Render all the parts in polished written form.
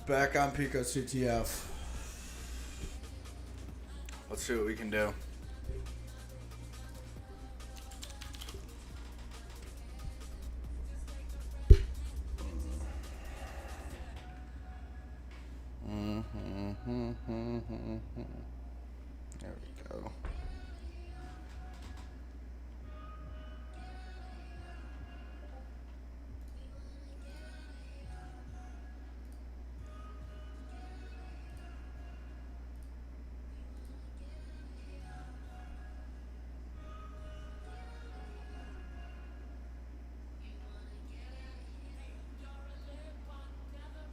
Back on Pico CTF. Let's see what we can do. There we go.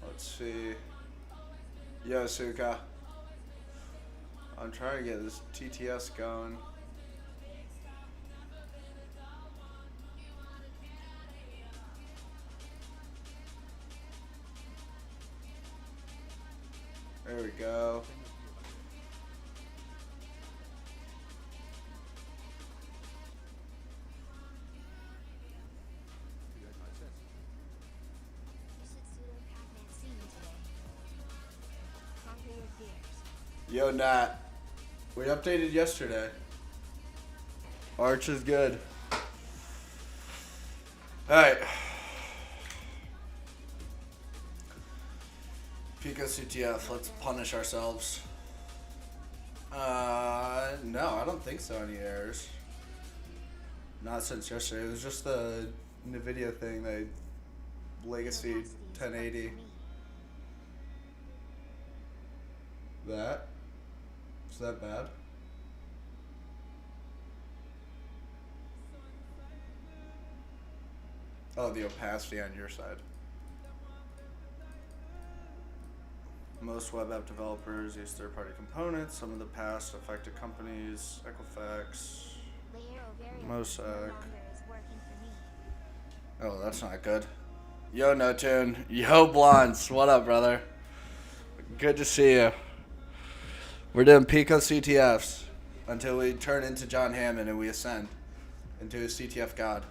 Let's see. Yo, Suka. I'm trying to get this TTS going. There we go. Yo, Nat. We updated yesterday. Arch is good. Alright. Pico CTF, let's punish ourselves. No, I don't think so, any errors. Not since yesterday. It was just the NVIDIA thing, the Legacy 1080. That? Is that bad? Oh, the opacity on your side. Most web app developers use third-party components. Some of the past affected companies, Equifax, Mossack. Oh, that's not good. Yo, No Tune. Yo, Blondes. What up, brother? Good to see you. We're doing Pico CTFs until we turn into John Hammond and we ascend into a CTF god.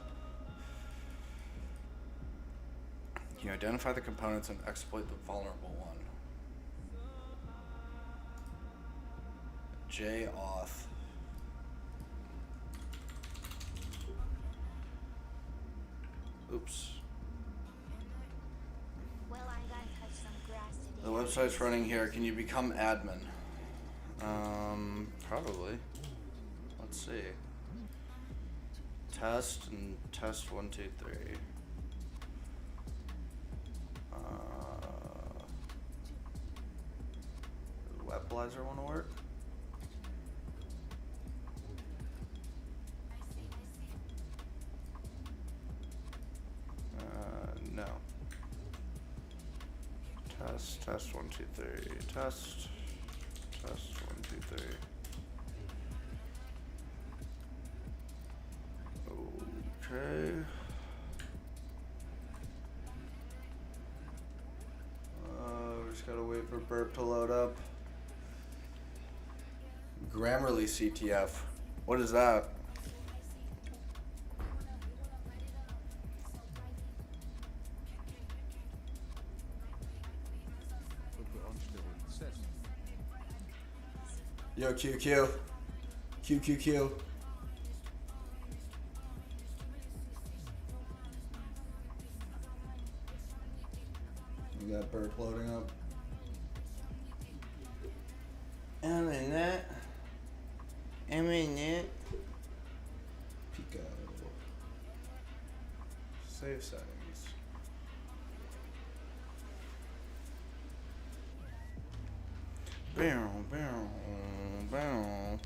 You identify the components and exploit the vulnerable one. JAuth. Oops. The website's running here. Can you become admin? Probably. Let's see. Test and test 1, 2, 3. Does Webalizer want to work? No. Test 1, 2, 3. Test 1, 2, 3. Okay. We just gotta wait for Burp to load up. Grammarly CTF. What is that? Yo, QQ. QQQ. We got Burp loading up. I'm in that. Pico. Save settings. Bow, bow, bow. No.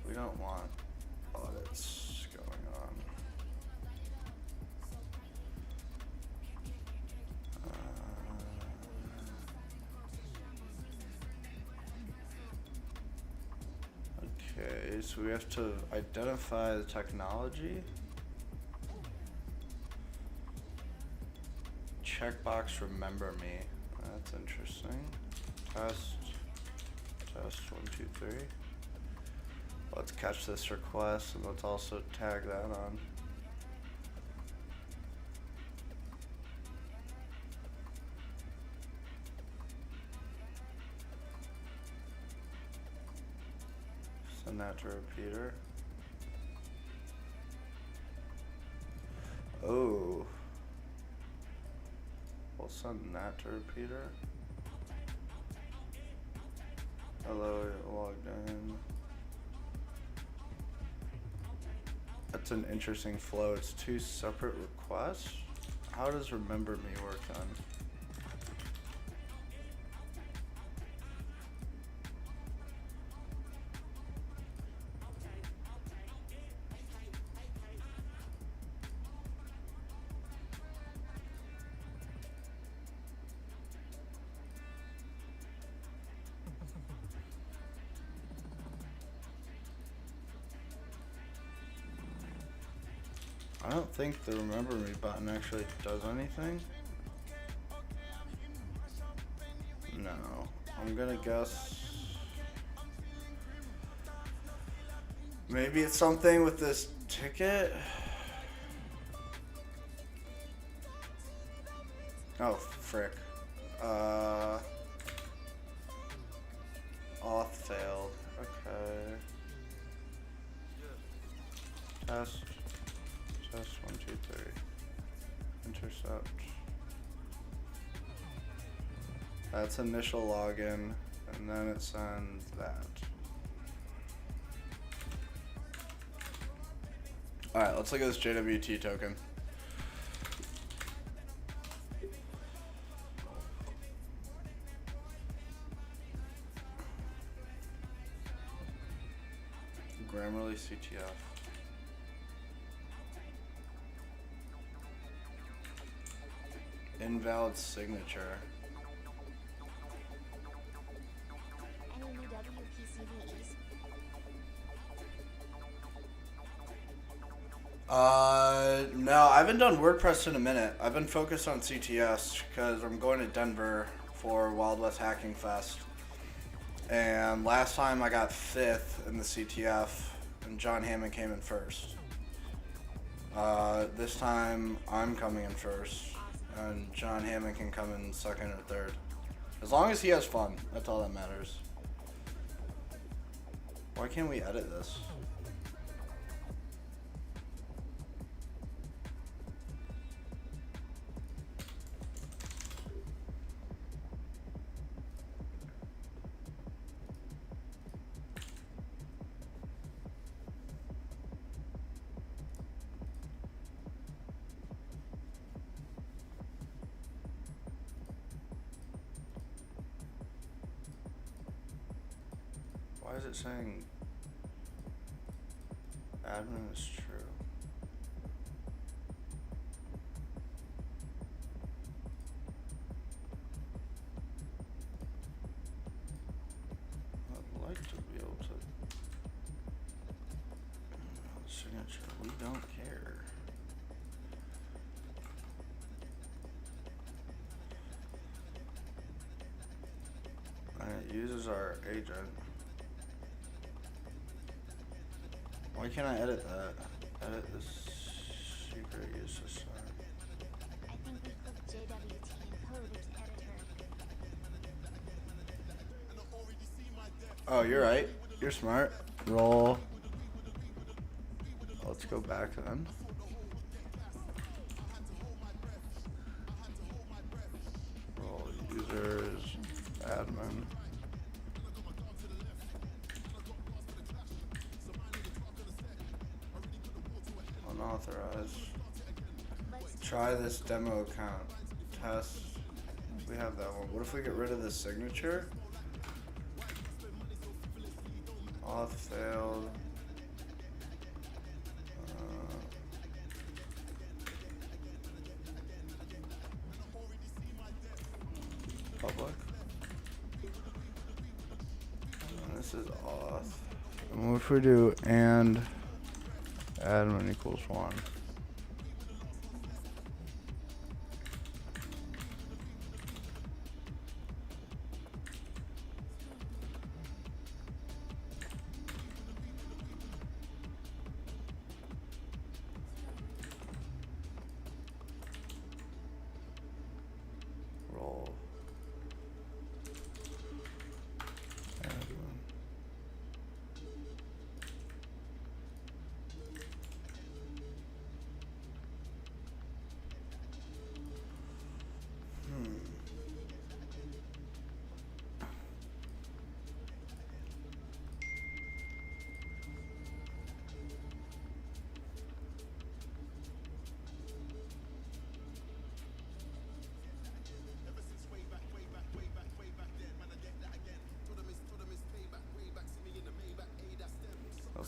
We don't want audits going on. Okay, so we have to identify the technology. Checkbox remember me. That's interesting. Test 1, 2, 3. Let's catch this request and let's also tag that on. Send that to repeater. Oh. We'll send that to repeater. Hello, you're logged in. That's an interesting flow. It's 2 separate requests. How does remember me work then? I don't think the remember me button actually does anything. No, I'm gonna guess maybe it's something with this ticket. Oh, frick. Auth failed. Okay. Test 1, 2, 3. Intercept. That's initial login, and then it sends that. Alright, let's look at this JWT token. Grammarly CTF. Invalid signature. Any new WPCVEs? No, I haven't done WordPress in a minute. I've been focused on CTS because I'm going to Denver for Wild West Hacking Fest. And last time I got 5th in the CTF, and John Hammond came in 1st. This time I'm coming in 1st, and John Hammond can come in 2nd or 3rd. As long as he has fun, that's all that matters. Why can't we edit this? Why is it saying admin is true? I'd like to be able to signature. We don't care. And it uses our agent. Why can't I edit that? Edit this secret use this time. I think we clicked JWT and code its editor. Oh, you're right. You're smart. Roll. Let's go back then. Roll users, admin. Unauthorized. Try this demo account. Test. We have that one. What if we get rid of the signature? Auth failed. Public. And this is auth. And what if we do and admin equals 1?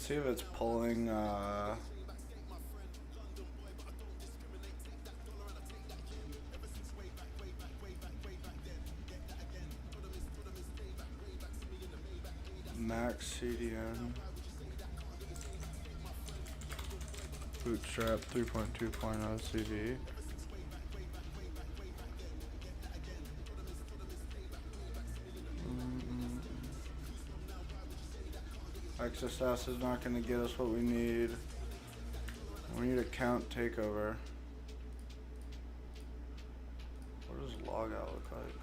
Let's see if it's pulling Max CDN Bootstrap 3.2.0 CV. XSS is not going to get us what we need. We need account takeover. What does logout look like?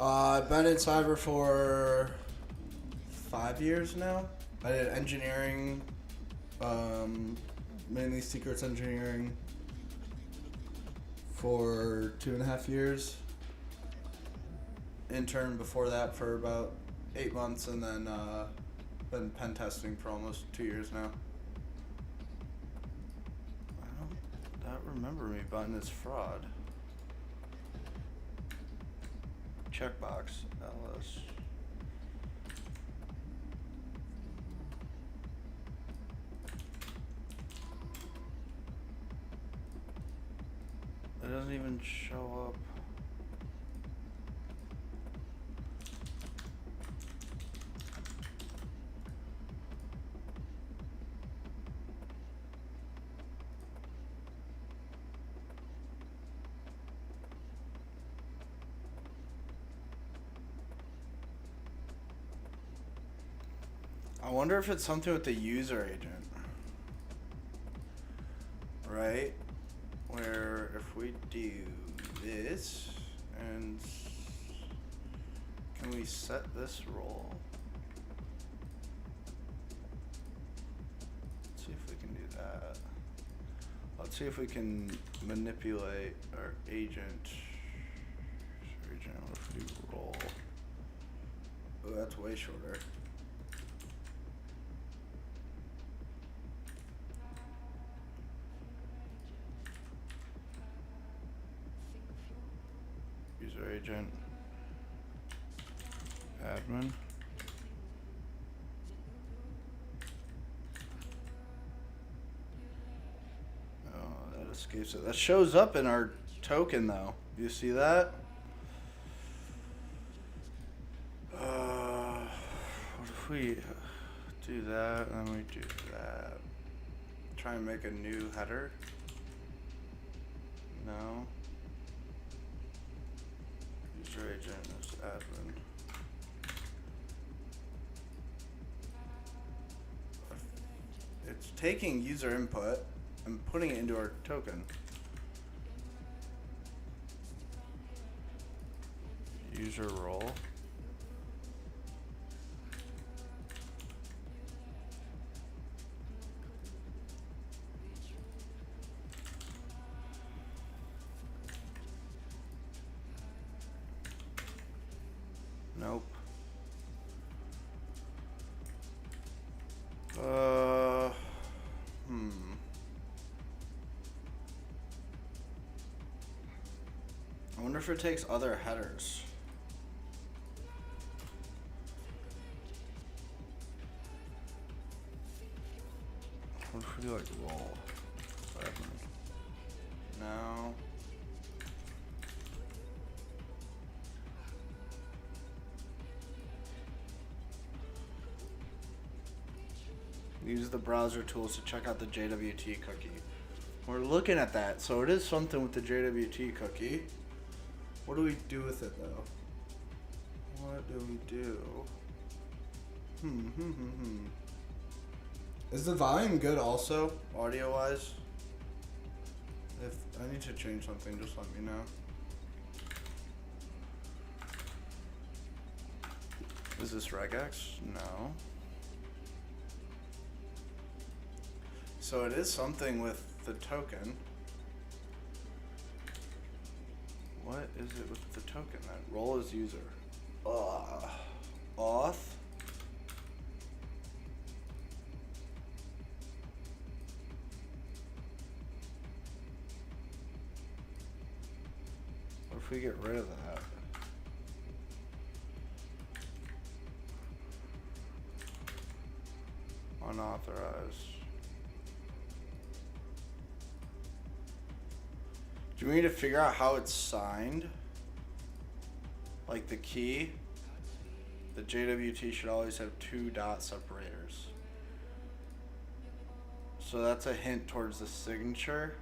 I've been in cyber for 5 years now. I did engineering, mainly secrets engineering, for 2.5 years. Intern before that for about 8 months, and then been pen testing for almost 2 years now. I don't remember me button is fraud. Checkbox, LS. It doesn't even show up. I wonder if it's something with the user agent, right? Where if we do this, and can we set this role? Let's see if we can do that. Let's see if we can manipulate our agent. Agent, what if we do role? Oh, that's way shorter. User agent, admin. Oh, that escapes it. That shows up in our token though. You see that? What if we do that and then we do that? Try and make a new header? No. User agent is admin. It's taking user input and putting it into our token. User role. Nope. I wonder if it takes other headers. What if we do like role? No. Use the browser tools to check out the JWT cookie. We're looking at that, so it is something with the JWT cookie. What do we do with it though? What do we do? Is the volume good also, audio wise? If I need to change something, just let me know. Is this regex? No. So it is something with the token. What is it with the token then? Role as user. Auth. if we get rid of that? Unauthorized. Do we need to figure out how it's signed? Like the key? The JWT should always have 2 dot separators. So that's a hint towards the signature.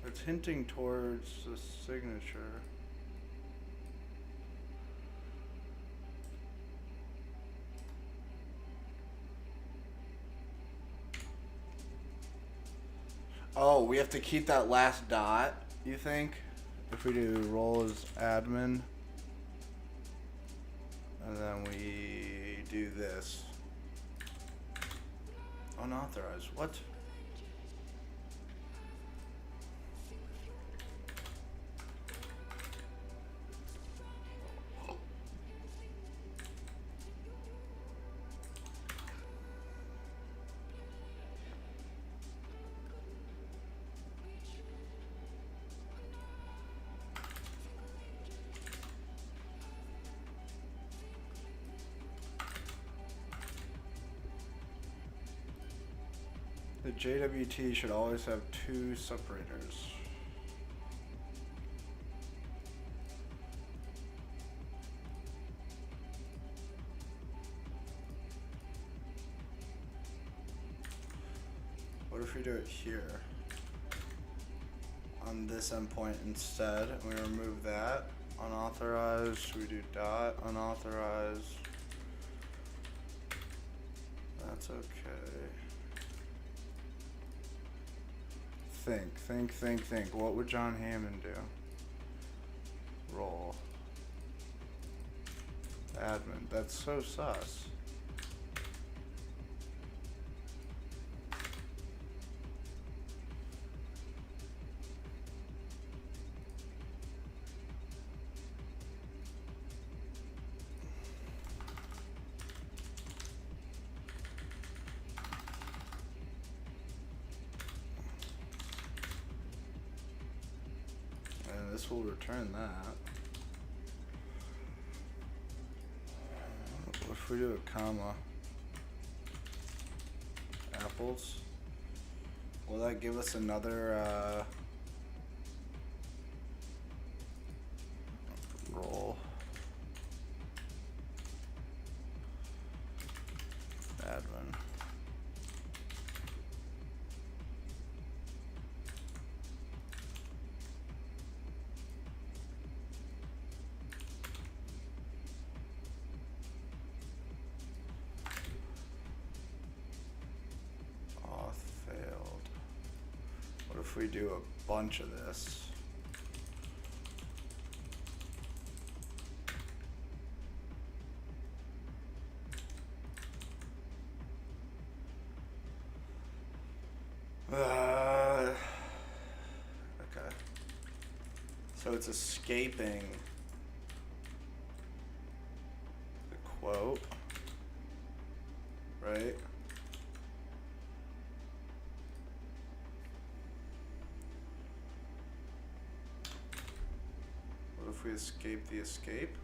It's hinting towards the signature. Oh, we have to keep that last dot, you think? If we do role as admin. And then we do this. Unauthorized. What? The JWT should always have 2 separators. What if we do it here? On this endpoint instead, and we remove that. Unauthorized, we do dot, unauthorized. That's okay. Think. What would John Hammond do? Role. Admin. That's so sus. This will return that. What if we do a comma? Apples. Will that give us another role? Admin. If we do a bunch of this. Okay. So it's escaping the quote, right? If we escape the escape.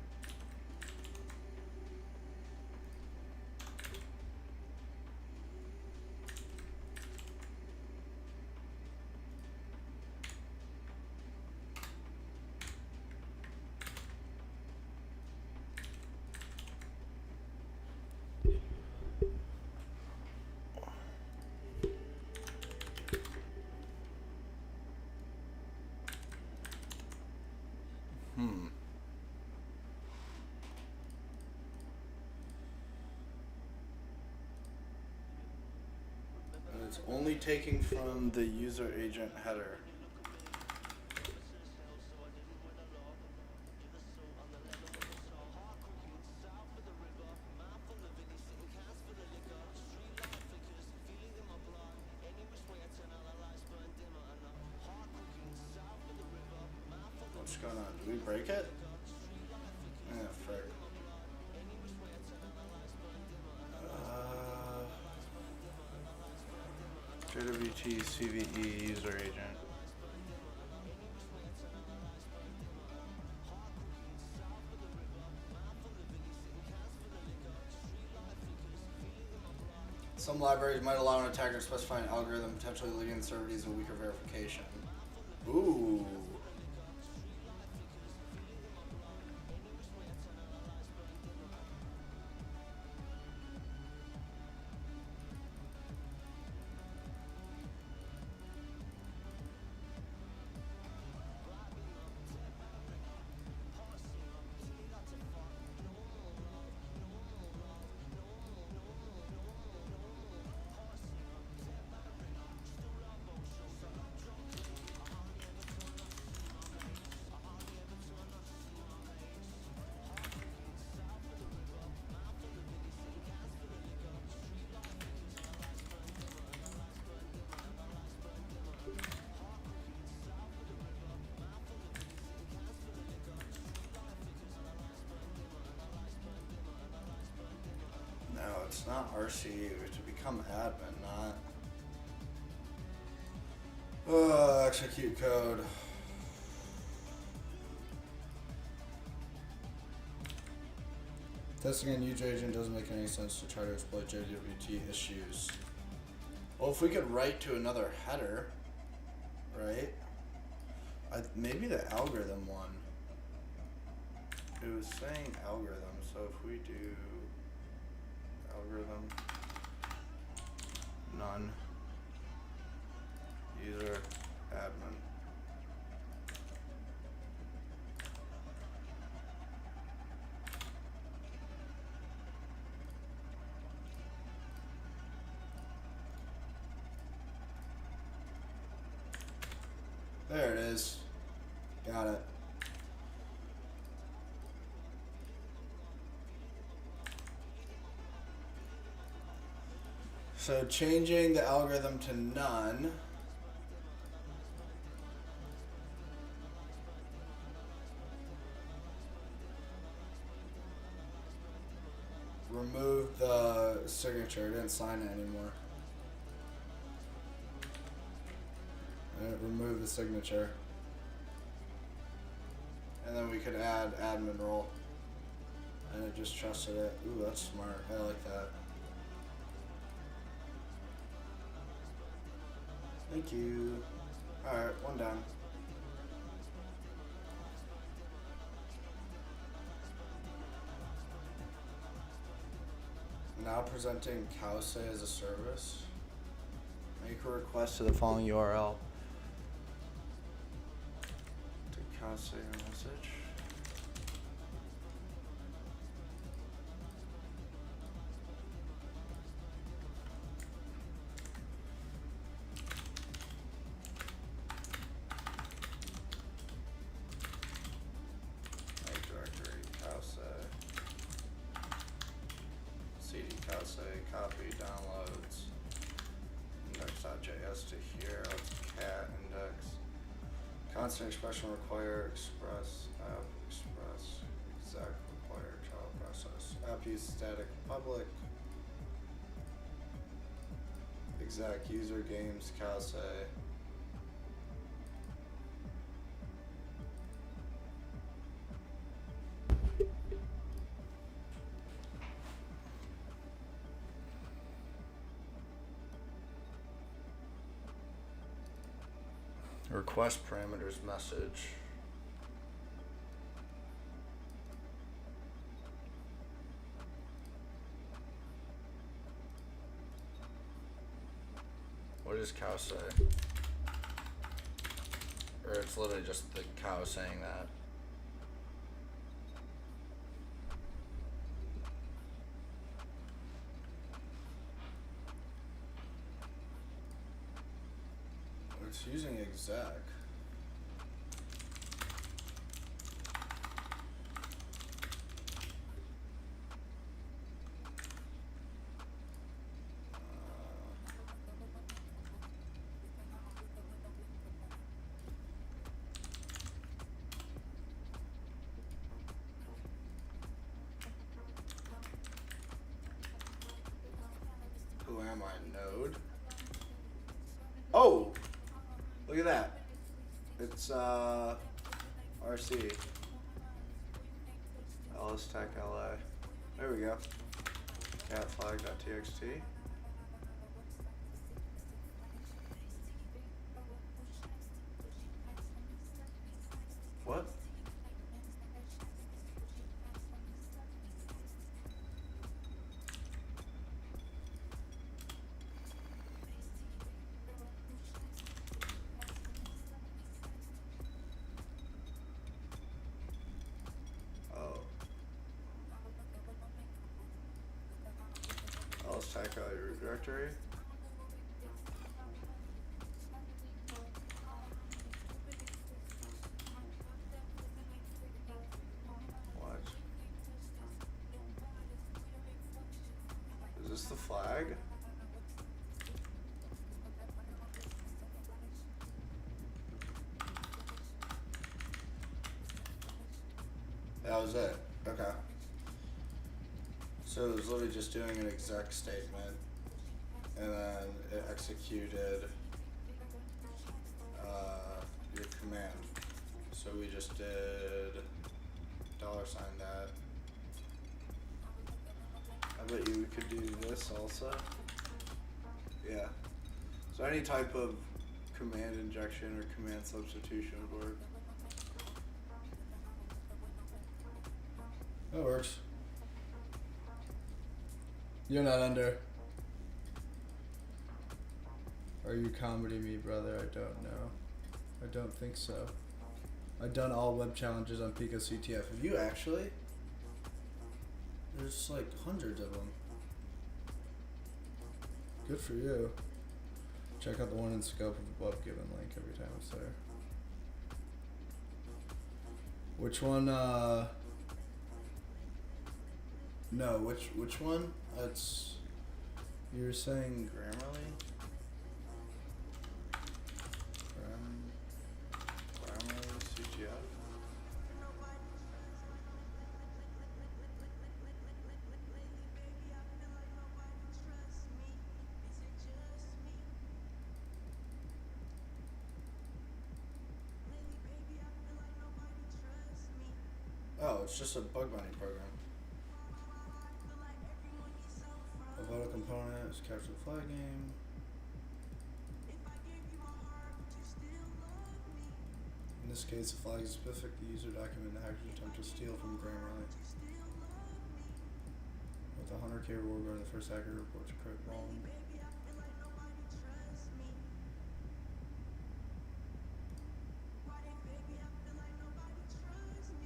It's only taking from the user agent header. What's going on? Did we break it? Yeah, frick. JWT CVE user agent. Some libraries might allow an attacker to specify an algorithm potentially leading the server to use a weaker verification. Ooh. No, it's not RCU. To become admin, not execute code. Testing a new agent doesn't make any sense to try to exploit JWT issues. Well, if we could write to another header, right? Maybe the algorithm one. It was saying algorithm, so if we do algorithm none user admin. There it is. Got it. So changing the algorithm to none. Remove the signature. It didn't sign it anymore. And remove the signature. And then we could add admin role. And it just trusted it. Ooh, that's smart. I like that. Thank you. Alright, one down. Now presenting KiraSec as a service. Make a request to the following URL. To KiraSec message. Copy downloads index.js to here. Let's cat index. Constant expression require express app express exec require child process. App use static public exec user games KiraSec. Request parameters message. What does cow say? Or it's literally just the cow saying that. It's using exec. landmine node. Oh! Look at that. It's RC. LS Tech LA. There we go. Catflag.txt. What? Oh. LS Tech LA root directory. What? Is this the flag? That was it. Okay. So it was literally just doing an exec statement, and then it executed your command. So we just did $sign that. I bet you we could do this also. Yeah. So any type of command injection or command substitution would work. That works. You're not under. Are you comedy me, brother? I don't know. I don't think so. I've done all web challenges on Pico CTF. Have you actually? There's like hundreds of them. Good for you. Check out the one in scope of the above given link every time it's there. Which one, no, which one? That's, you were saying Grammarly? Grammarly CTF? Oh, it's just a bug bounty program. A vital component is capture the flag name. In this case, the flag is specific to the user document the hackers attempt to steal from Grammarly. With a 100K reward going, the first hacker reports a crit wrong.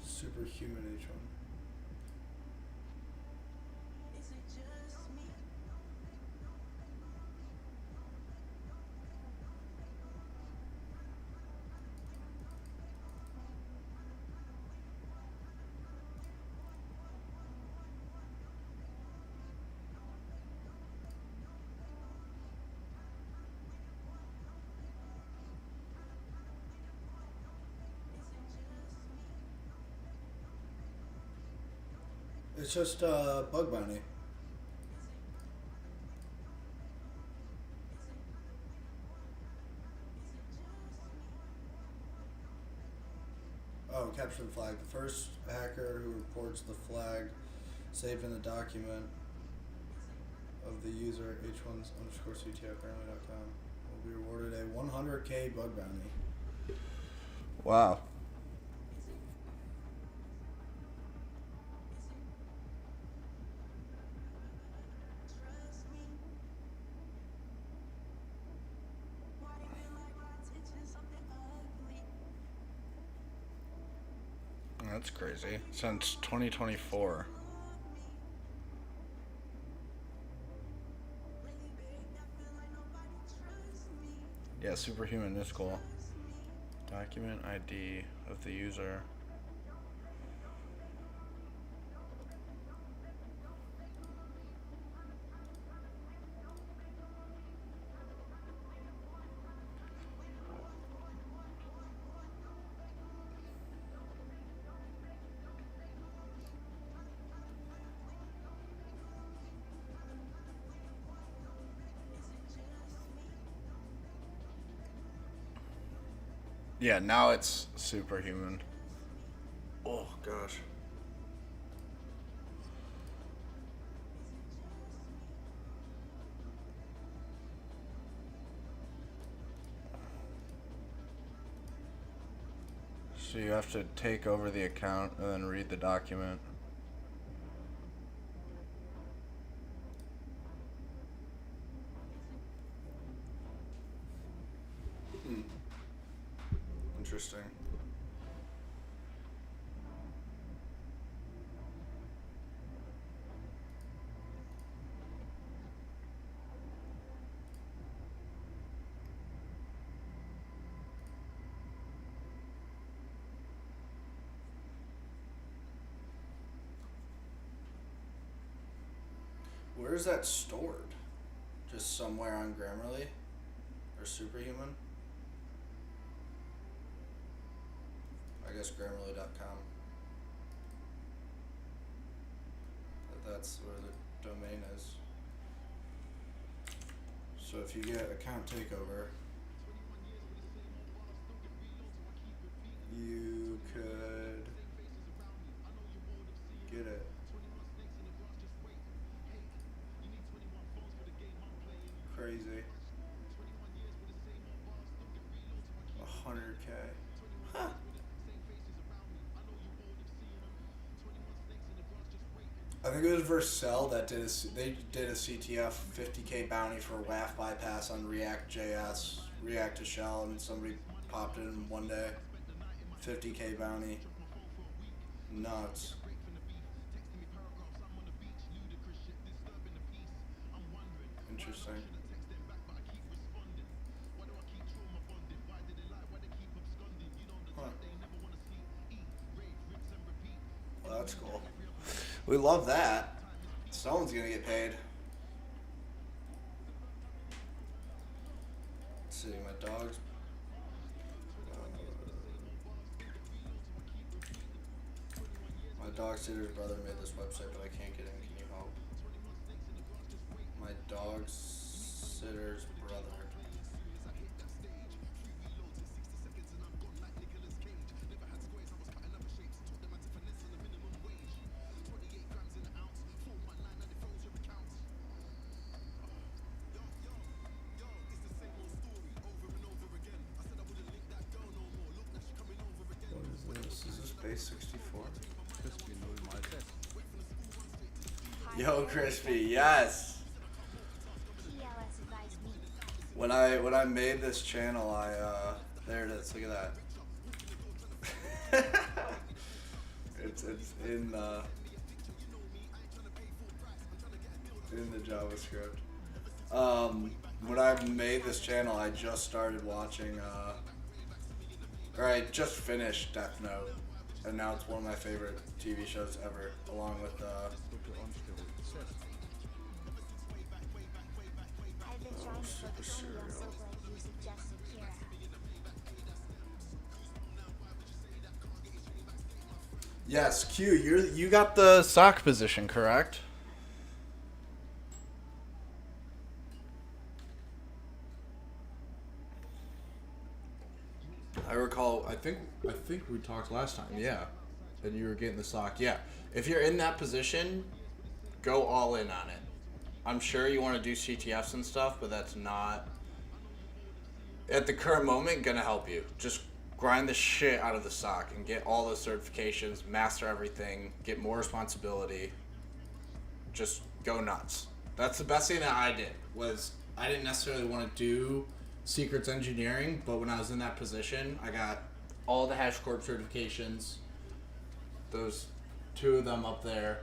Superhuman H1. It's just bug bounty. Oh, capture the flag. The first hacker who reports the flag saved in the document of the user h1s_ctf.com will be rewarded a 100K bug bounty. Wow. That's crazy. Since 2024. Yeah, superhuman is cool. Document ID of the user. Yeah, now it's superhuman. Oh, gosh. So you have to take over the account and then read the document. Interesting. Where is that stored? Just somewhere on Grammarly? Or Superhuman? I guess Grammarly.com. That's where the domain is. So if you get account takeover, you could get it. Crazy. 100K. Huh. I think it was Vercel that they did a CTF 50K bounty for a WAF bypass on React.js, React to Shell, and somebody popped it in one day. 50K bounty. Nuts. Interesting. Huh. Well, that's cool. We love that. Someone's gonna get paid. Let's see, my dog's. My dog sitter's brother made this website, but I can't get in. Can you help? My dog sitter's brother. What is this? Is this base 64? Yo, Crispy, yes. TLS advised me. When I made this channel, there it is. Look at that. it's in the JavaScript. When I made this channel, I just started watching, or I just finished Death Note, and now it's one of my favorite TV shows ever, along with I've been trying to focus on you. I'm so glad you suggested Kira. Yes, Q, you got the sock position, correct? I recall. I think we talked last time. Yeah, and you were getting the sock. Yeah, if you're in that position, go all in on it. I'm sure you want to do CTFs and stuff, but that's not at the current moment gonna help you. Just grind the shit out of the sock and get all those certifications, master everything, get more responsibility. Just go nuts. That's the best thing that I did. Was I didn't necessarily want to do secrets engineering, but when I was in that position, I got all the HashiCorp certifications. Those two of them up there.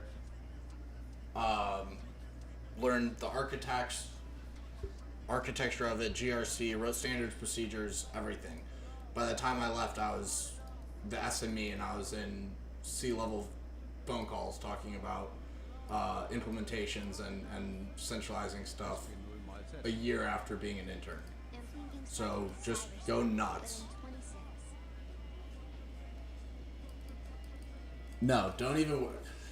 Learned the architecture of it, GRC, wrote standards, procedures, everything. By the time I left, I was the SME, and I was in C-level phone calls talking about implementations and centralizing stuff a year after being an intern. So just go nuts. No, don't even.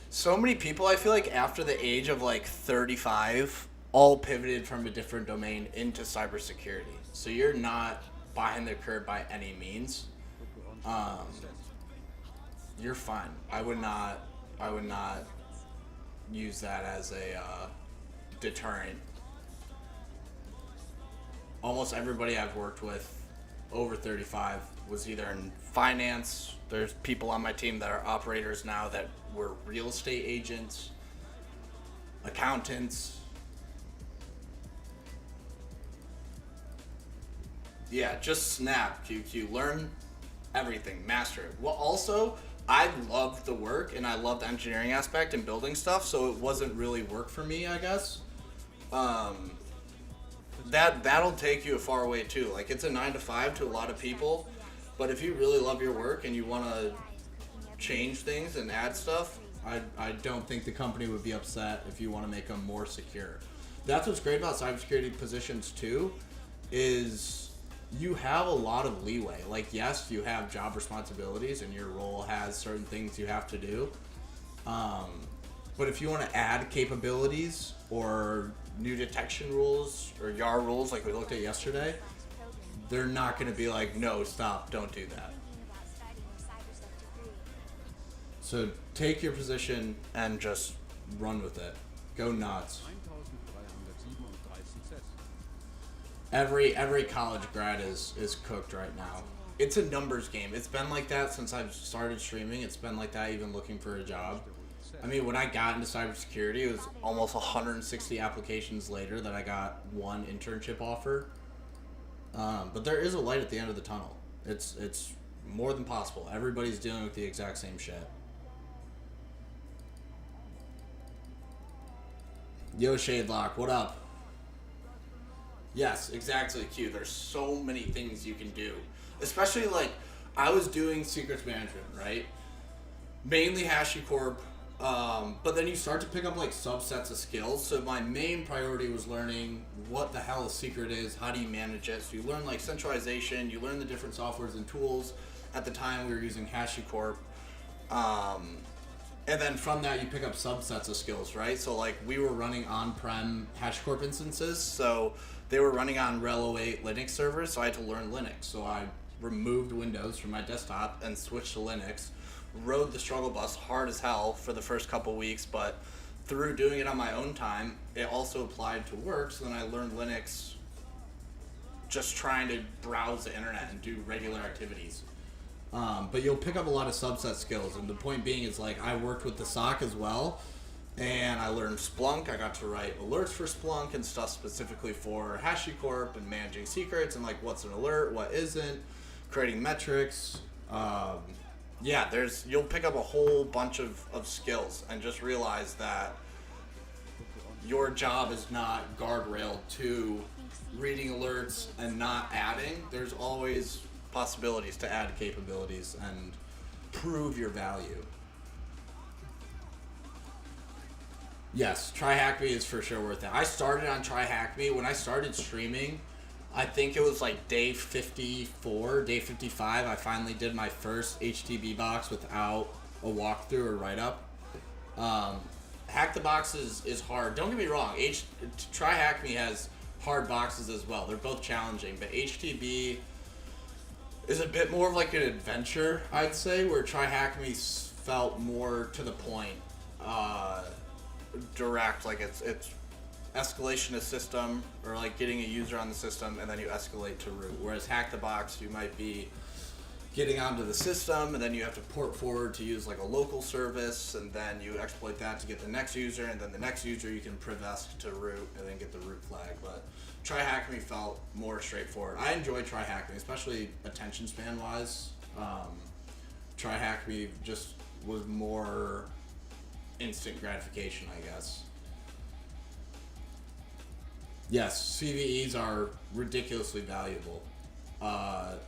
So many people, I feel like after the age of like 35, all pivoted from a different domain into cybersecurity. So you're not behind the curve by any means. you're fine. I would not use that as a deterrent. Almost everybody I've worked with over 35 was either in finance. There's people on my team that are operators now that were real estate agents, accountants. Yeah, just snap, QQ. Learn everything, master it. Well, also, I love the work and I love the engineering aspect and building stuff, so it wasn't really work for me, I guess. That'll take you a far way too. Like, it's a 9 to 5 to a lot of people, but if you really love your work and you want to change things and add stuff, I don't think the company would be upset if you want to make them more secure. That's what's great about cybersecurity positions too, is you have a lot of leeway. Like, yes, you have job responsibilities and your role has certain things you have to do. But if you want to add capabilities or new detection rules or YAR rules like we looked at yesterday, they're not going to be like, no, stop, don't do that. So take your position and just run with it. Go nuts. Every college grad is cooked right now. It's a numbers game. It's been like that since I've started streaming. It's been like that even looking for a job. I mean, when I got into cybersecurity, it was almost 160 applications later that I got one internship offer. But there is a light at the end of the tunnel. It's more than possible. Everybody's dealing with the exact same shit. Yo, Shadelock, what up? Yes, exactly, Q. There's so many things you can do. Especially, like, I was doing secrets management, right? Mainly HashiCorp, but then you start to pick up, like, subsets of skills. So my main priority was learning what the hell a secret is, how do you manage it. So you learn, like, centralization, you learn the different softwares and tools. At the time, we were using HashiCorp. And then from that, you pick up subsets of skills, right? So, like, we were running on-prem HashiCorp instances, so they were running on RHEL 08 Linux servers, so I had to learn Linux. So I removed Windows from my desktop and switched to Linux, rode the struggle bus hard as hell for the first couple weeks, but through doing it on my own time, it also applied to work, so then I learned Linux just trying to browse the internet and do regular activities. But you'll pick up a lot of subset skills, and the point being is, like, I worked with the SOC as well, and I learned Splunk. I got to write alerts for Splunk and stuff specifically for HashiCorp and managing secrets and, like, what's an alert, what isn't, creating metrics. Yeah, you'll pick up a whole bunch of skills and just realize that your job is not guardrailed to reading alerts and not adding. There's always possibilities to add capabilities and prove your value. Yes, TryHackMe is for sure worth it. I started on TryHackMe when I started streaming. I think it was like day 54, day 55. I finally did my first HTB box without a walkthrough or write-up. Hack the box is hard. Don't get me wrong. TryHackMe has hard boxes as well. They're both challenging, but HTB is a bit more of like an adventure, I'd say, where TryHackMe felt more to the point, direct. Like it's escalation to system, or like getting a user on the system and then you escalate to root. Whereas Hack the Box, you might be getting onto the system and then you have to port forward to use like a local service, and then you exploit that to get the next user, and then the next user you can privest to root and then get the root flag. But TryHackMe felt more straightforward. I enjoy TryHackMe, especially attention span wise. TryHackMe just was more instant gratification, I guess. Yes, CVEs are ridiculously valuable.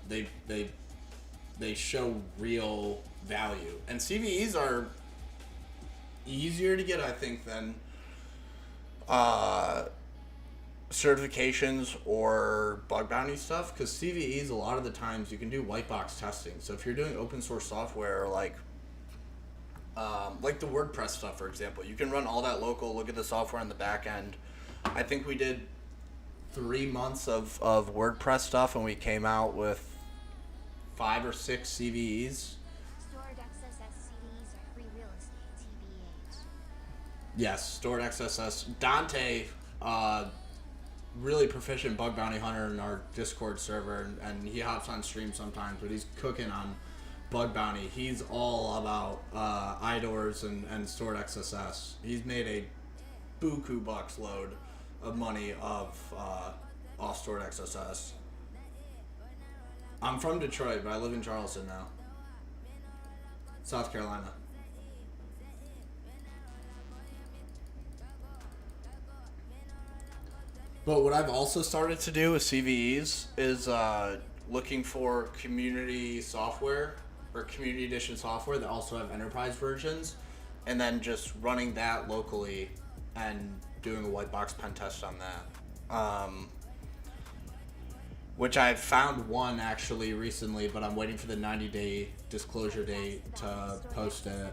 They show real value, and CVEs are easier to get, I think, than certifications or bug bounty stuff, because CVEs a lot of the times you can do white box testing. So if you're doing open source software, like the WordPress stuff, for example, you can run all that local, look at the software on the back end. I think we did 3 months of WordPress stuff, and we came out with 5 or 6 CVEs. Stored XSS CDs are free real estate, TBH. Yes, stored XSS. Dante, really proficient bug bounty hunter in our Discord server, and he hops on stream sometimes, but he's cooking on bug bounty. He's all about IDORs and stored XSS. He's made a buku bucks load of money off stored XSS. I'm from Detroit, but I live in Charleston now, South Carolina. But what I've also started to do with CVEs is looking for community software or community edition software that also have enterprise versions, and then just running that locally and doing a white box pen test on that. Which I've found one actually recently, but I'm waiting for the 90-day disclosure date to post it. CV in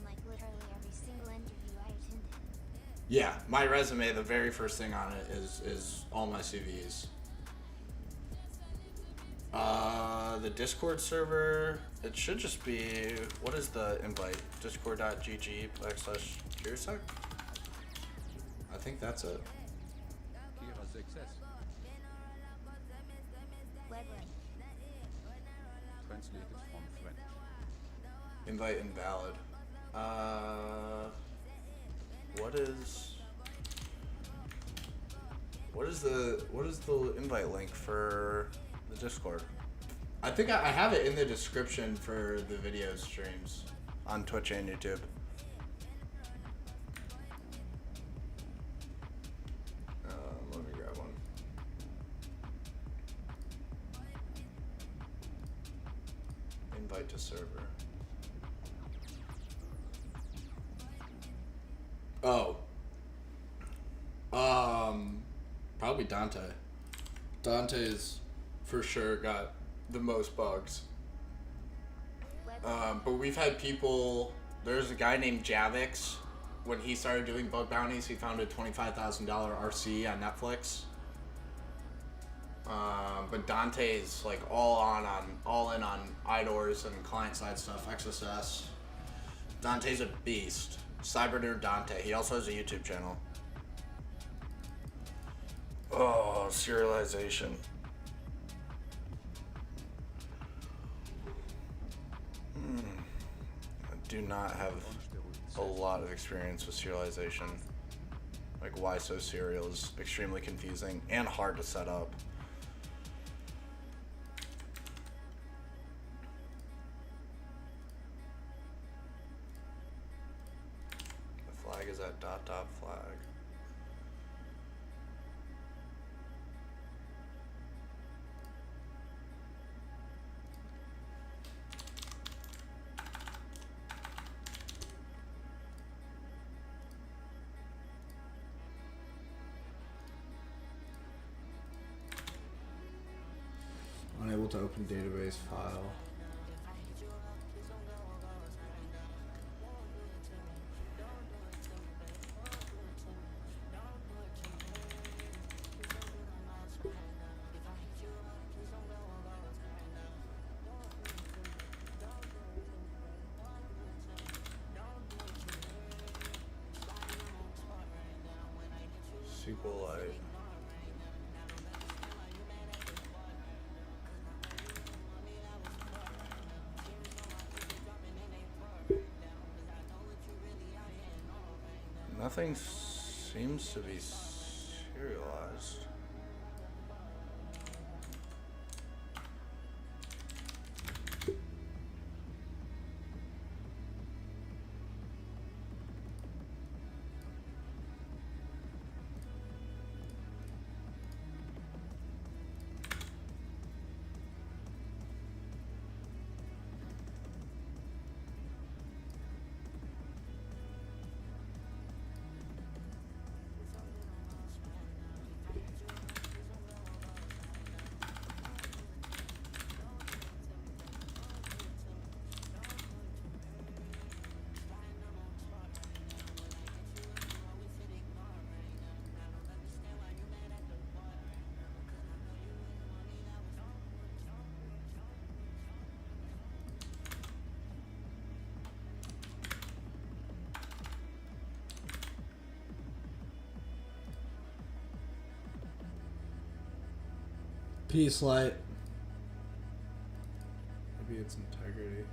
like literally every single interview I attended. Yeah, my resume, the very first thing on it is all my CVs. The Discord server, it should just be, what is the invite? Discord.gg/KiraSec? I think that's it. KiraSec. Webway. Translated from French. Invite invalid. What is the invite link for the Discord? I think I have it in the description for the video streams on Twitch and YouTube. Let me grab one. Invite to server. Oh. Probably Dante. Dante's for sure got the most bugs. But we've had people, there's a guy named Javix. When he started doing bug bounties, he found a $25,000 RC on Netflix. But Dante's like all in on IDORs and client side stuff, XSS. Dante's a beast. Cybernerd Dante. He also has a YouTube channel. Oh, serialization. I do not have a lot of experience with serialization. Like, why so serial is extremely confusing and hard to set up. The flag is at ... flag. Unable to open database file. SQLite. Nothing seems to be serialized. Peace light. Maybe it's integrity.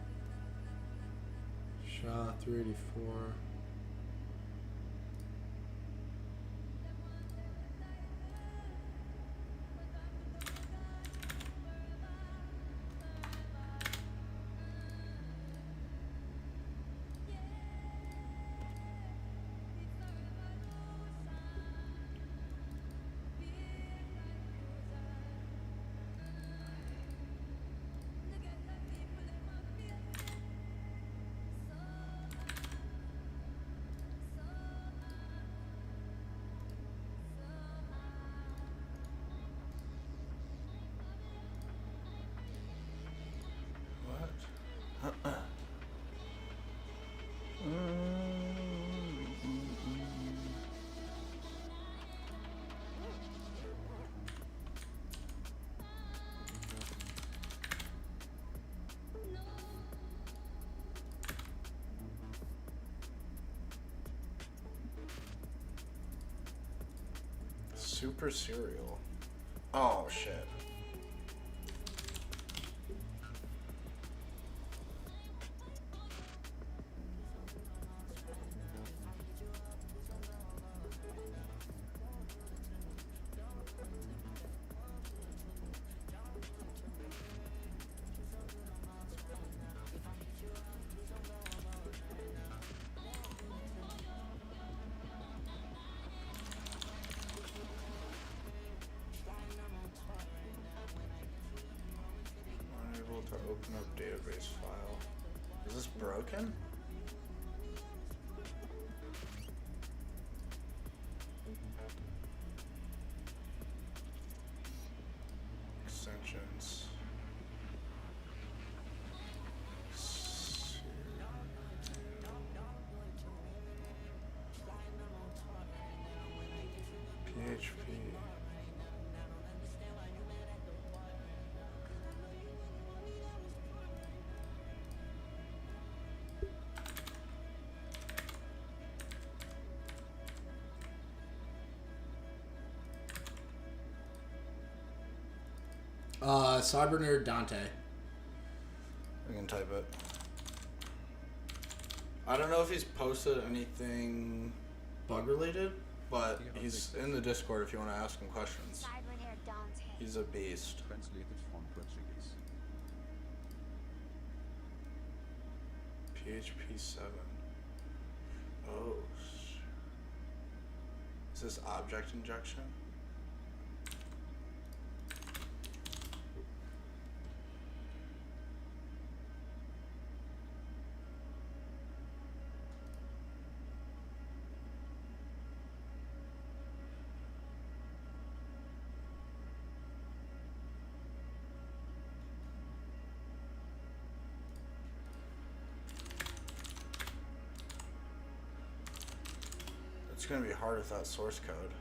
Shaw 384. Super cereal. Oh shit. Unable to open up database file. Is this broken? Extensions. PHP. Cyber Nerd Dante. We can type it. I don't know if he's posted anything bug related, but he's in the Discord if you want to ask him questions. Cyber Nerd Dante. He's a beast. Translated from Portuguese. PHP 7. Oh. Is this object injection? It's going to be hard without source code.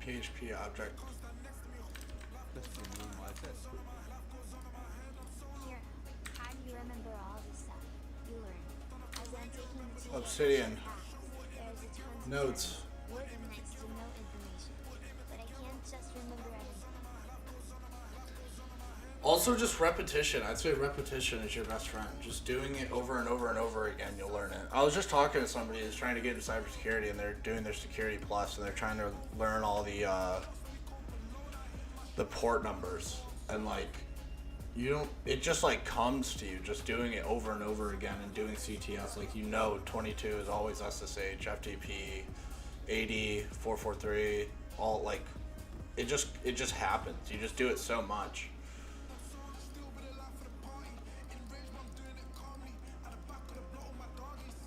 PHP object. Das ist nun mal fest. Here, how do you remember all this stuff? You learn. As I'm taking the CTF Obsidian. path, there's a ton of Notes. word and next to no information. But I can't just remember everything. Also, just repetition. I'd say repetition is your best friend. Just doing it over and over and over again, you'll learn it. I was just talking to somebody who's trying to get into cybersecurity, and they're doing their security plus, and they're trying to learn all the port numbers, and like, you don't. It just like comes to you, just doing it over and over again, and doing CTF. Like, 22 is always SSH, FTP, 80, 443, all like, it just happens. You just do it so much.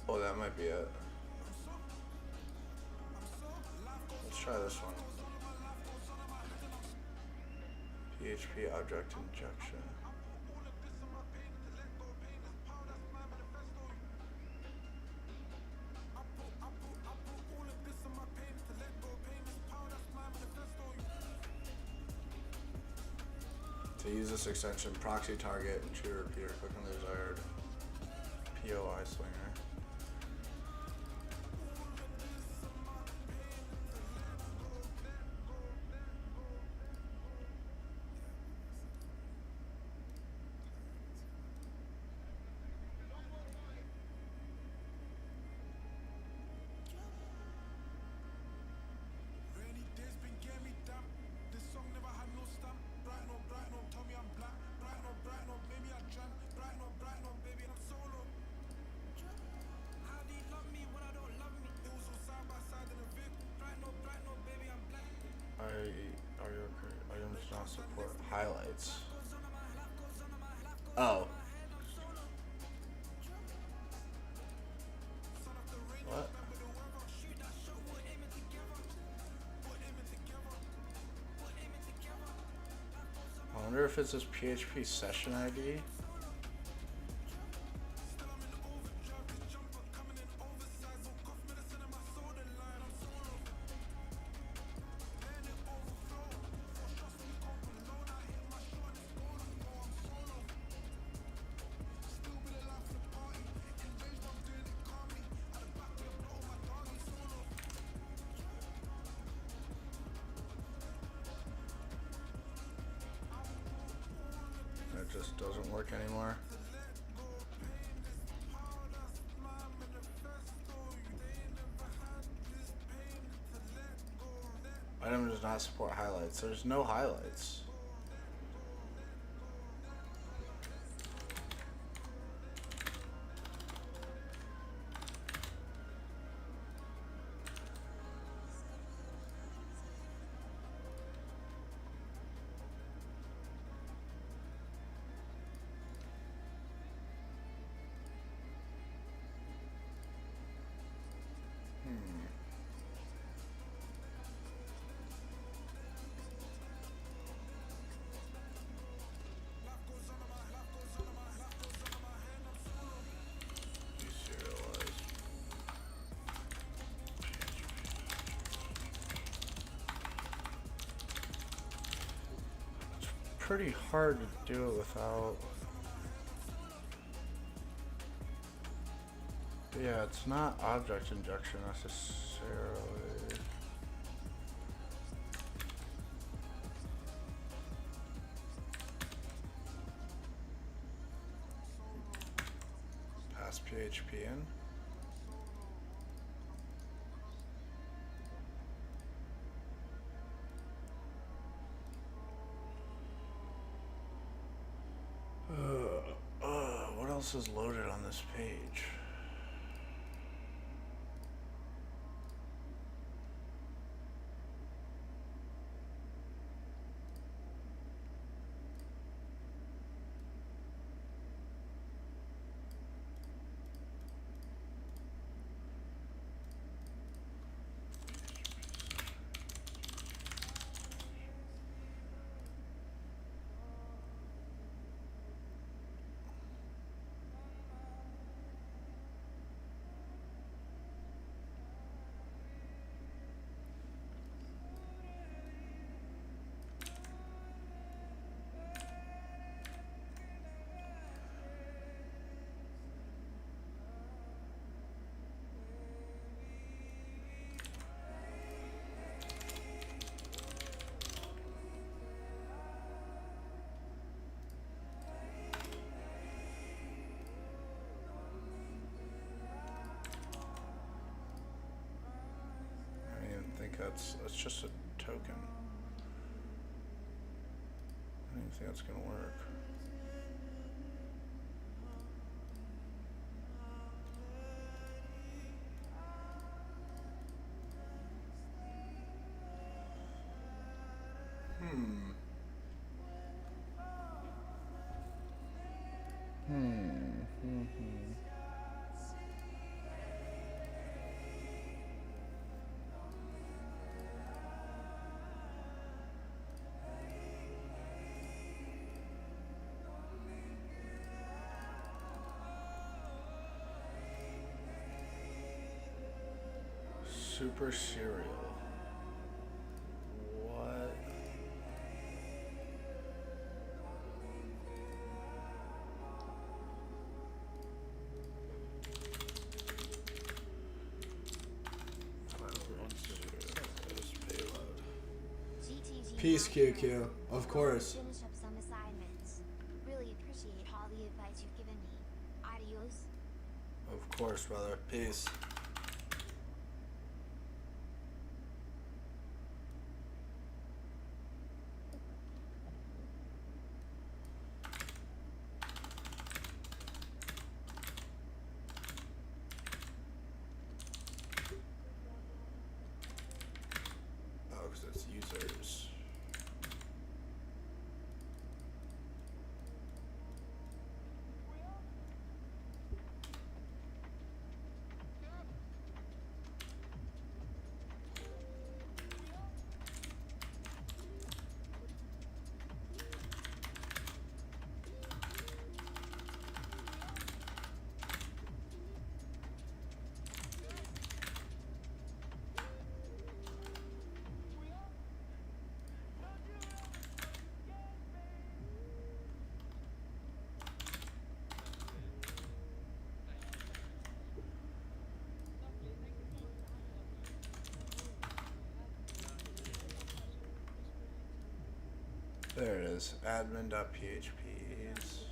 Oh, that might be it. try this one. PHP object injection. To use this extension, proxy target and true repeater, click on the desired POI swinger. Items not support highlights. Oh. What? I wonder if it's this PHP session ID. It just doesn't work anymore. Item does not support highlights. There's no highlights. Pretty hard to do it without. But yeah, it's not object injection necessarily. Pass PHP in. What else is loaded on this page? That's just a token. I don't even think that's gonna work. Super Serial. What? Peace, QQ. Of course. Finish up some assignments. Really appreciate all the advice you've given me. Adios. Of course, brother. Peace. Oh, because it's users. There it is. Admin.phps.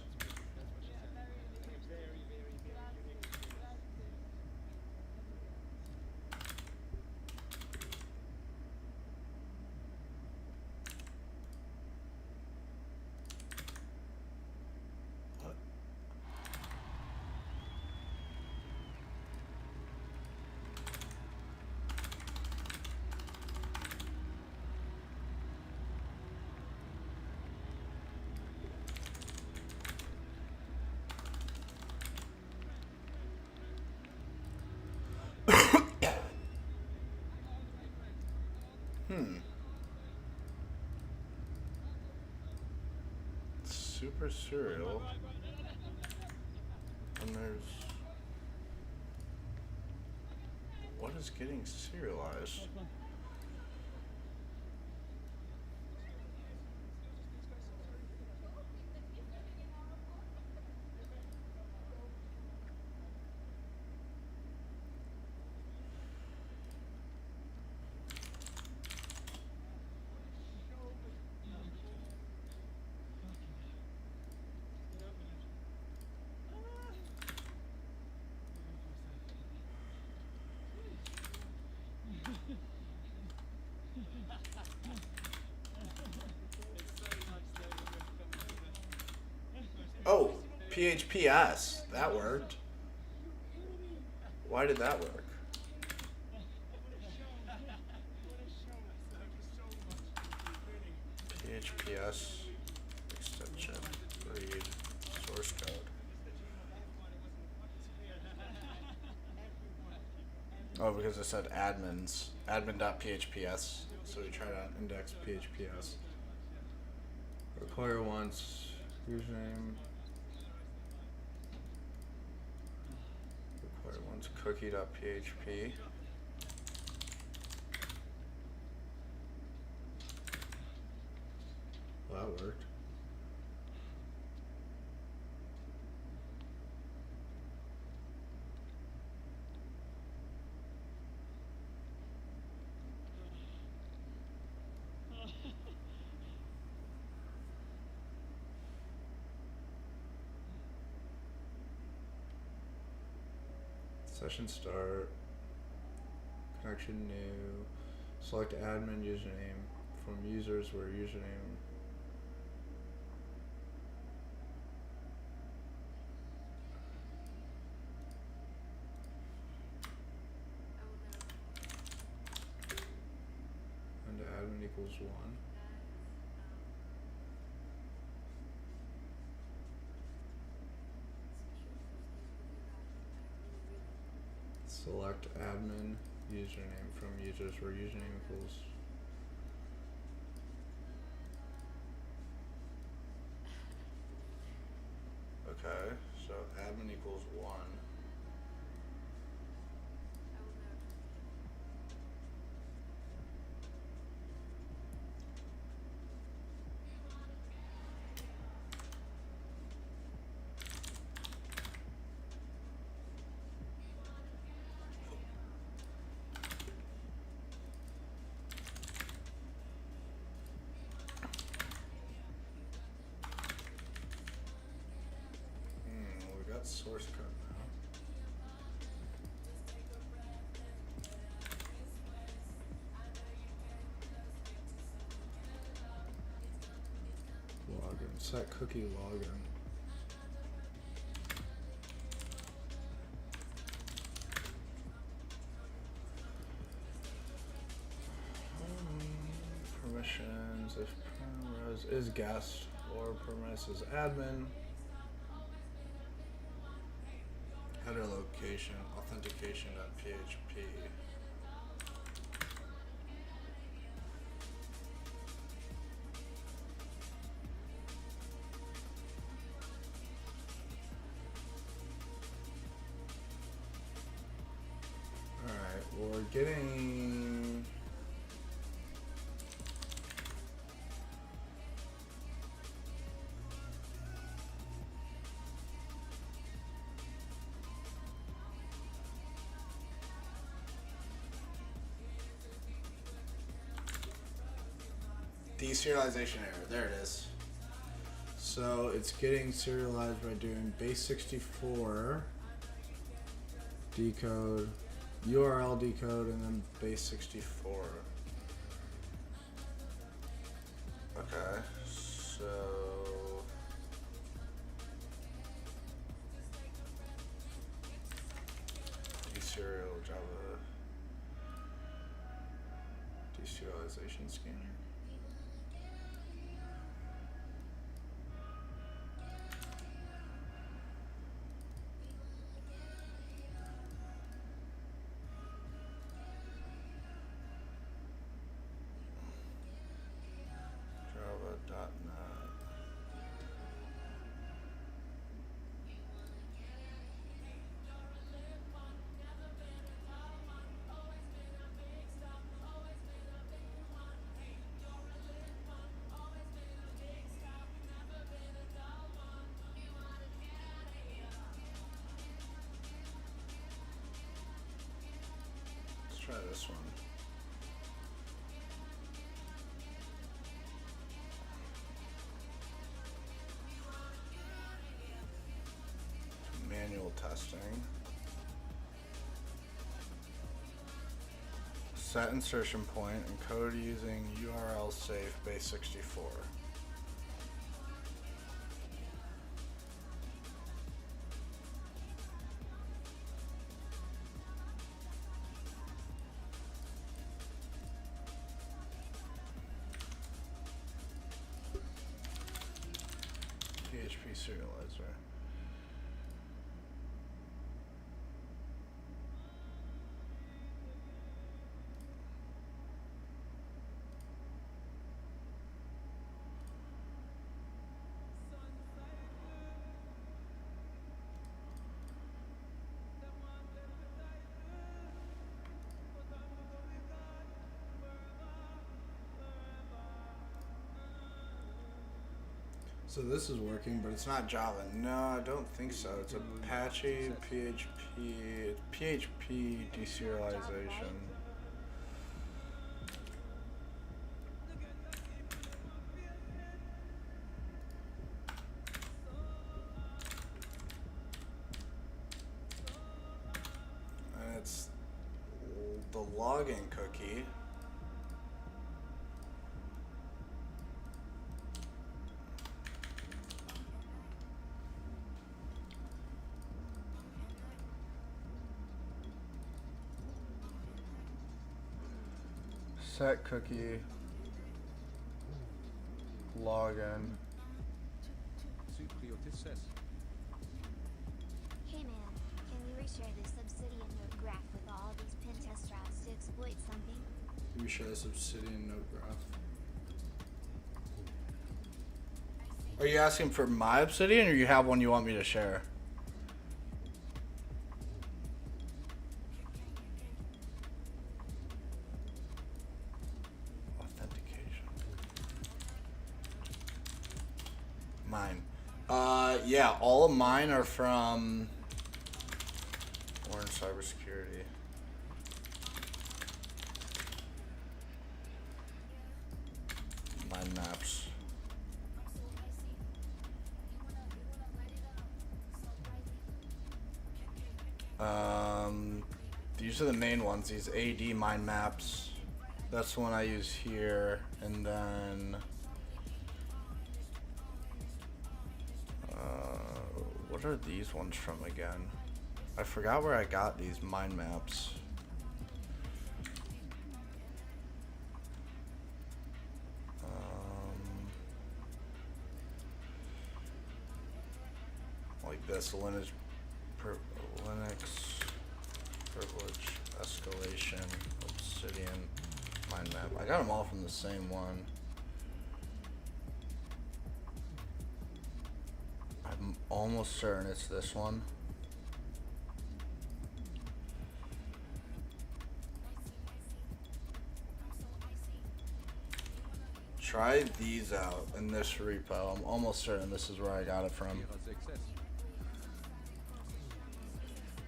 What? Super Serial. And there's... What is getting serialized? Oh, PHPS. That worked. Why did that work? PHPS extension read source code. Oh, because it said admins. Admin.phps. So we try to index PHPS. Require once username. Require once cookie.php. Well, that worked. Session start, connection new, select admin username from users where username. And admin equals 1. Select admin username from users where username equals. Okay, so admin equals 1. source code now. Login. Set cookie login. Permissions. If permis is guest or permis is admin. Header location. Authentication.php. Alright, we're getting deserialization error. There it is. So it's getting serialized by doing base 64 decode, URL decode, and then base 64. Okay, so deserial Java deserialization scanner. Java.net. Let's try this one. Manual testing. Set insertion point and code using URL safe base 64. PHP serializer. So this is working, but it's not Java. No, I don't think so. It's Apache, PHP deserialization. And it's the login cookie. Set cookie, login. Hey man, can you reshare this Obsidian node graph with all these pen test routes to exploit something? Can we share this Obsidian node graph? Are you asking for my Obsidian, or you have one you want me to share? Mine. Yeah, all of mine are from Orange Cybersecurity. Mine maps. These are the main ones. These AD mind maps. That's the one I use here, and then what are these ones from again? I forgot where I got these mind maps. Like this, Linux privilege escalation obsidian mind map. I got them all from the same one. I'm almost certain it's this one. Try these out in this repo. I'm almost certain this is where I got it from. KiraSec says.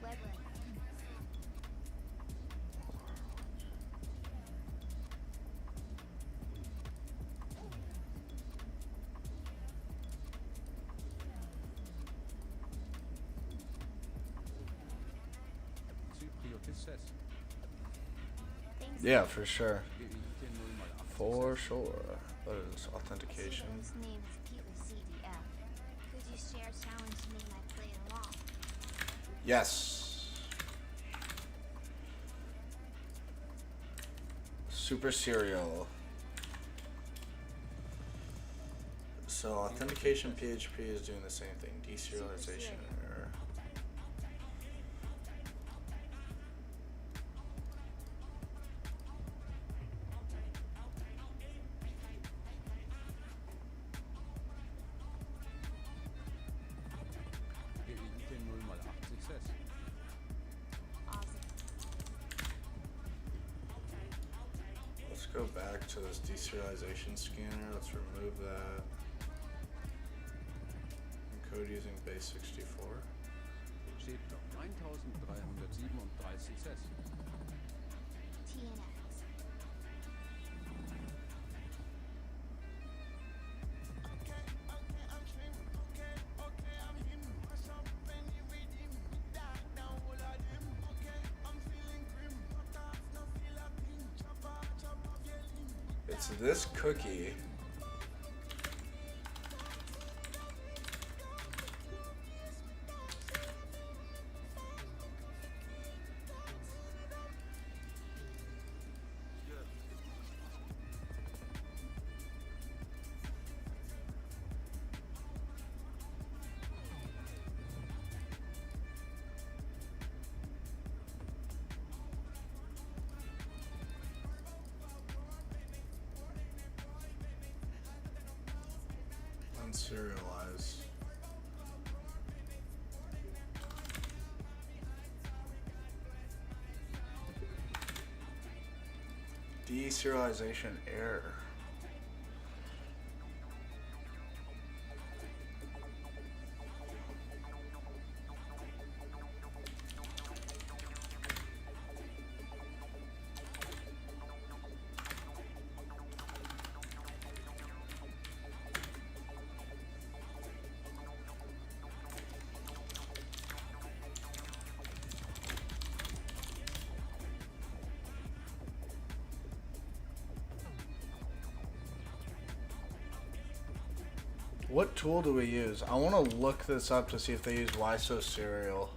Webland. Cybersecurity says. Thanks. Yeah, for sure. GIT 0 mal 80 For says. sure. What is authentication? His name is CTF. Could you share a challenge to make my play along? Yes. Super serial. So authentication PHP is doing the same thing. Deserialization error. GIT 0 mal 80 says. Awesome. Let's go back to this deserialization scanner. Let's remove that. Encode using base 64. Schädler 9337 says. TNX. It's this cookie. Unserialize. Deserialization error. What tool do we use? I want to look this up to see if they use Why So Serial.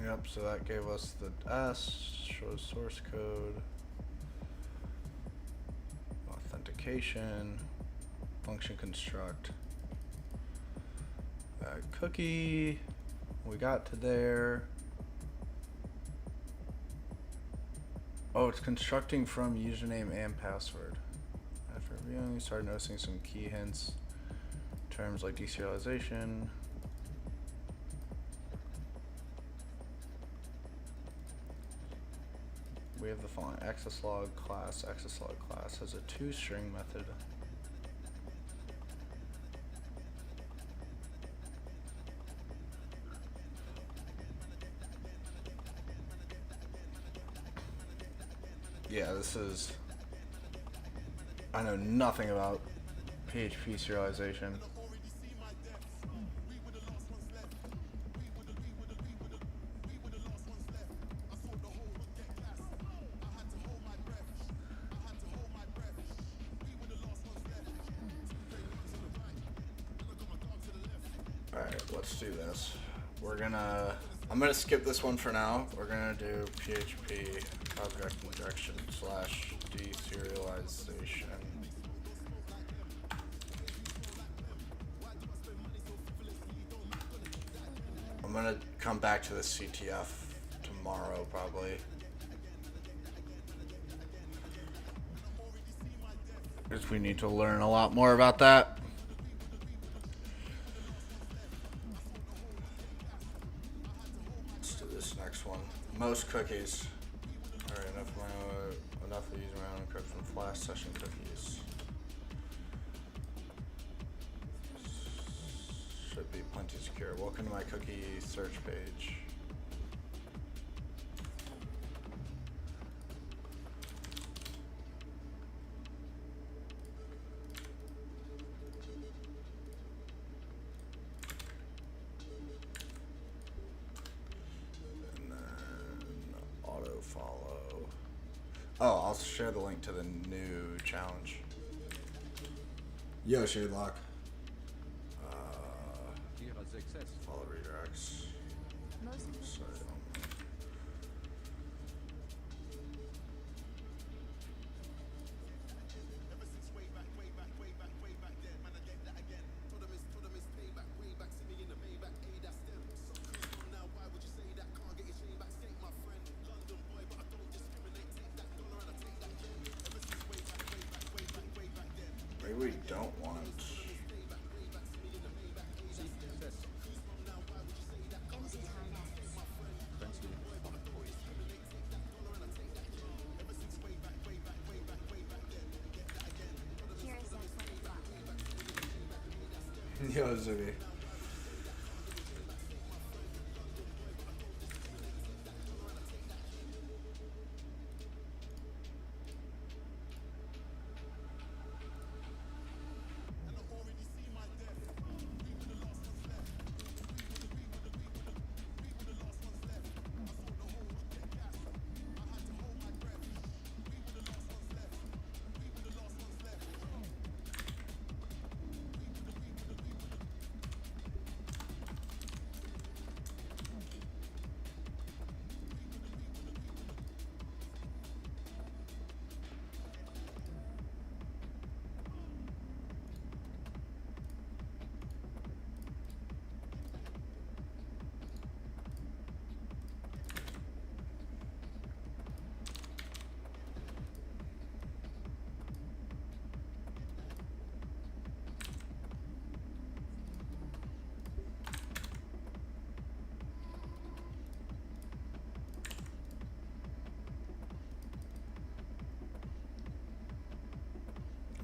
Yep, so that gave us the S, shows source code. Authentication, function construct, cookie, we got to there. Oh, it's constructing from username and password. After reviewing, we started noticing some key hints, terms like deserialization. We have the following: access log class. Access log class has a toString method. Yeah, this is... I know nothing about PHP serialization. Alright, let's do this. I'm gonna skip this one for now. We're gonna do PHP object injection / deserialization. I'm gonna come back to the CTF tomorrow, probably. Because we need to learn a lot more about that. Let's do this next one. Most cookies. Alright, enough of using my own encryption flash session cookies. Should be plenty secure. Welcome to my cookie search page. And then auto follow. Oh, I'll share the link to the new challenge. Yo, Shade Lock. KiraSec says. Follow redirects. Most Sorry. Maybe we don't want. CTF says. MC Timex. Transfer. KiraSec 25. Yo, Zuby.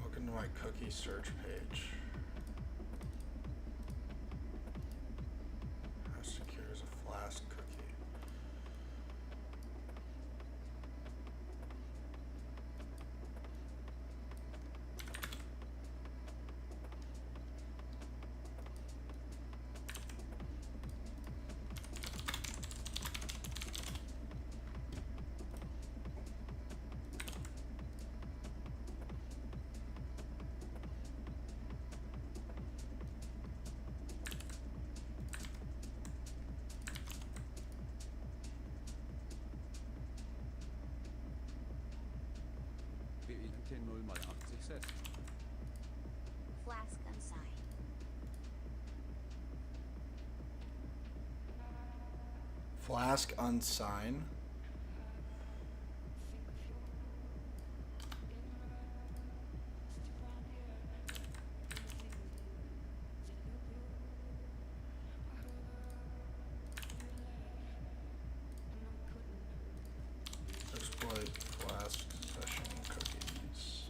Welcome to my cookie search page. How secure is a Flask cookie? BINT 0x80 says. Flask unsigned. Flask unsign. Exploit Flask session cookies.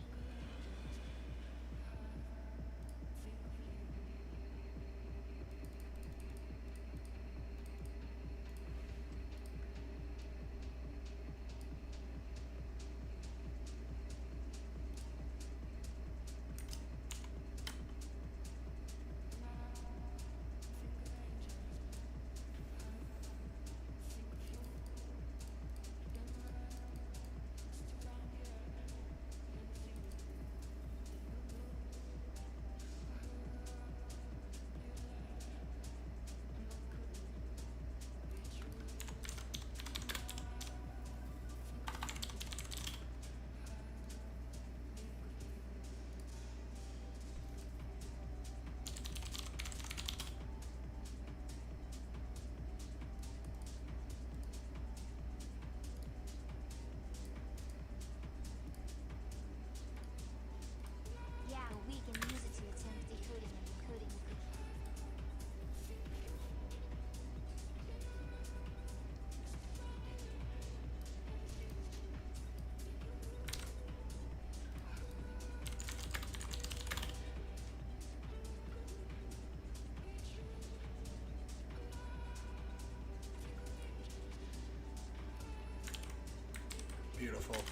rifle.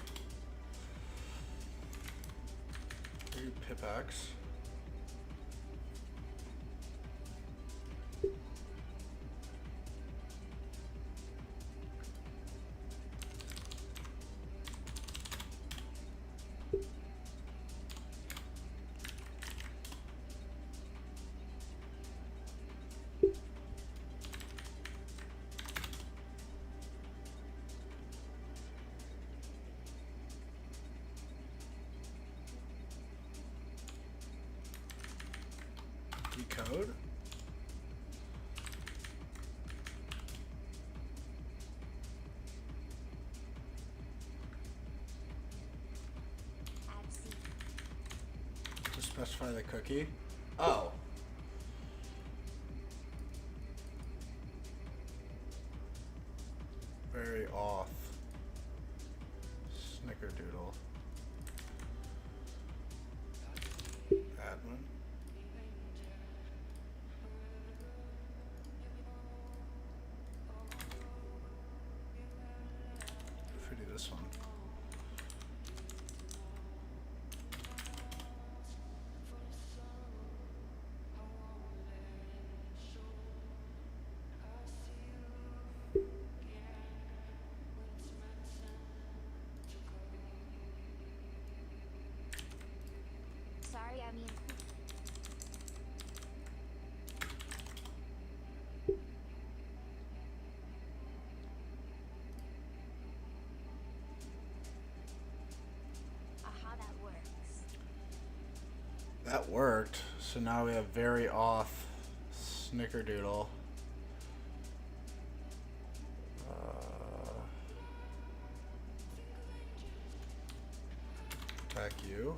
Pickaxe. Decode. Add C. To specify the cookie. Oh. Very off. Snickerdoodle. Admin. If we do this one. Sorry, I mean. Aha, that works. That worked. So now we have very off Snickerdoodle. Attack you.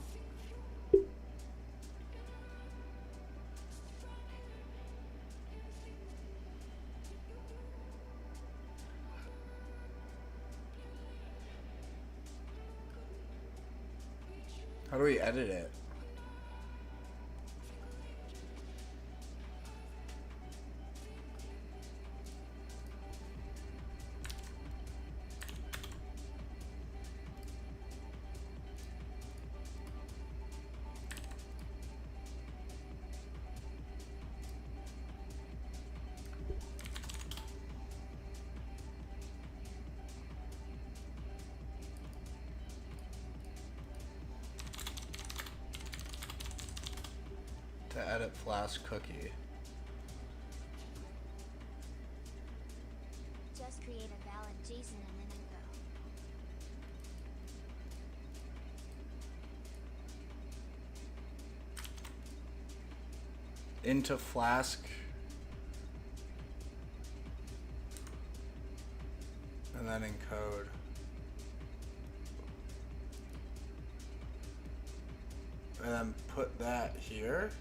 How do we edit it? To edit Flask cookie. Just create a valid JSON and then go. Into Flask. And then encode. And then put that here.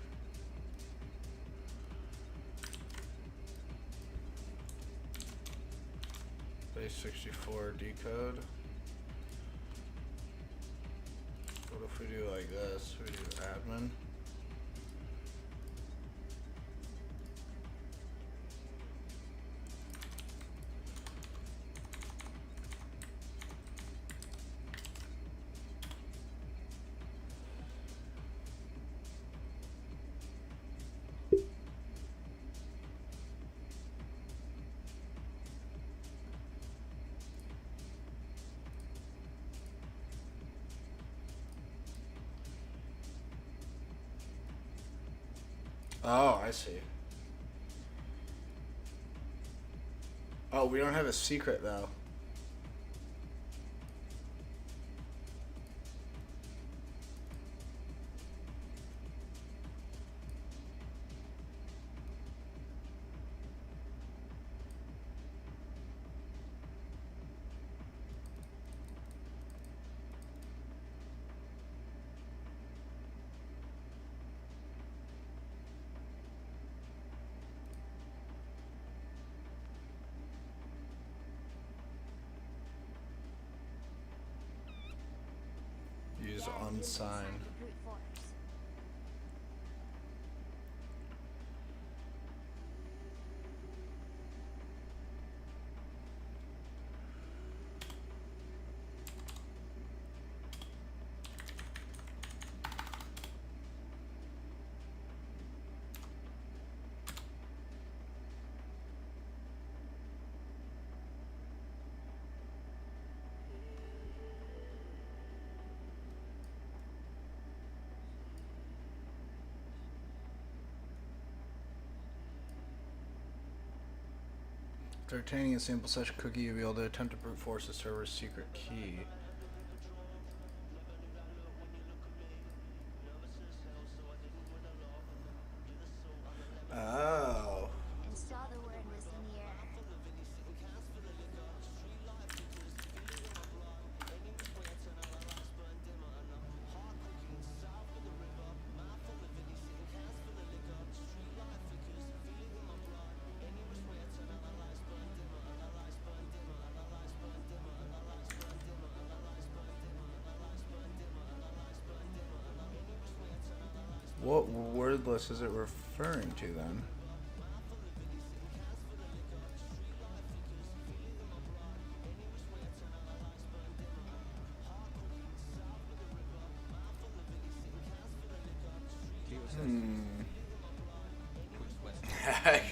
Base 64 decode. What if we do like this? We do admin. Oh, I see. Oh, we don't have a secret though. Use Yeah, use unsigned. unsigned brute force. After obtaining a sample session cookie, you'll be able to attempt to brute force the server's secret key. Oh. And saw the word was in the air. What word list is it referring to then?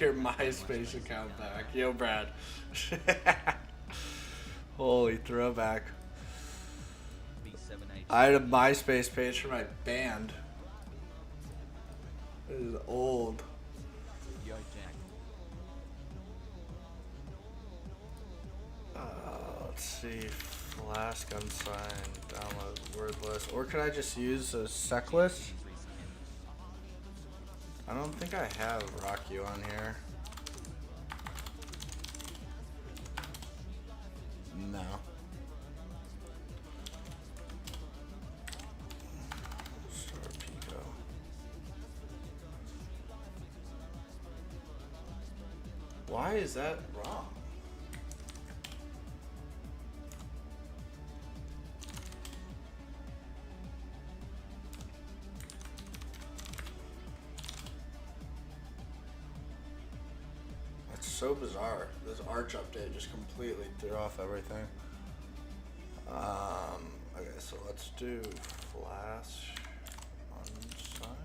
Your MySpace account back. Yo, Brad. Holy throwback. I had a MySpace page for my band. It is old. Yo, Jack. Let's see. Flask unsigned. Download word list. Or could I just use a sec list? I don't think I have Rock You on here. No. Star Pico. Why is that wrong? So bizarre. This Arch update just completely threw off everything. Okay, so let's do Flash unsigned.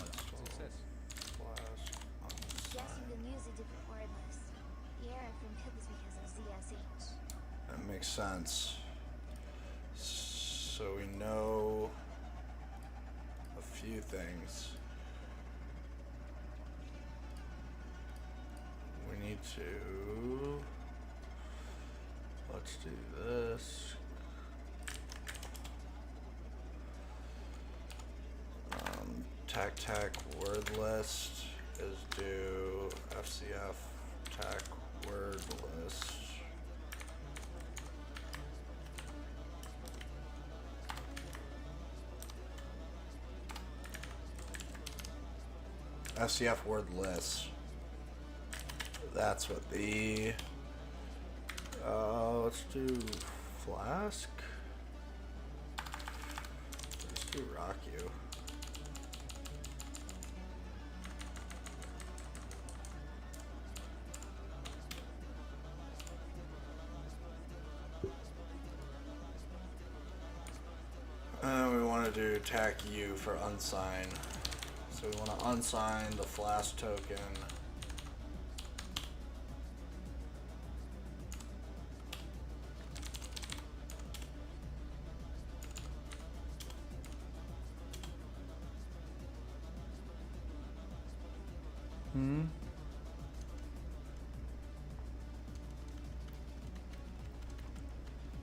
Success. Flash unsigned. Guessing the news a different word list. The error from Cook is because of ZSH. That makes sense. So we know a few things. We need to, let's do this. TAC word list is due FCF TAC word list. FCF word list. That's what the, let's do Flask. Let's do Rock You. And we want to do TAC U for unsign. So we want to unsign the Flask token.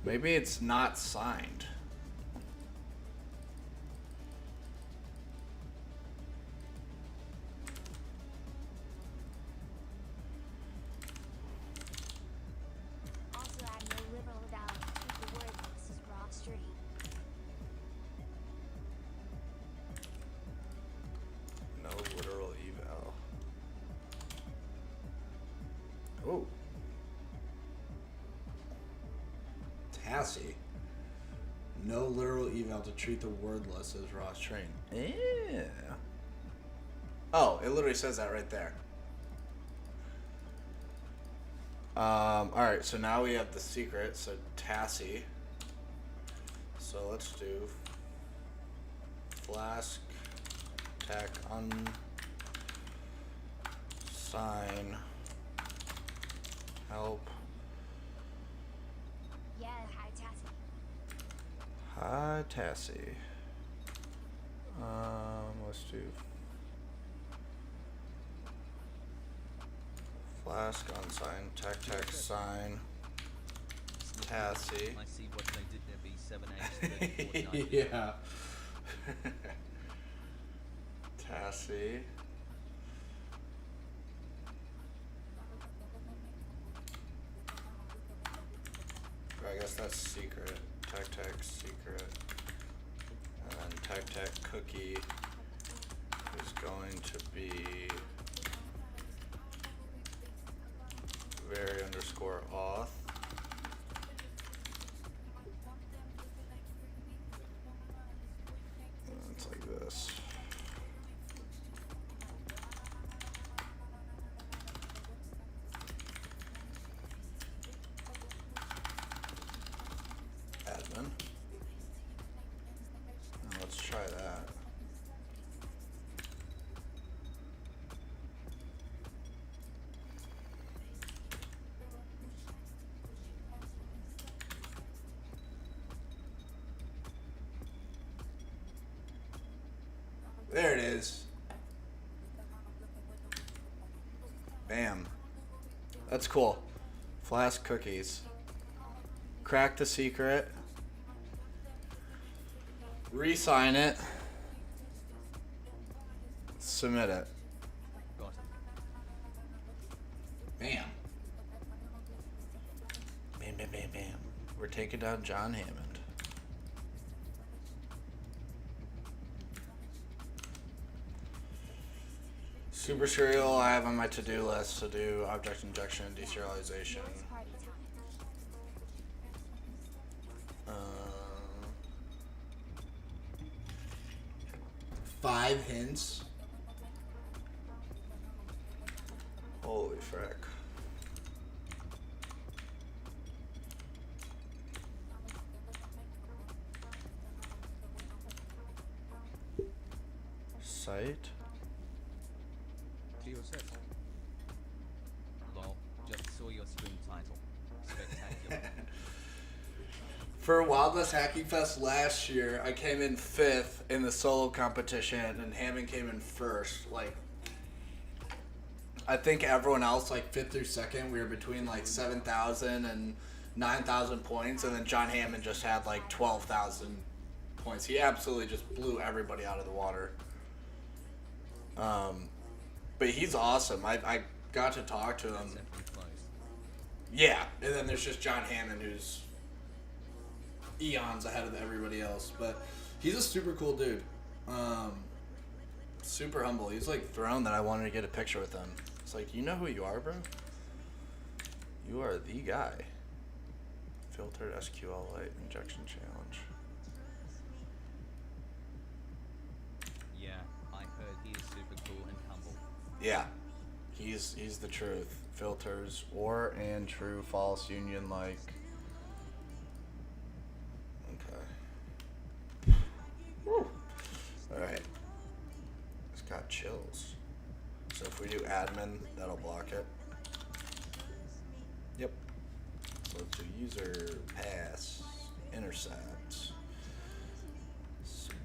Maybe it's not signed. Also, add no liberal without the word list is raw string. No literal eval. Oh. Tassie. No literal eval to treat the word list as raw string. Yeah. Oh, it literally says that right there. Alright, so now we have the secret, so Tassie. So let's do Flask TAC unsign help. Yeah, hi Tassie. Hi Tassie. Let's do Flask unsigned. Tech sign. Tassie. I see what they did there. B7H 3490. Yeah. Tassie. I guess that's secret. Tech secret. And then Tech cookie is going to be very_auth. It's like this. Admin. Now let's try that. There it is. Bam. That's cool. Flask cookies. Crack the secret. Re-sign it. Submit it. Got it. Bam. Bam, bam, bam, bam. We're taking down John Hammond. Super serial I have on my to-do list to do object injection and deserialization. It's party time. 5 hints. Holy frick. Site. KiraSec. Lol, just saw your stream title. Spectacular. For Wildless Hacking Fest last year, I came in 5th in the solo competition, and Hammond came in 1st. Like, I think everyone else, like 5th through 2nd, we were between like 7,000 and 9,000 points, and then John Hammond just had like 12,000 points. He absolutely just blew everybody out of the water. But he's awesome. I got to talk to him. Definitely closed. Yeah, and then there's just John Hammond, who's eons ahead of everybody else. But he's a super cool dude. Super humble. He's like thrown that I wanted to get a picture with him. It's like, you know who you are, bro? You are the guy. Filtered SQLite injection challenge. Yeah, I heard he is super cool and humble. Yeah, he's the truth. Filters or and true false union like. Okay. Woo. All right. It's got chills. So if we do admin, that'll block it. Yep. So let's do user pass intercept submit.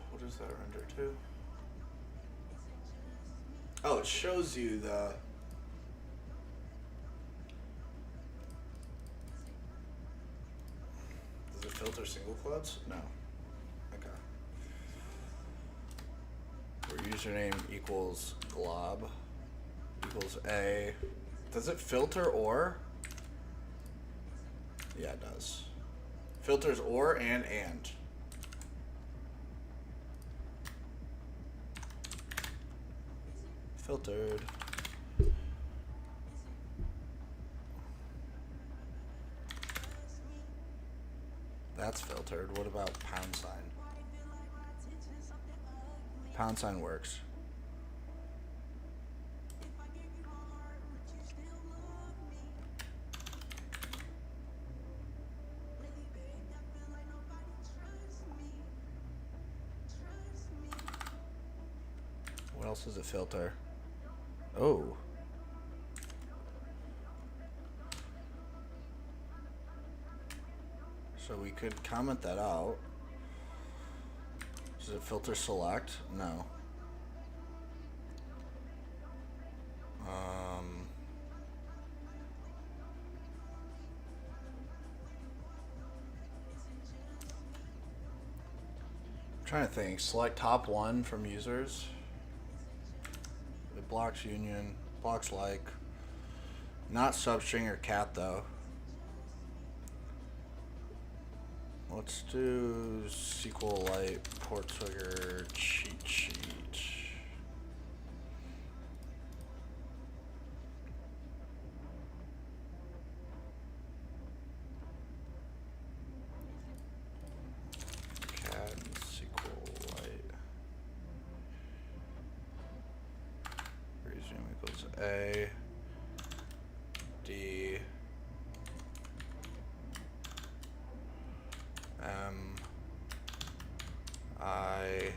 What does that render to? Oh, it shows you the. Does it filter single quotes? No. Okay. Where username equals glob equals a. Does it filter or? Yeah, it does. Filters or and. Filtered. That's filtered. What about pound sign? Pound sign works. else does it filter? Oh. So we could comment that out. Does it filter select? No. I'm trying to think. Select top one from users. It blocks union, blocks like. Not substring or cat though. Let's do SQLite port trigger cheat sheet. Cat SQLite. Resume equals A. D. M. I.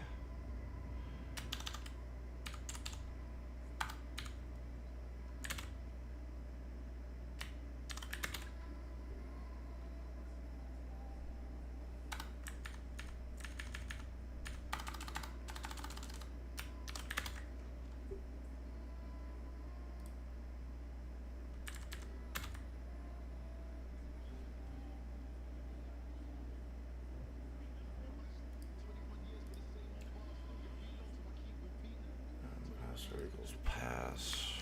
Password equals pass.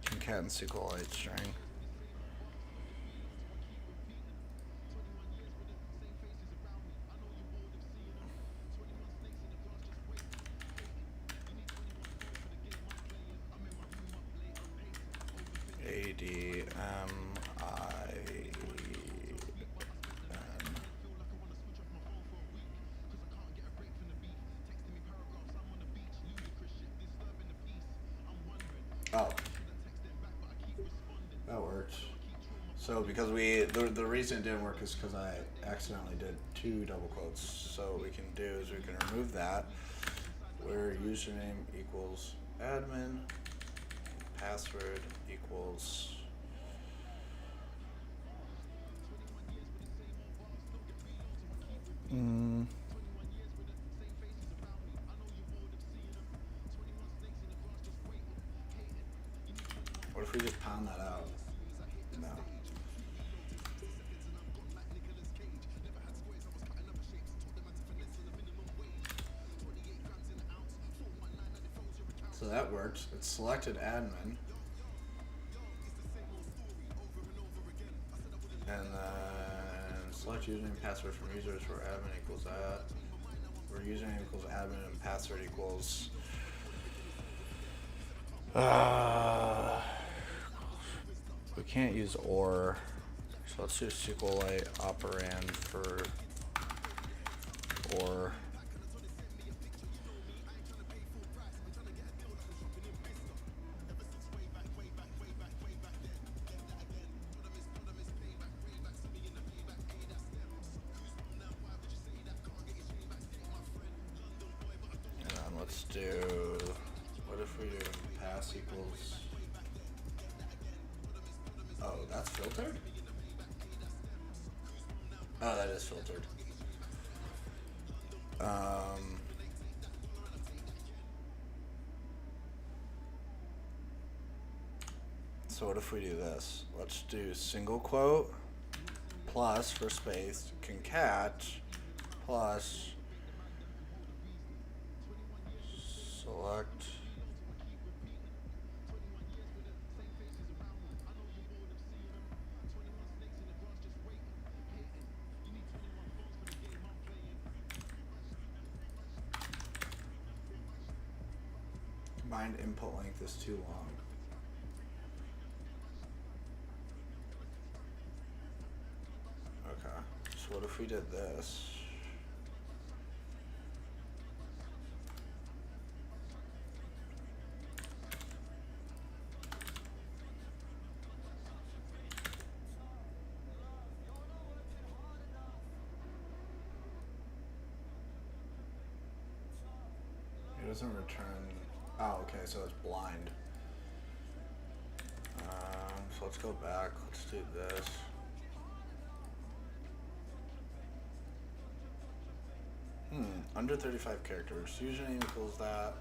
Concat and SQLite string. A D M I N. Oh, that worked. So because the reason it didn't work is because I accidentally did 2 double quotes. So what we can do is we can remove that, where username equals admin, password equals what if we just pound that out? No. So that worked. It's selected admin. And then select username and password from users where admin equals that. Where username equals admin and password equals we can't use or, so let's do SQLite operand for or. And then let's do, what if we do pass equals, oh, that's filtered? Oh, that is filtered. So what if we do this? Let's do single quote plus for space concat plus select combined input length is too long. Okay, so what if we did this? doesn't return. Oh, okay, so it's blind. So let's go back. Let's do this. Under 35 characters. Username equals that.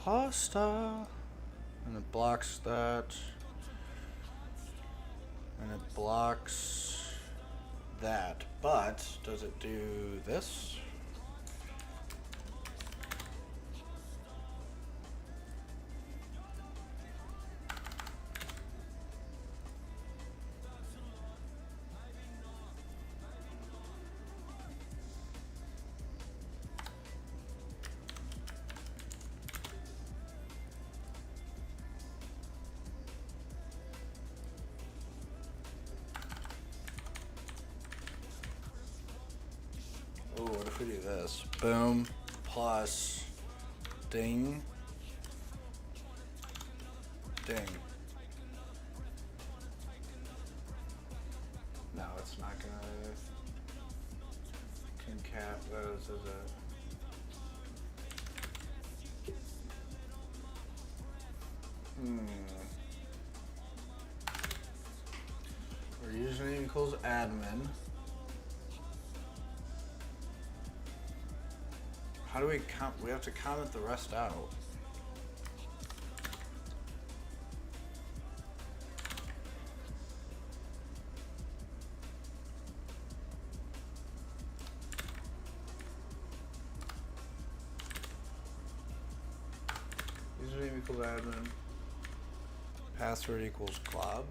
Hosta. And it blocks that. And it blocks that. But does it do this? Oh, what if we do this? Boom, plus, ding, ding. No, it's not gonna concat those, is it? Our username equals admin. How do we count? We have to comment the rest out. Username equals admin. Password equals glob.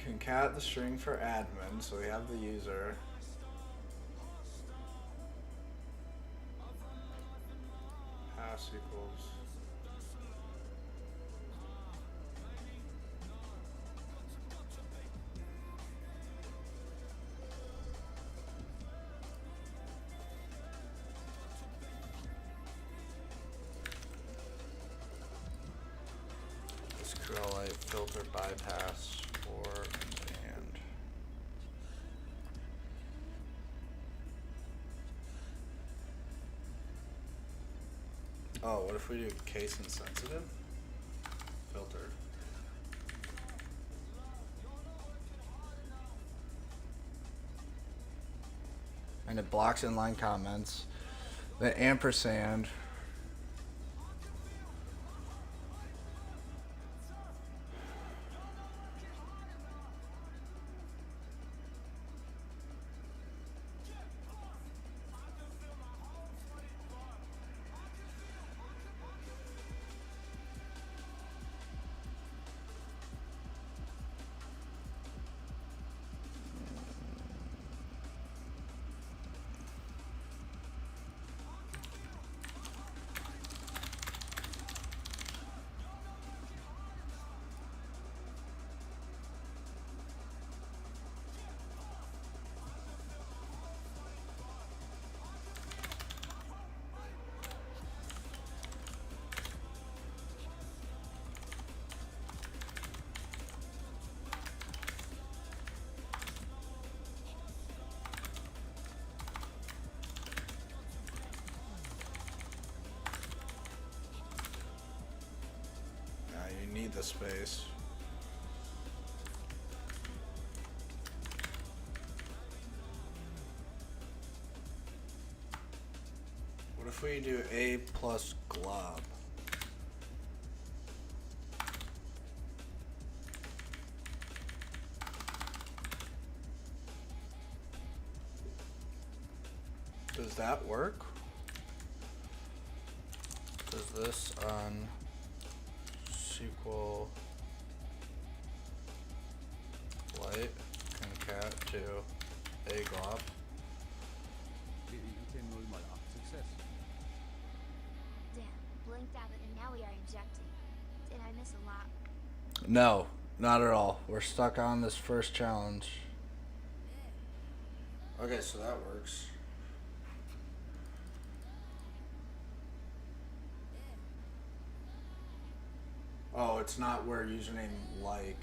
Concat the string for admin, so we have the user. Pass equals. SQLite filter bypass for and. Oh, what if we do case insensitive? Filter. And it blocks inline comments. The ampersand. Need the space. What if we do a plus glob? Does that work? Does this on SQL light concat to a glob? You can move my success. Damn, blinked out and now we are injecting. Did I miss a lot? No, not at all. We're stuck on this first challenge. Okay, so that works. Oh, it's not where username like.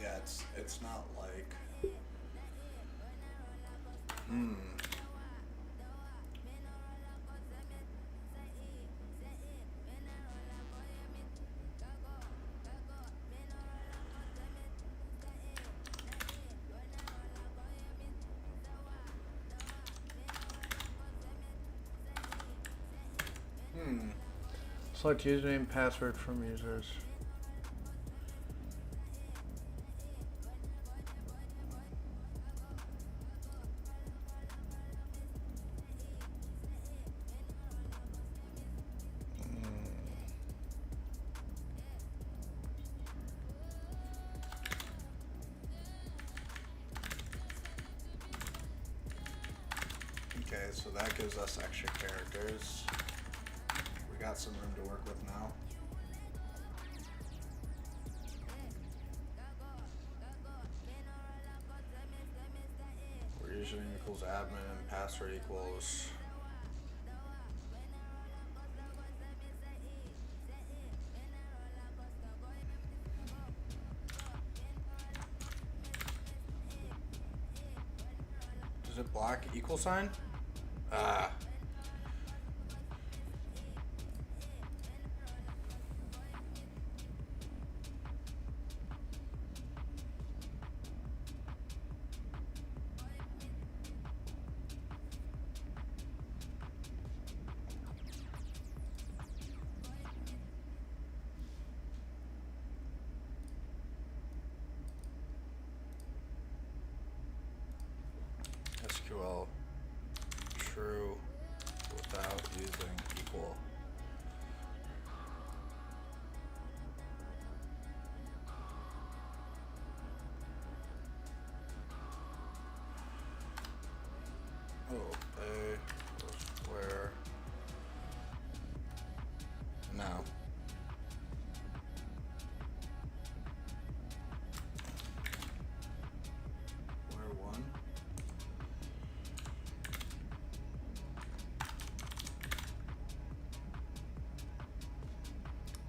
Yeah, it's not like. Select username and password from users. Okay, so that gives us extra characters. We got some room to work with now. Where username equals admin and password equals. Does it block equal sign? Ah. SQL true without using equal. Oh, where? No. Where one?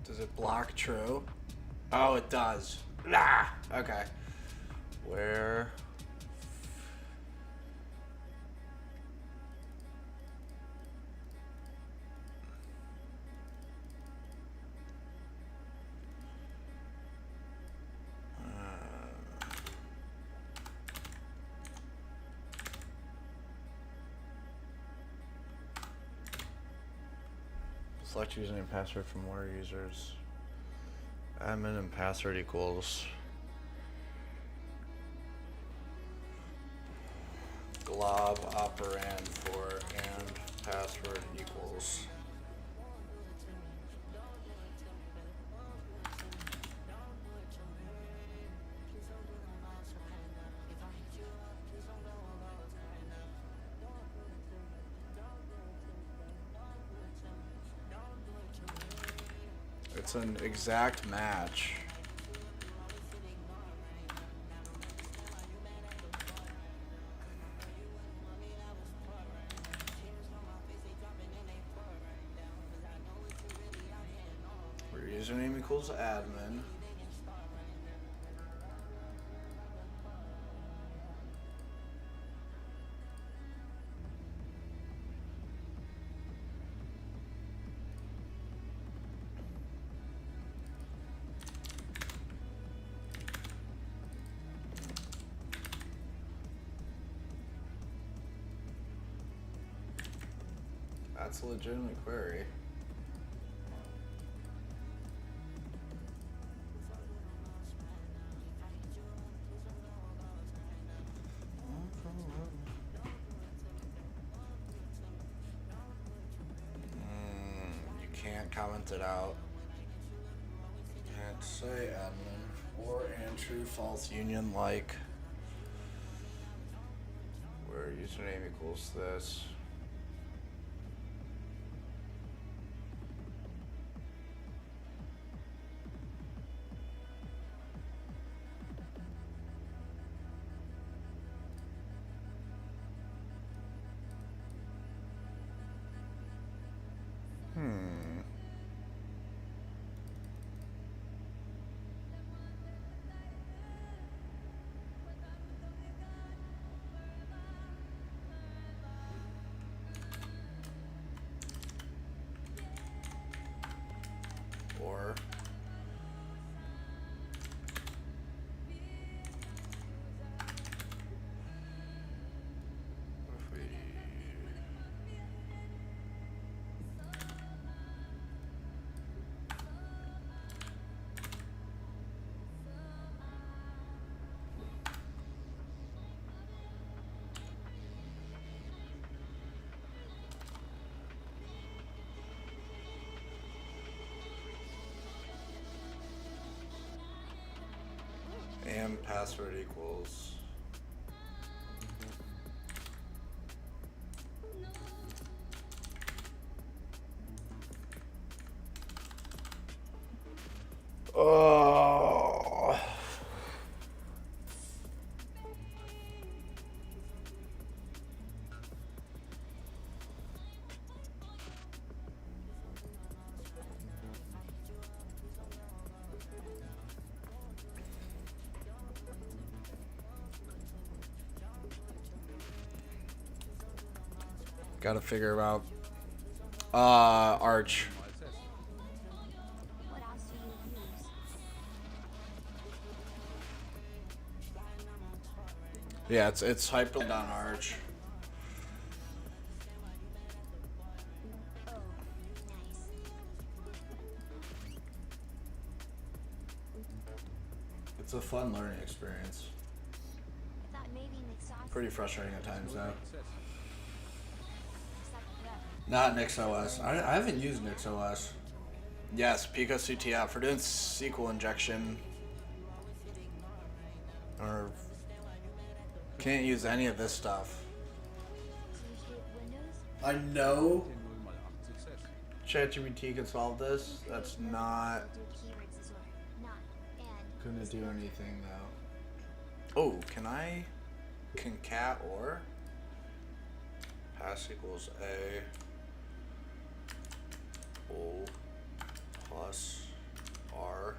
Does it block true? Oh, it does. Ah, okay. Where? Select username and password from more users. Admin and password equals glob operand for and password equals. It's an exact match. Where username equals admin. That's a legitimate query. can't comment it out. Can't say admin. Or and true false union like where username equals this. Or if we and password equals oh. Gotta figure out Arch. What else do you use? Yeah, it's hyped on Arch. Oh, nice. It's a fun learning experience. I thought maybe Nixos. Pretty frustrating at times though. Suck it up. Not NixOS. I haven't used NixOS. Yes, Pico CTF for doing SQL injection. Or can't use any of this stuff. Do you shoot Windows? I know. ChatGPT can solve this. That's not Do keywords as well. Not and. gonna do anything though. Oh, can I concat or pass equals a o plus r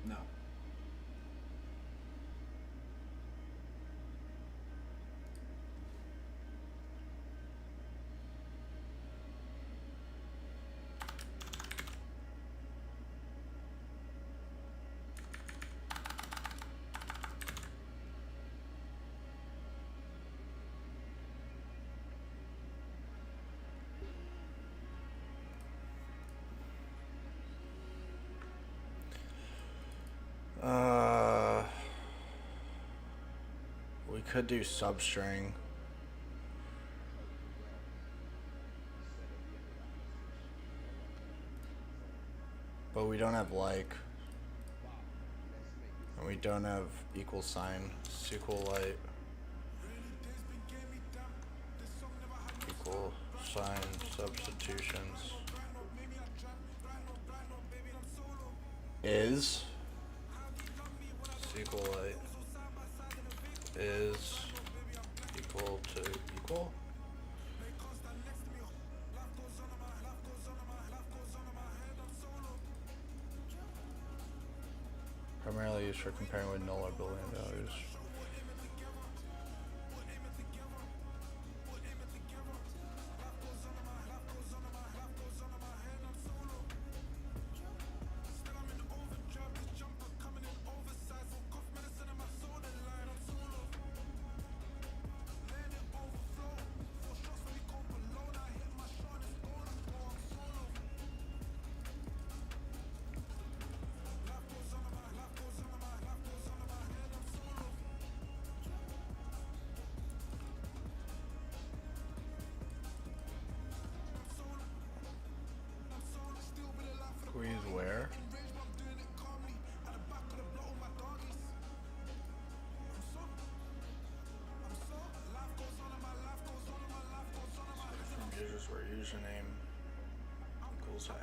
no. We could do substring. But we don't have like. And we don't have equal sign. SQLite. Equal sign substitutions. Is SQLite is equal to equal. Primarily used for comparing with null or Boolean values. username equals A.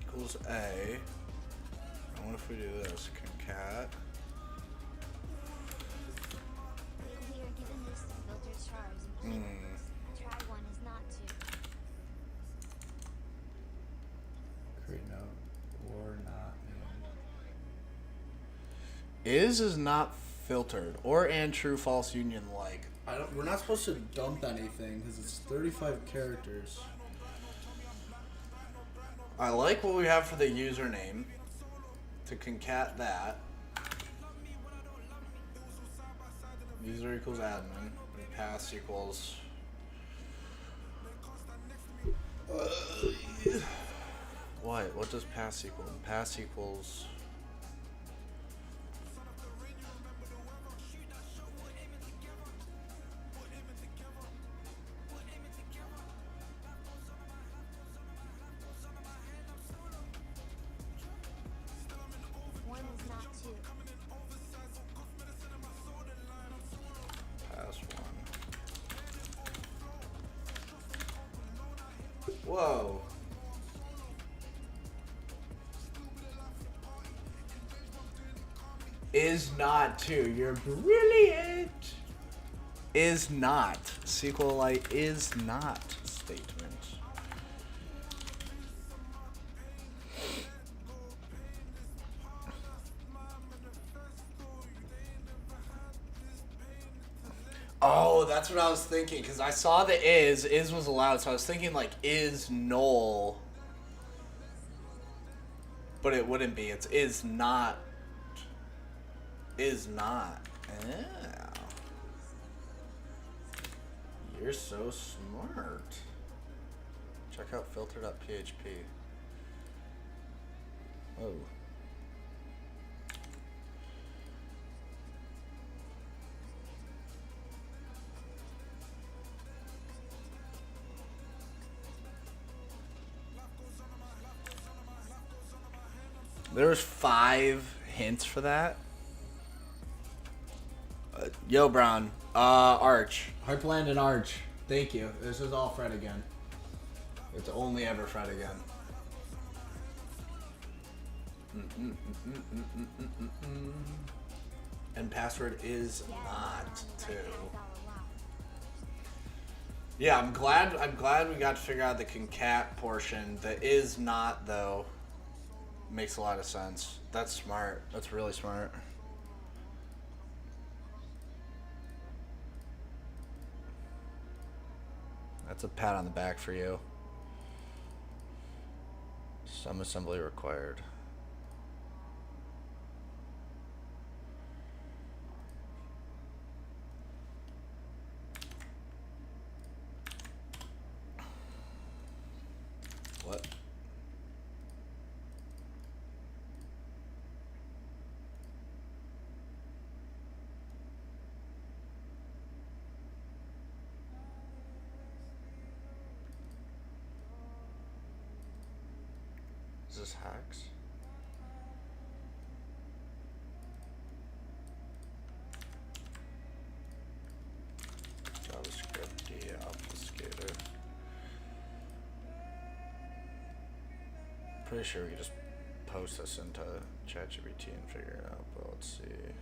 Equals A. And what if we do this? Concat. We are given this to filter stars and keywords. Try one is not to. Create note or not. Is not filtered or and true false union like. We're not supposed to dump anything because it's 35 characters. I like what we have for the username. To concat that. User equals admin. And pass equals. What? What does pass equal? Pass equals. One is not to. Pass one. Whoa. Is not to. You're brilliant. Is not. SQLite is not statement. Oh, that's what I was thinking, because I saw the is was allowed, so I was thinking like is null. But it wouldn't be, it's is not. Is not. Yeah. You're so smart. Check out filter.php. Oh. There's 5 hints for that. Yo, Brown. Arch. Heartland and Arch. Thank you. This is all Fred again. It's only ever Fred again. And password is not too. Yeah, I'm glad we got to figure out the concat portion. The is not though makes a lot of sense. That's smart. That's really smart. That's a pat on the back for you. Some assembly required. What? Is this hacks? JavaScript obfuscator. Pretty sure we can just post this into ChatGPT and figure it out, but let's see.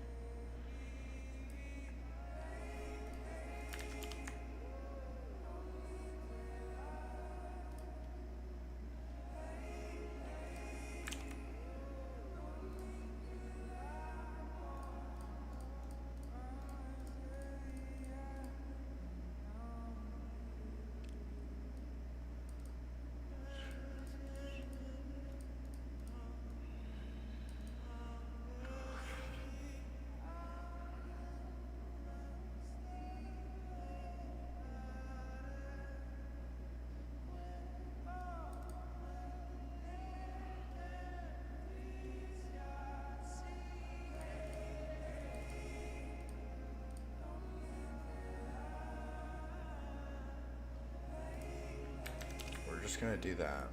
just gonna do that.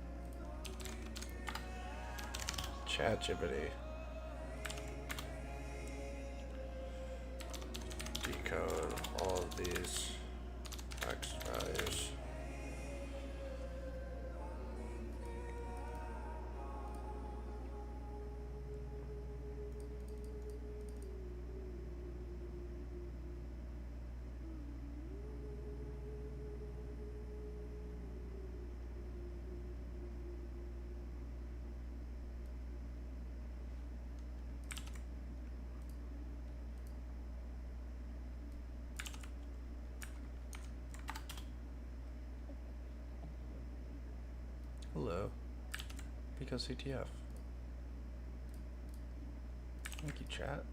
ChatGPT. Decode all of these text values. Hello, because CTF. Thank you, chat.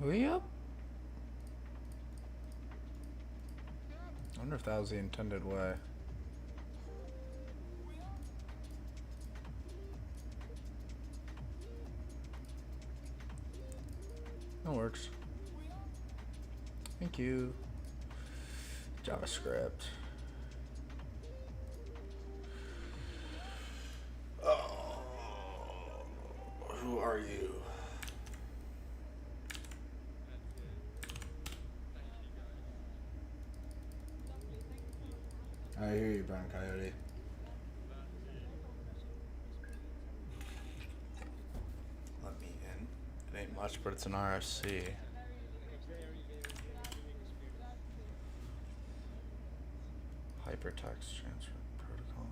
Hurry up. I wonder if that was the intended way. That works. Thank you. JavaScript. Oh, who are you? I hear you, Brown Coyote. Let me in. It ain't much, but it's an RFC. Hypertext transfer protocol.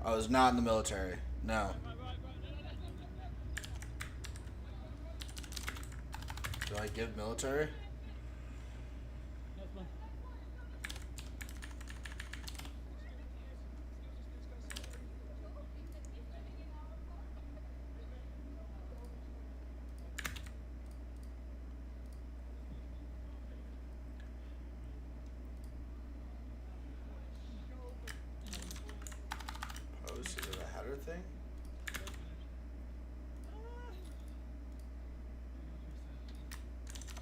I was not in the military. No. Do I give military? Is it a header thing?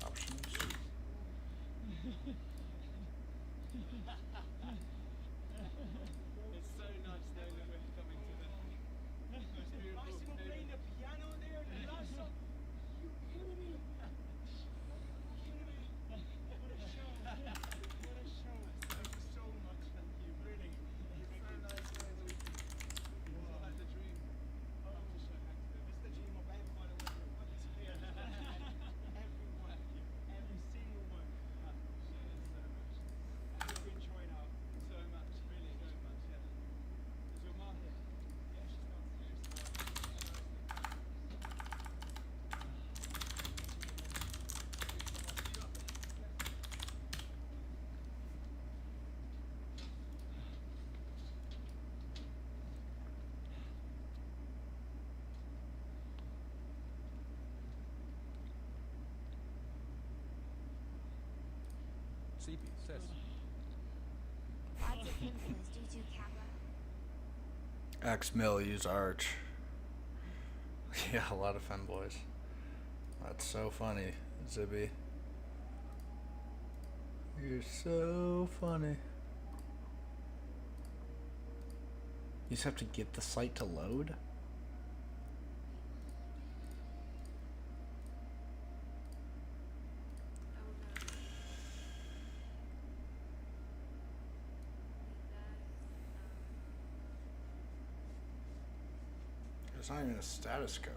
Options. It's so nice knowing that we're coming to the most beautiful. Massimo playing the piano there in the last song. You kidding me? Kidding me? What a show! What a show! Thank you so much. Thank you. Really. It's so nice knowing that we can. Wow. That's the dream. Oh, I'm so happy. It's the dream of everyone who wants to participate. Everyone. Every single one. I appreciate it so much. I hope you enjoyed out so much. Really, so much. Yeah. Is your mom here? Yeah, she's not here. CP says. Lots of influence due to Kappa. X-Mill use Arch. Yeah, a lot of femboys. That's so funny, Zibby. You're so funny. You just have to get the site to load? It's not even a status code.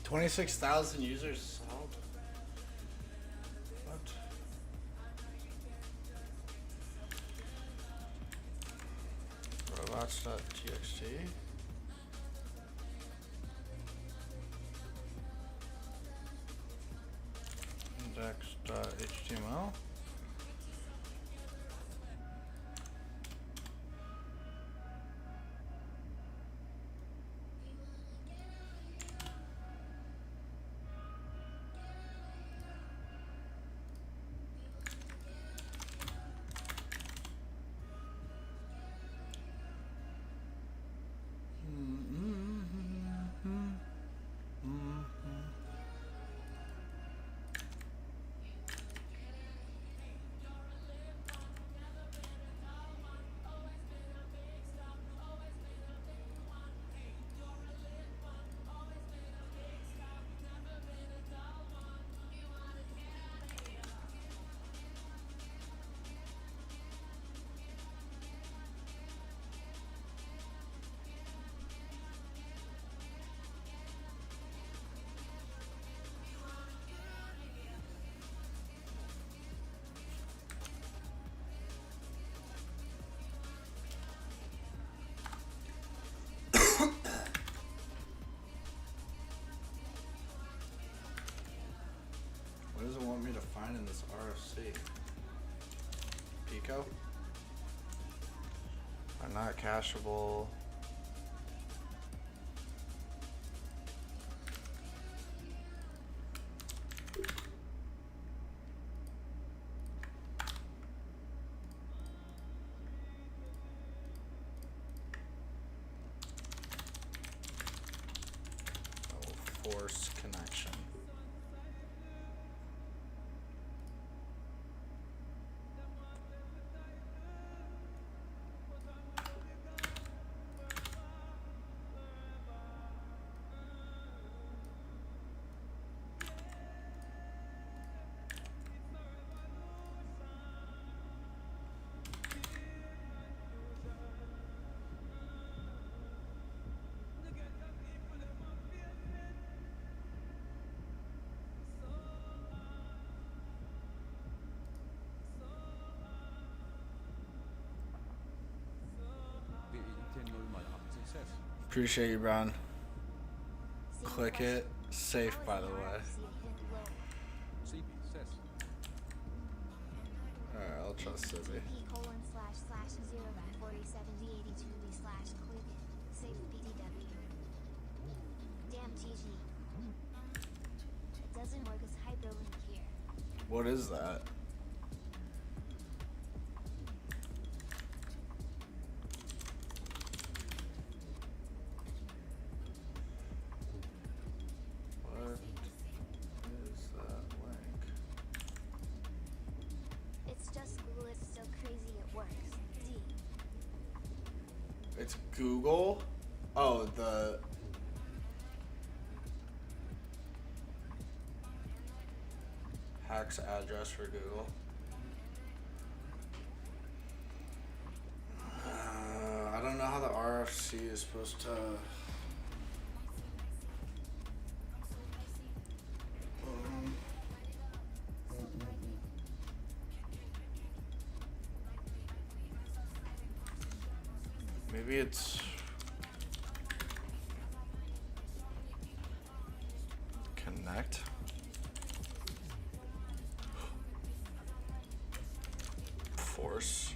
26,000 users sold. What? Robots.txt. Index.html. What does it want me to find in this RFC? Pico? Are not cacheable. Oh, force connection. Appreciate you, Brown. Click it. Safe, by the way. Alright, I'll trust Sizzy. Damn TG. It doesn't work as hyperlink here. What is that? What is that link? It's just Google, it's so crazy it works. D. It's Google? Oh, the... Hex address for Google. I don't know how the RFC is supposed to... Maybe it's... Connect? Force.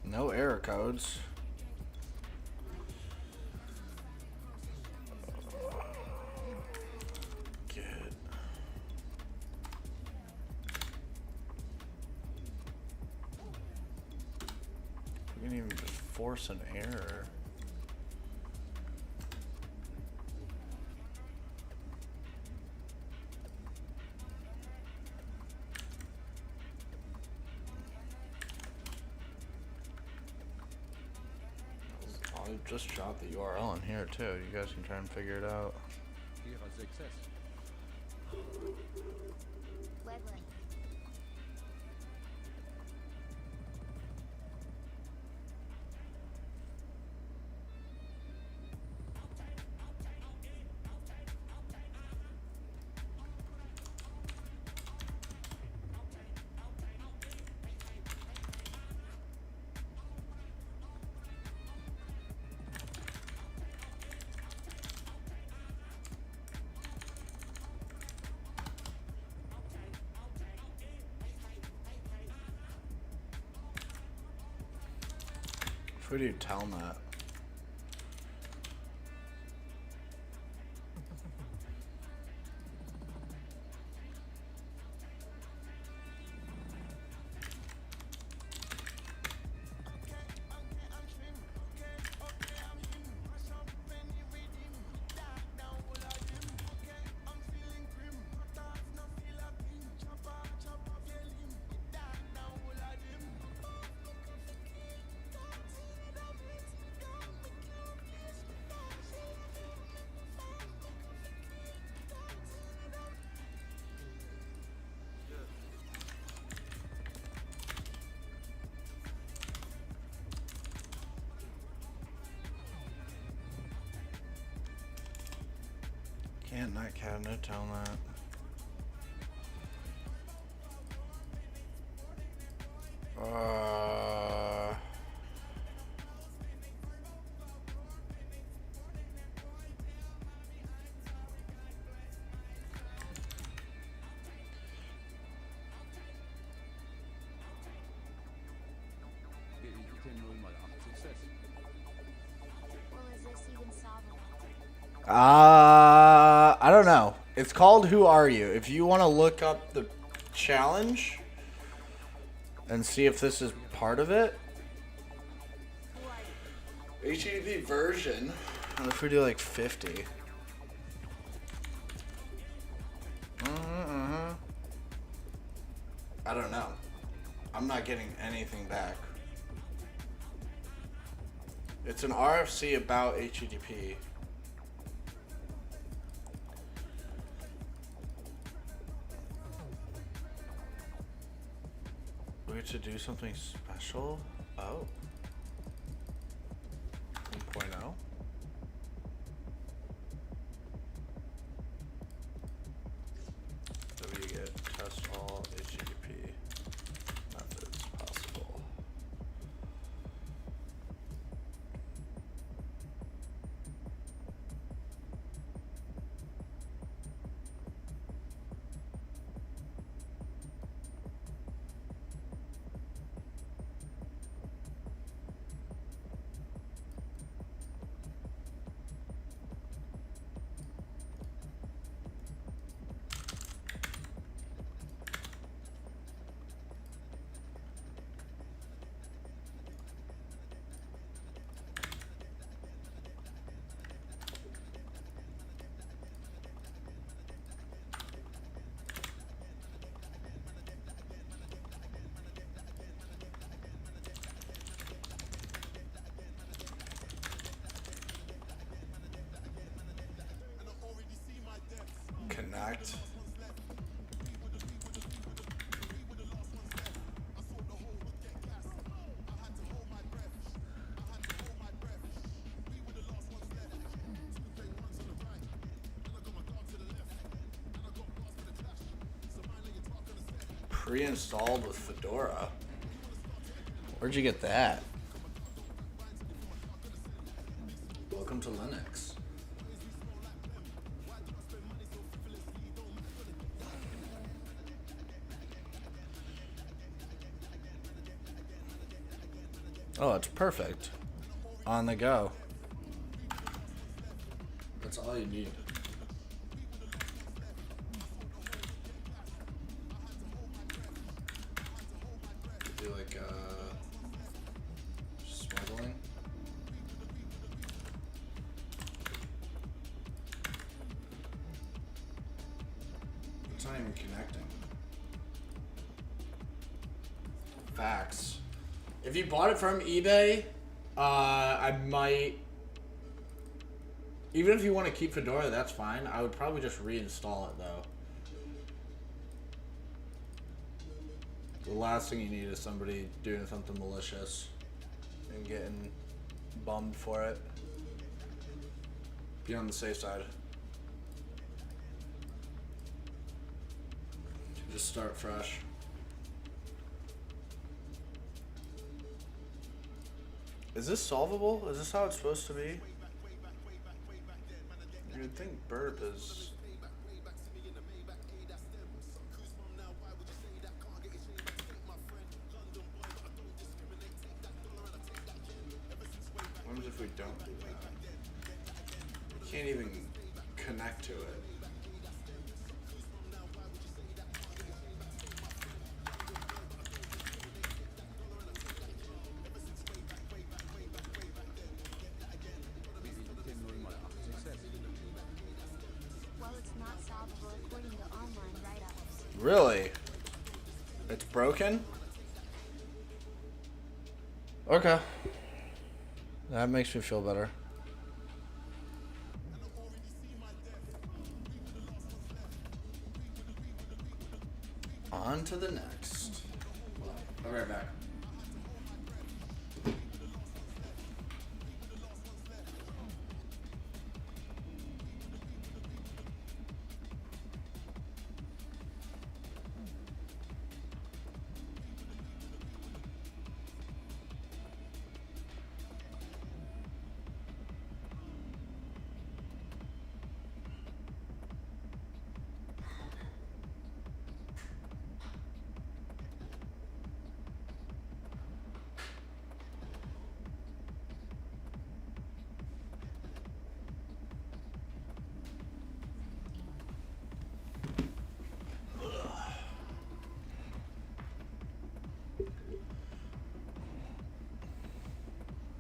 No error codes. Get. force an error. I'll just drop the URL in here too. You guys can try and figure it out. KiraSec says. Web link. Who do you tell that? Can't night cabinet tell that. Bitte nur mal 8 Success. Well, is this even solvable? I don't know. It's called Who Are You? If you want to look up the challenge and see if this is part of it. Who are you? HTTP version. What if we do like 50? I don't know. I'm not getting anything back. It's an RFC about HTTP. We have to do something special? Oh. 1.0? So we get test all HTTP methods possible. Connect. Pre-installed with Fedora. Where'd you get that? Welcome to Linux. Oh, it's perfect. On the go. That's all you need. Do like smuggling. not even connecting. Facts. If you bought it from eBay, I might. Even if you want to keep Fedora, that's fine. I would probably just reinstall it though. The last thing you need is somebody doing something malicious and getting bummed for it. Be on the safe side. Just start fresh. Is this solvable? Is this how it's supposed to be? You'd think burp is... What happens if we don't do that? We can't even connect to it. Well, it's not solvable according to online write-ups. Really? It's broken? Okay. That makes me feel better. On to the next. I'll be right back.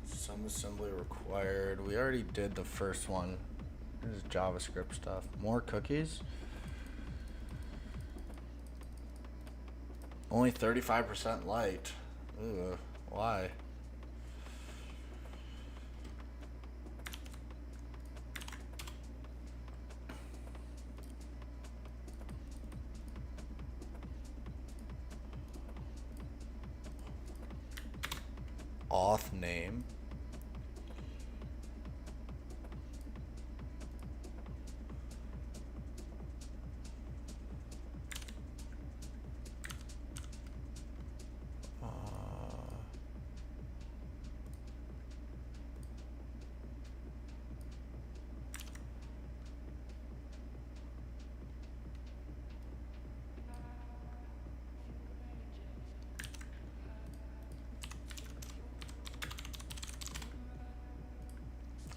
Some assembly required. We already did the first one. This is JavaScript stuff. More cookies? Only 35% light. Ugh, why? Auth name.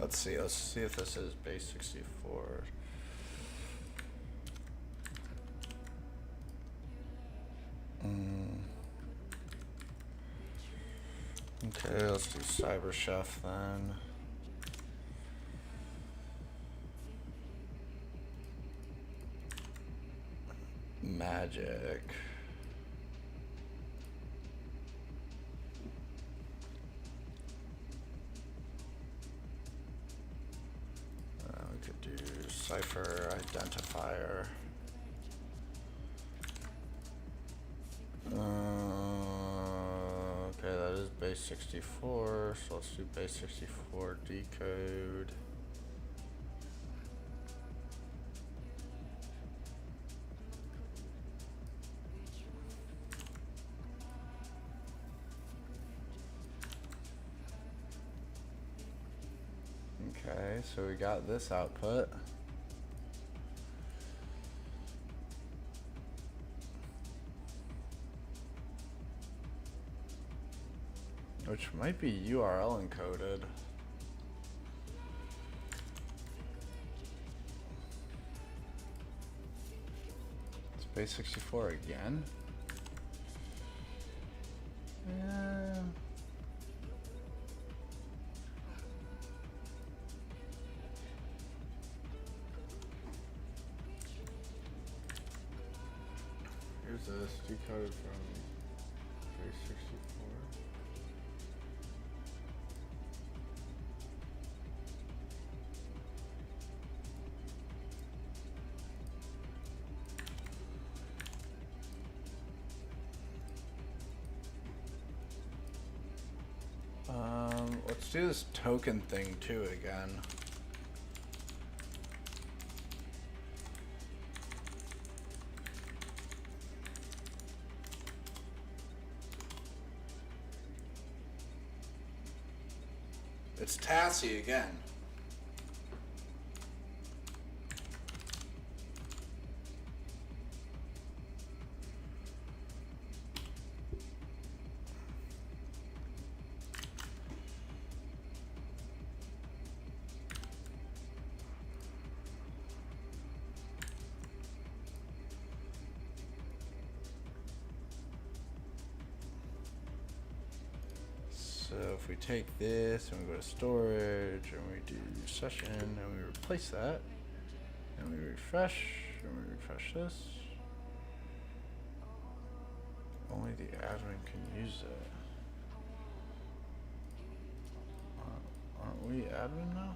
Let's see if this is base 64. Okay, let's do CyberChef then. Magic. We could do cipher identifier. Okay, that is base 64, so let's do base 64 decode. Okay, so we got this output. Which might be URL encoded. It's base 64 again. Yeah. this? Decoded from 364. Let's do this token thing too again. It's Tassie again. So if we take this and we go to storage and we do session and we replace that and we refresh and we refresh this, only the admin can use it. Aren't we admin now?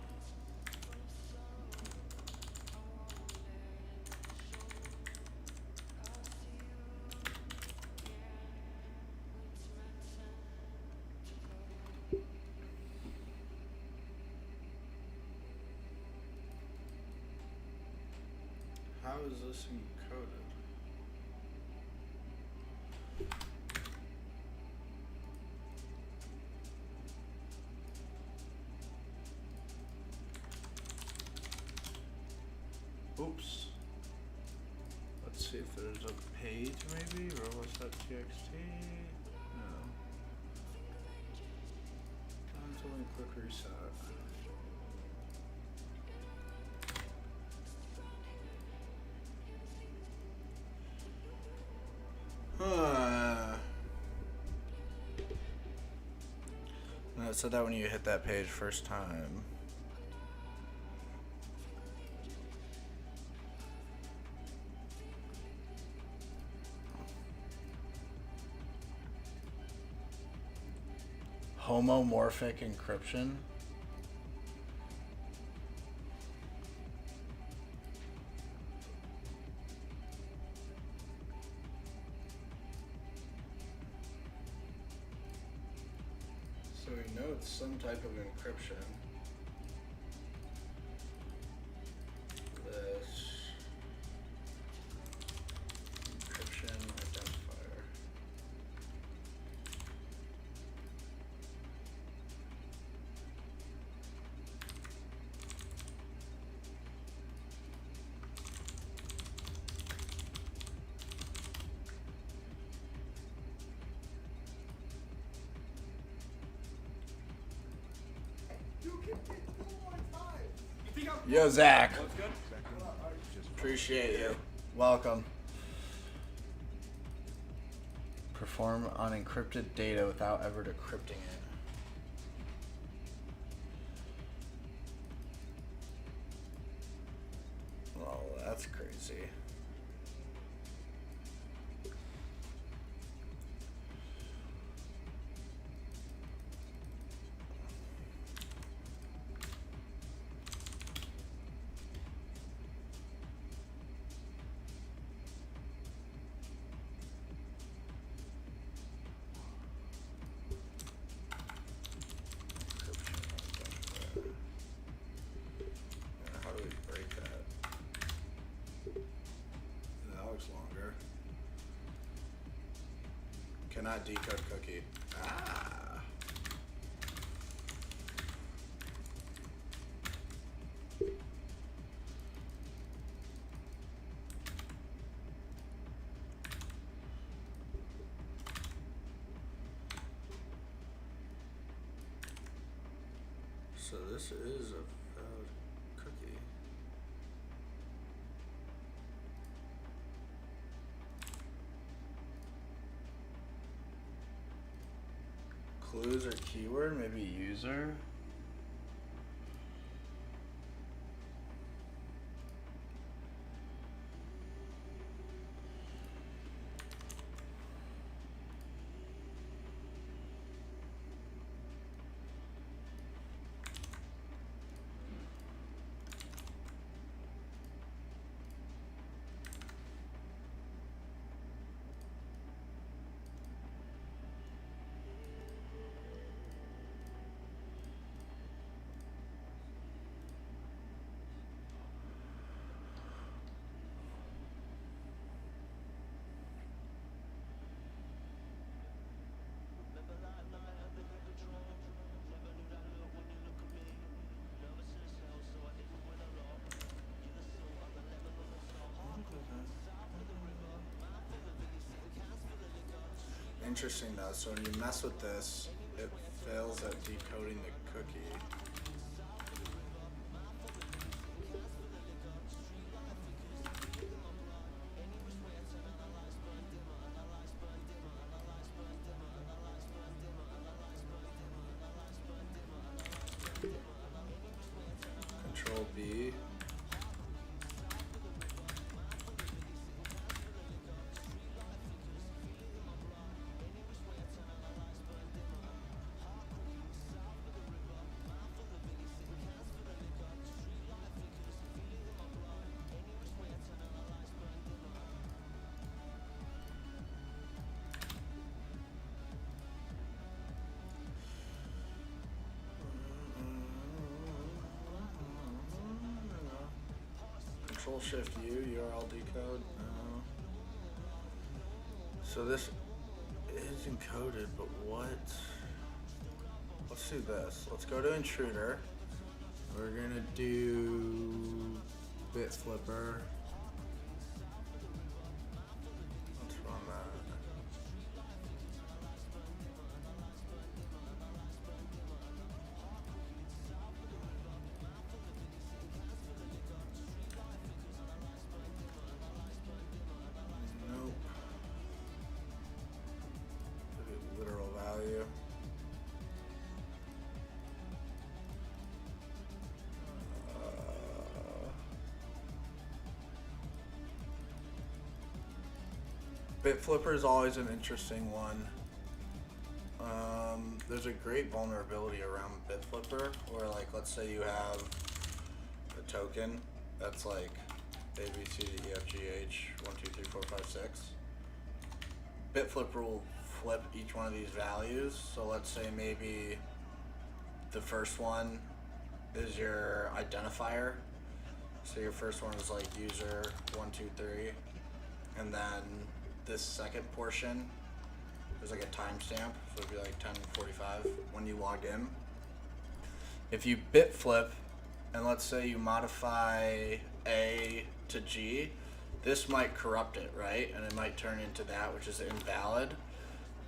How is this encoded? Oops. Let's see if there's a page maybe. Robots.txt. No. That's only quick reset. No, it said that when you hit that page first time. Homomorphic encryption. So we know it's some type of encryption. This encryption identifier. Yo, Zach. Appreciate you. Welcome. Perform on encrypted data without ever decrypting it. Oh, that's crazy. How do we break that? That looks longer. Cannot decode cookie. Ah. So this is a valid cookie. Clues or keyword, maybe user. interesting though. So when you mess with this, it fails at decoding the cookie. Control B. Control Shift U, URL decode. No. So this is encoded, but what? Let's do this. Let's go to Intruder. We're gonna do Bit Flipper. Let's run that. Nope. Literal value. Bit Flipper is always an interesting one. There's a great vulnerability around Bit Flipper, where like let's say you have a token that's like A B C D E F G H 1 2 3 4 5 6. Bit Flipper will flip each one of these values. So let's say maybe the first one is your identifier. So your first one is like user 1 2 3, and then this second portion is like a timestamp, so it'd be like 10:45 when you log in. If you bit flip, and let's say you modify A to G, this might corrupt it, right? And it might turn into that, which is invalid.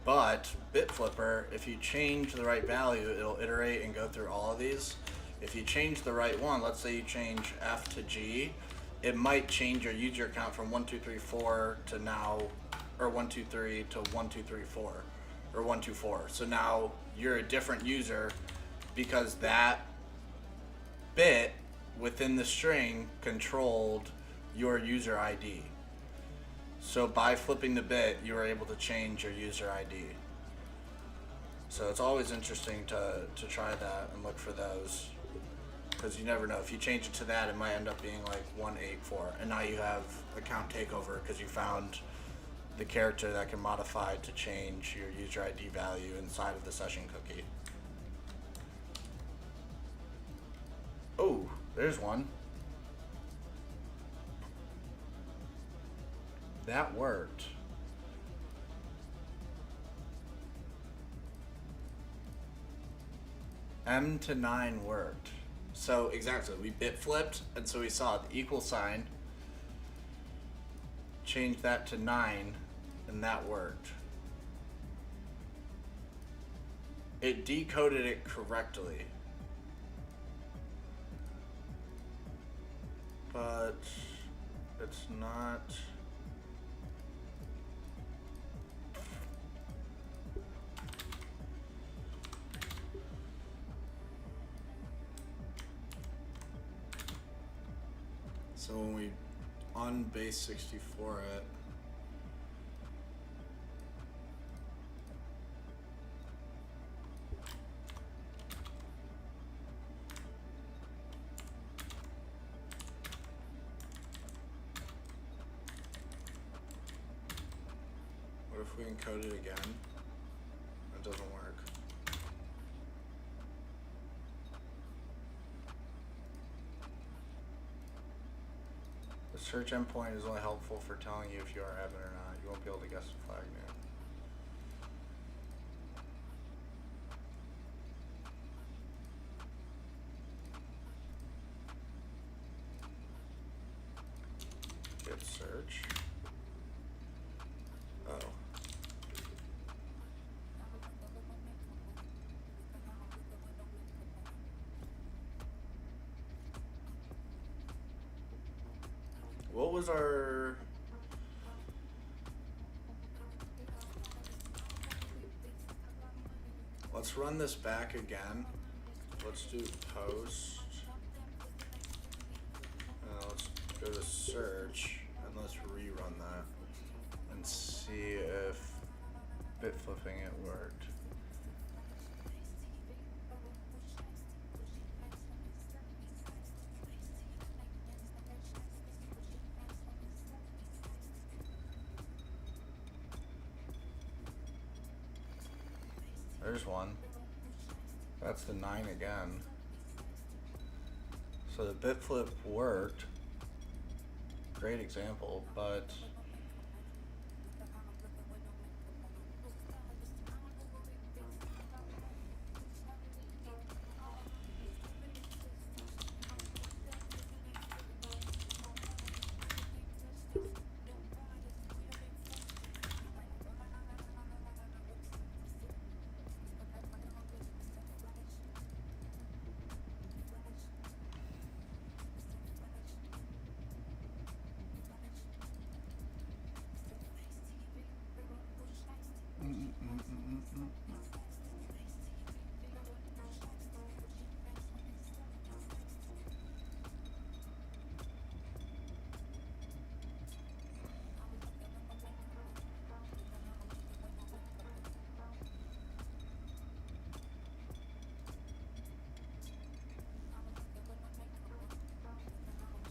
But Bit Flipper, if you change the right value, it'll iterate and go through all of these. If you change the right one, let's say you change F to G, it might change your user account from 1 2 3 4 to now, or 1 2 3 to 1 2 3 4, or 1 2 4. So now you're a different user because that bit within the string controlled your user ID. So by flipping the bit, you were able to change your user ID. So it's always interesting to try that and look for those, because you never know. If you change it to that, it might end up being like 184, and now you have account takeover because you found the character that can modify to change your user ID value inside of the session cookie. Oh, there's one. That worked. M to 9 worked. So exactly, we bit flipped, and so we saw the equal sign, changed that to 9, and that worked. It decoded it correctly. But it's not. So when we on base 64 it, what if we encode it again? It doesn't work. The search endpoint is only helpful for telling you if you are admin or not. You won't be able to guess the flag name. Git search. Oh. What was our... Let's run this back again. Let's do post. Let's go to search and let's rerun that and see if bit flipping it worked. There's one. That's the 9 again. So the bit flip worked. Great example, but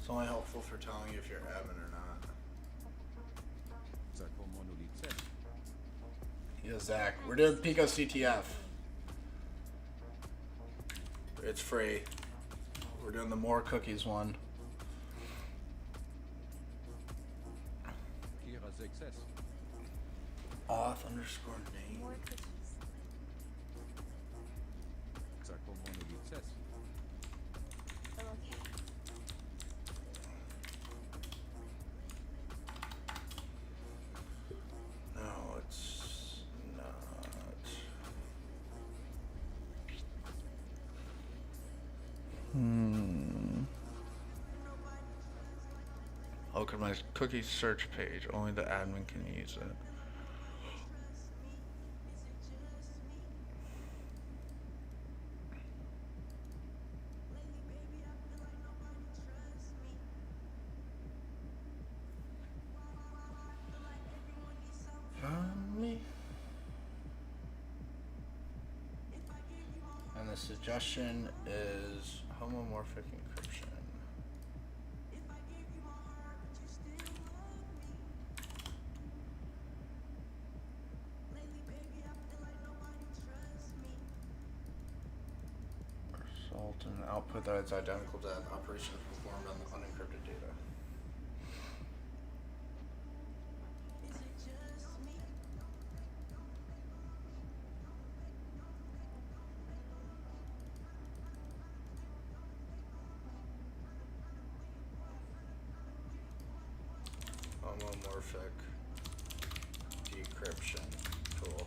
it's only helpful for telling you if you're admin or not. Yeah, Zach, we're doing Pico CTF. It's free. We're doing the more cookies one. KiraSec. Auth underscore name. More cookies. Oh, okay. No, it's not. Open my cookie search page. Only the admin can use it. Me. And the suggestion is homomorphic encryption. Result and output that is identical to an operation performed on the unencrypted data. Homomorphic decryption tool.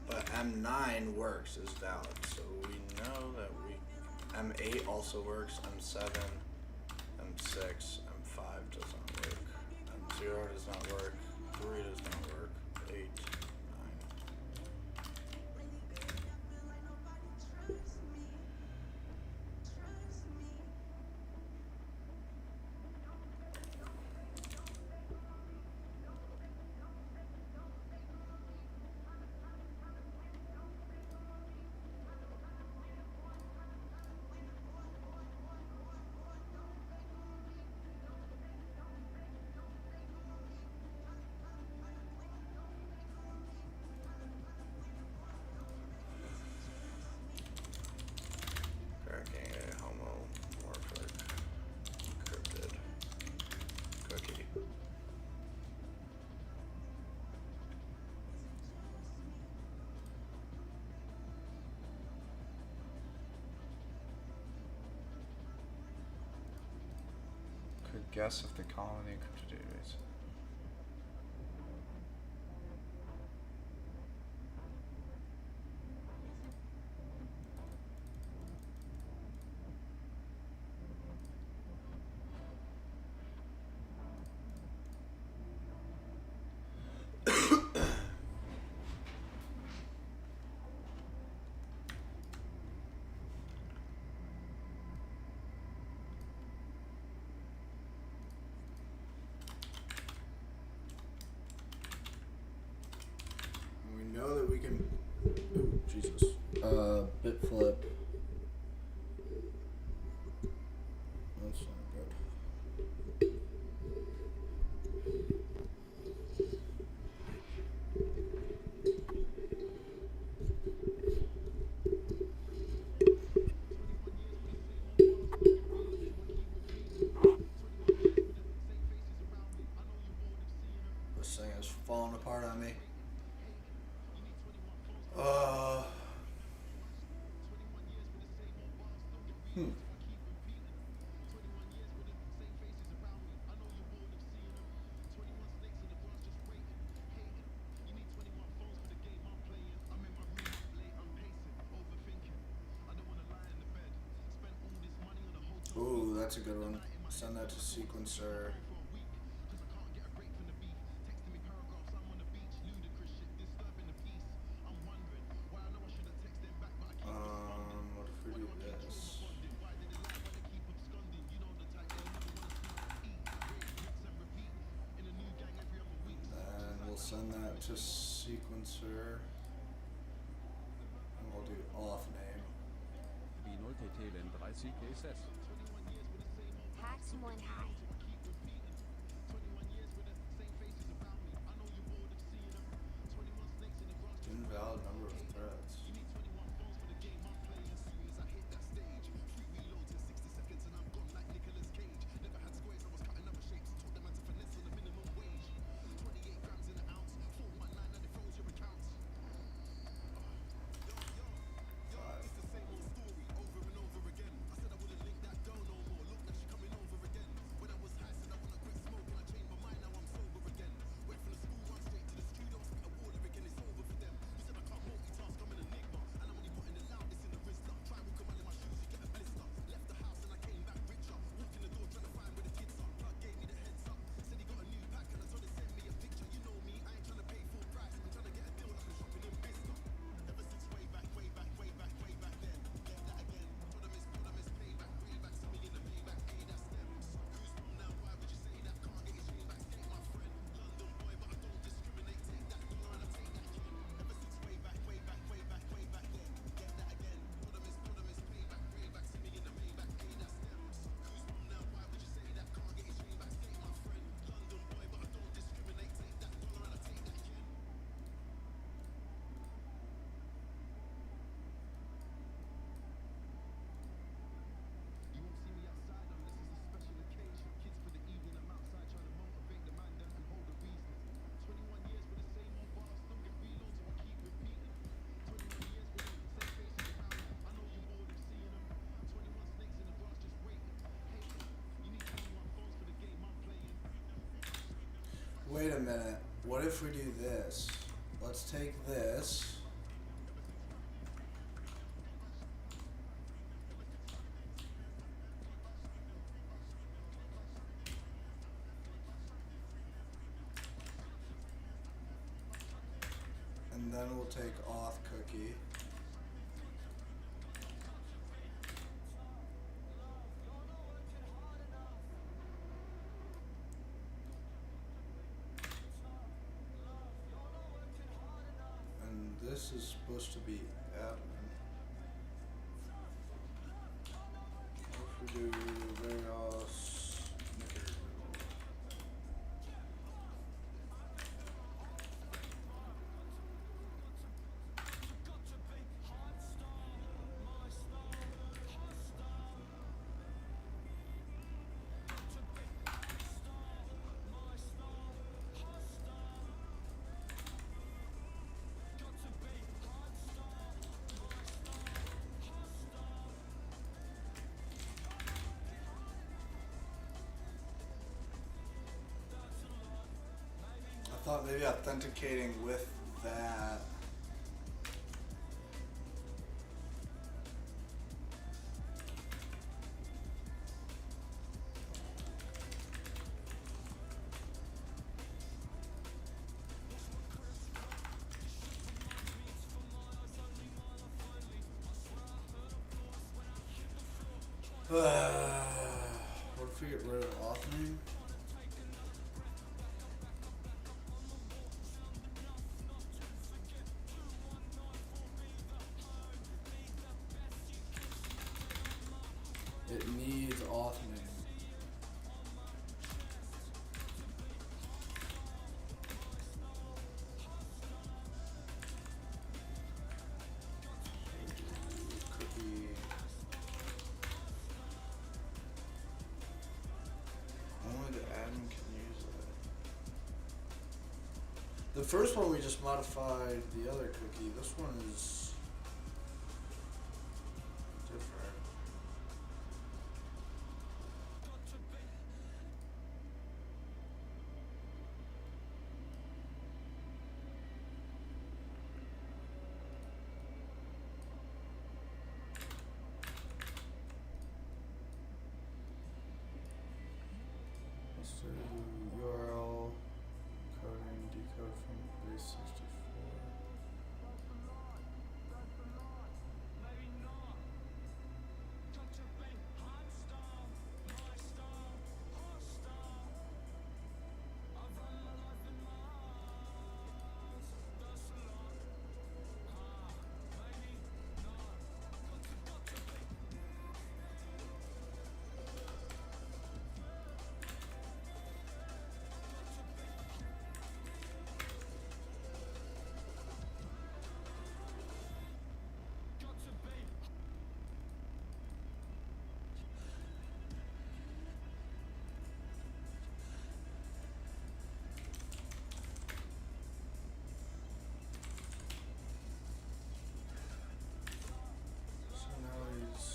But M9 works is valid, so we know that M8 also works, M7, M6, M5 does not work, M0 does not work, 3 does not work, 8, 9. guess if the colony encrypted database. We know that we can. Ooh, Jesus. Bit flip. That's not good. This thing is falling apart on me. Hmm. Ooh, that's a good one. Send that to sequencer. What if we do this? Then we'll send that to sequencer. And we'll do off name. B0TT 30 GSS. Hacks 1 high. Invalid number of threads. Wait a minute. What if we do this? Let's take this. And then we'll take auth cookie. This is supposed to be admin. What if we do Veros Snicker? thought maybe authenticating with that. What if we get rid of authoring? It needs authoring. Cookie. Only the admin can use it. The first one we just modified the other cookie. This one is different. Let's do URL coding decode from base 64. So now he's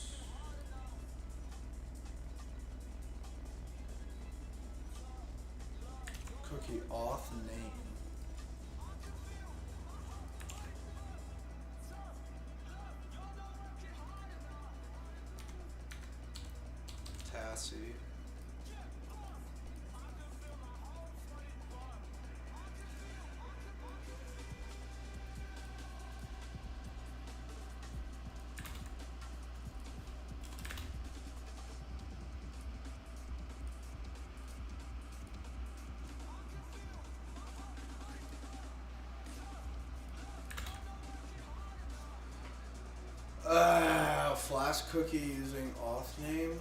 cookie auth name. Tassie. Flash cookie using auth name.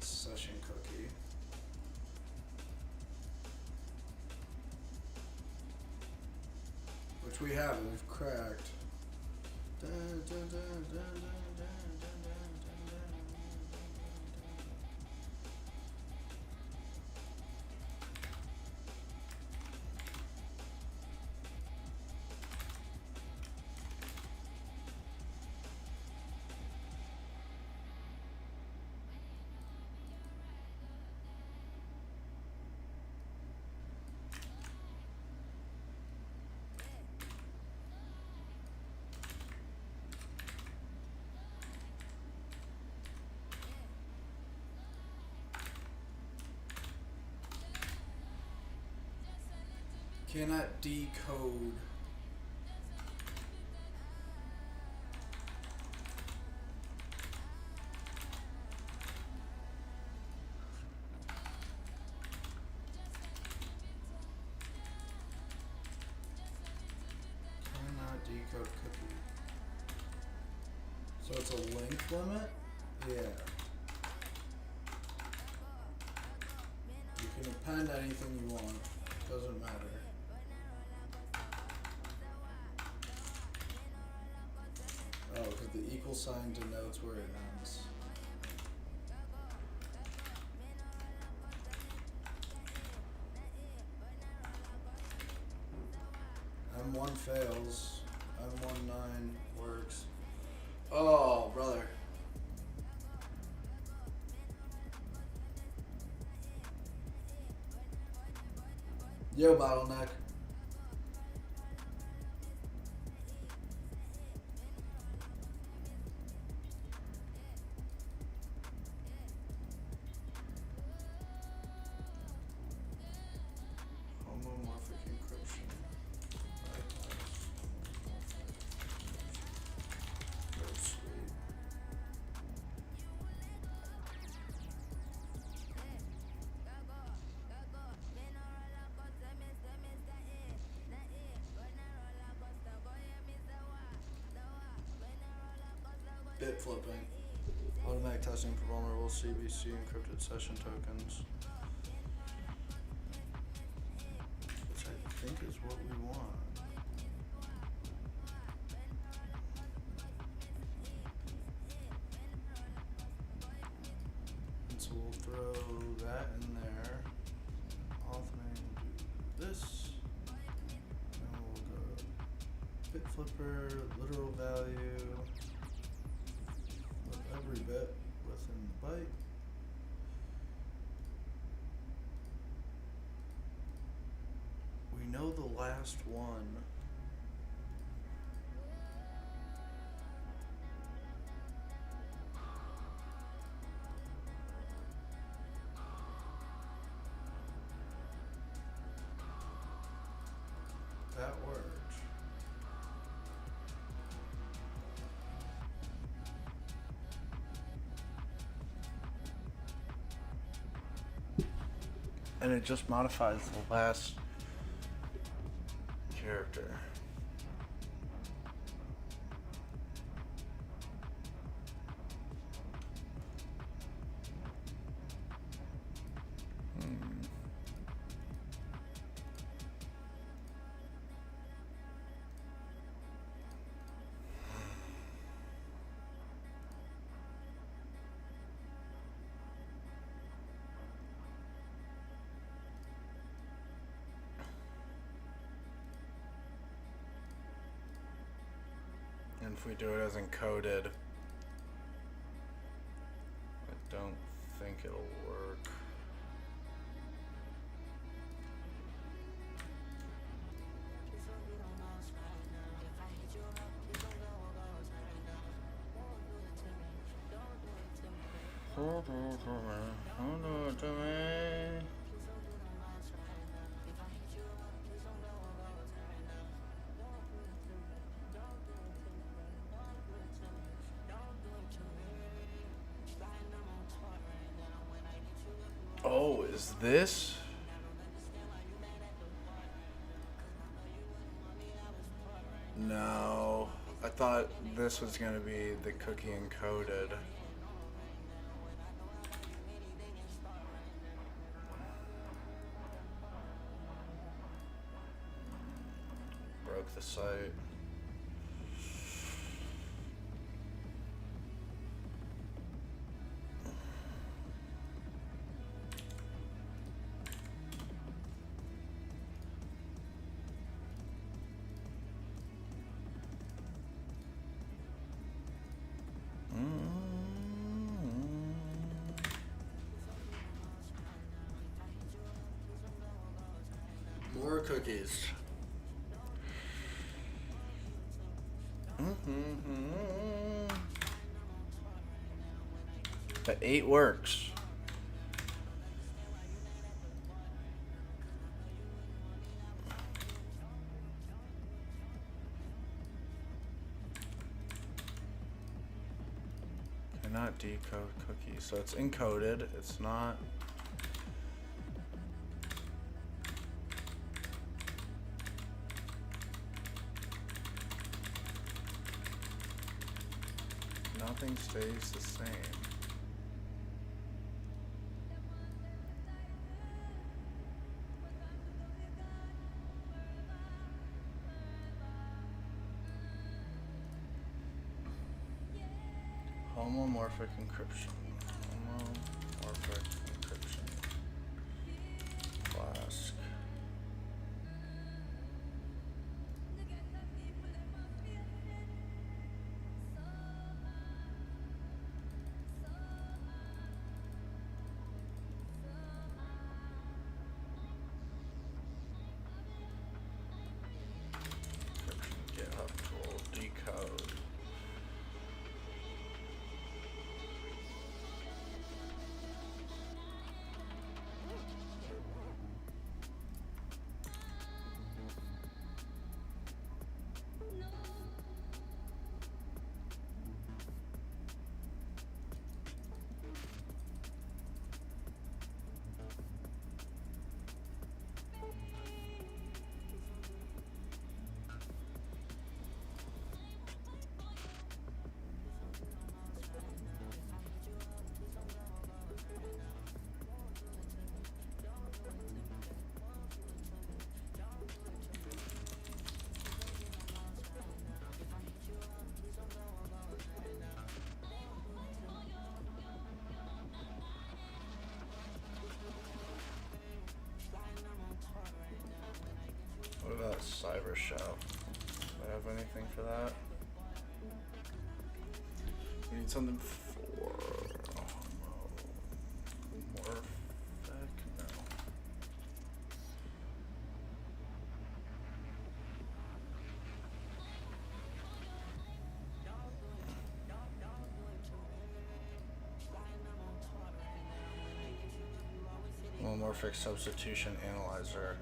Session cookie. Which we have, we've cracked. Dun, dun, dun, dun, dun, dun, dun, dun, dun, dun. Cannot decode. Cannot decode cookie. So it's a length limit? Yeah. You can append anything you want. Doesn't matter. Oh, because the equal sign denotes where it ends. M1 fails. M19 works. Oh, brother. Yo, bottleneck. Homomorphic encryption. Oh, sweet. Bit flipping. Automatic testing for vulnerable CBC encrypted session tokens. Which I think is what we want. And so we'll throw that in there. Auth name, do this. And we'll go bit flipper, literal value. Every bit within the byte. We know the last one. That worked. And it just modifies the last character. And if we do it as encoded, I don't think it'll work. Oh, is this? No, I thought this was gonna be the cookie encoded. Broke the site. More cookies. The 8 works. Cannot decode cookies. So it's encoded. It's not. Nothing stays the same. Homomorphic encryption. Homomorphic encryption. Flask. Encryption GitHub tool. Decode. What about Cyber Shell? Do I have anything for that? We need something for Morphic? No. Homomorphic substitution analyzer.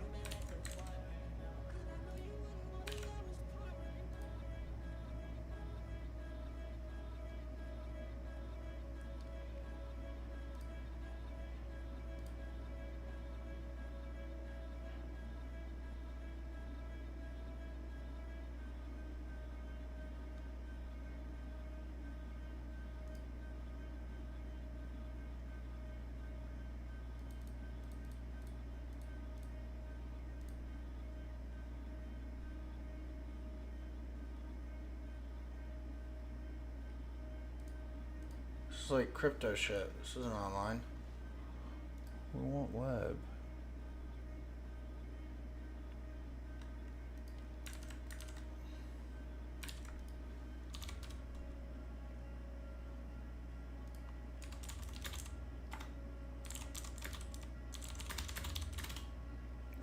This is like crypto shit. This isn't online. We want web.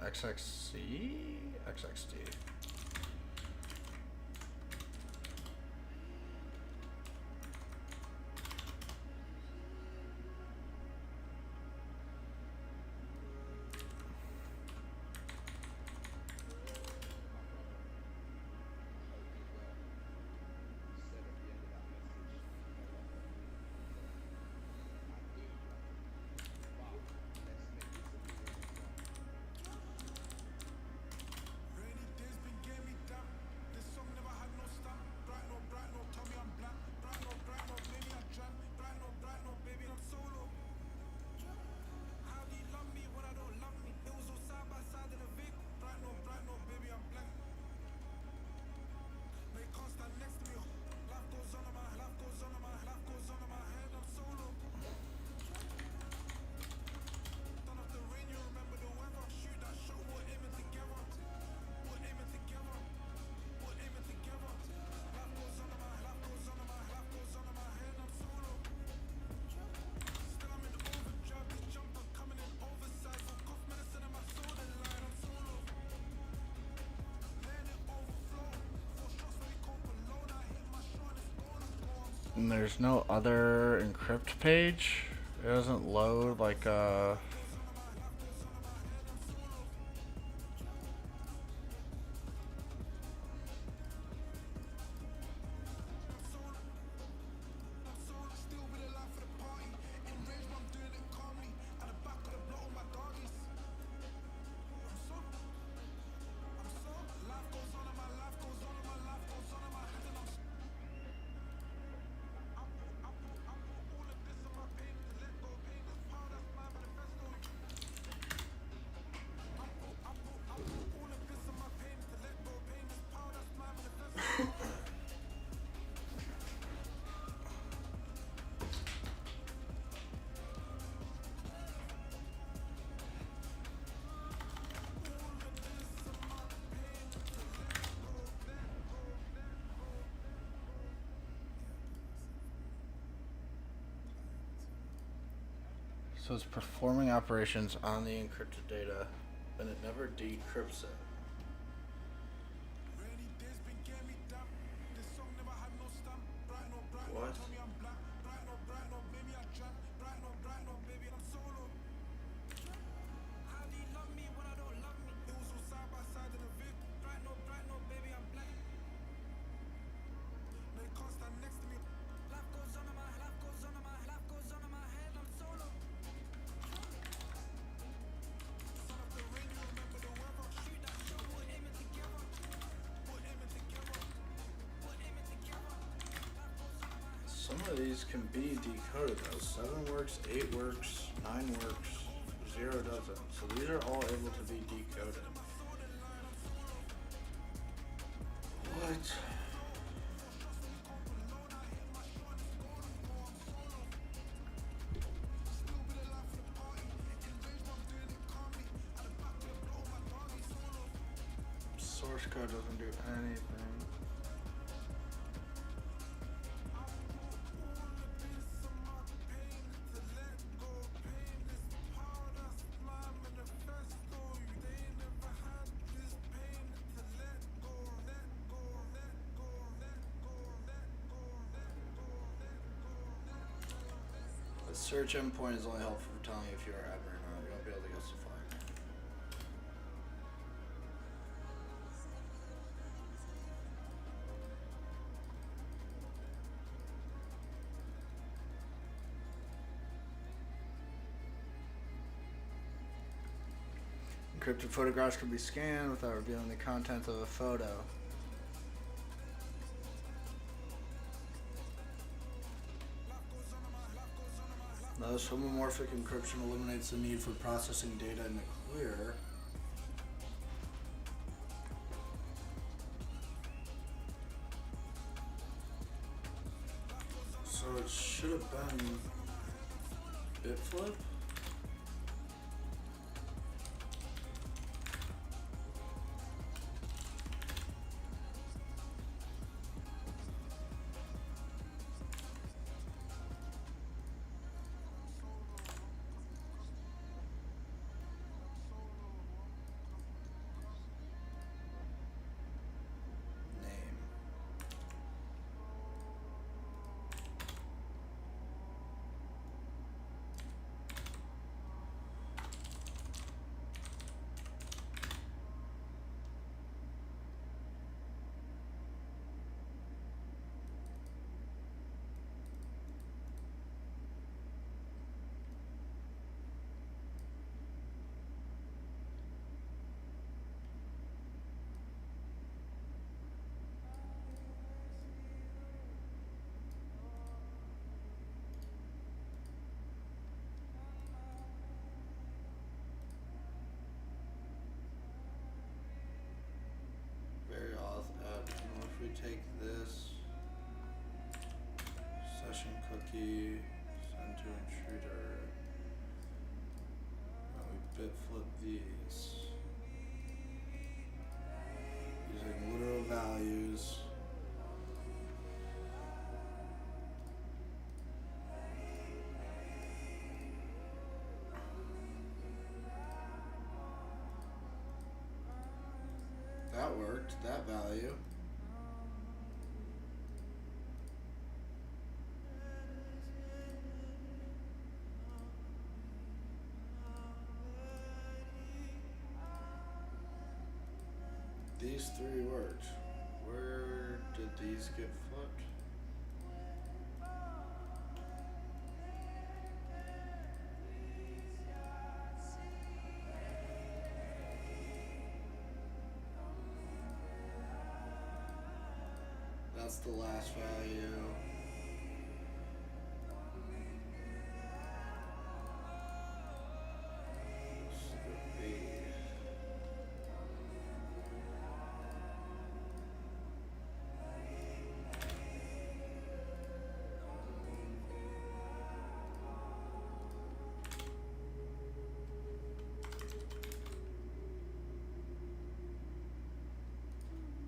XXC? XXD. And there's no other encrypt page? It doesn't load like So it's performing operations on the encrypted data, and it never decrypts it. What? Some of these can be decoded though. 7 works, 8 works, 9 works, 0 doesn't. So these are all able to be decoded. What? Source code doesn't do anything. The search endpoint is only helpful for telling you if you are admin or not. You won't be able to justify. Encrypted photographs can be scanned without revealing the content of a photo. Thus, homomorphic encryption eliminates the need for processing data in the clear. So it should have been bitflip. Take this session cookie, send to intruder, and we bit flip these using literal values. That worked, that value. These 3 worked. Where did these get flipped? That's the last value.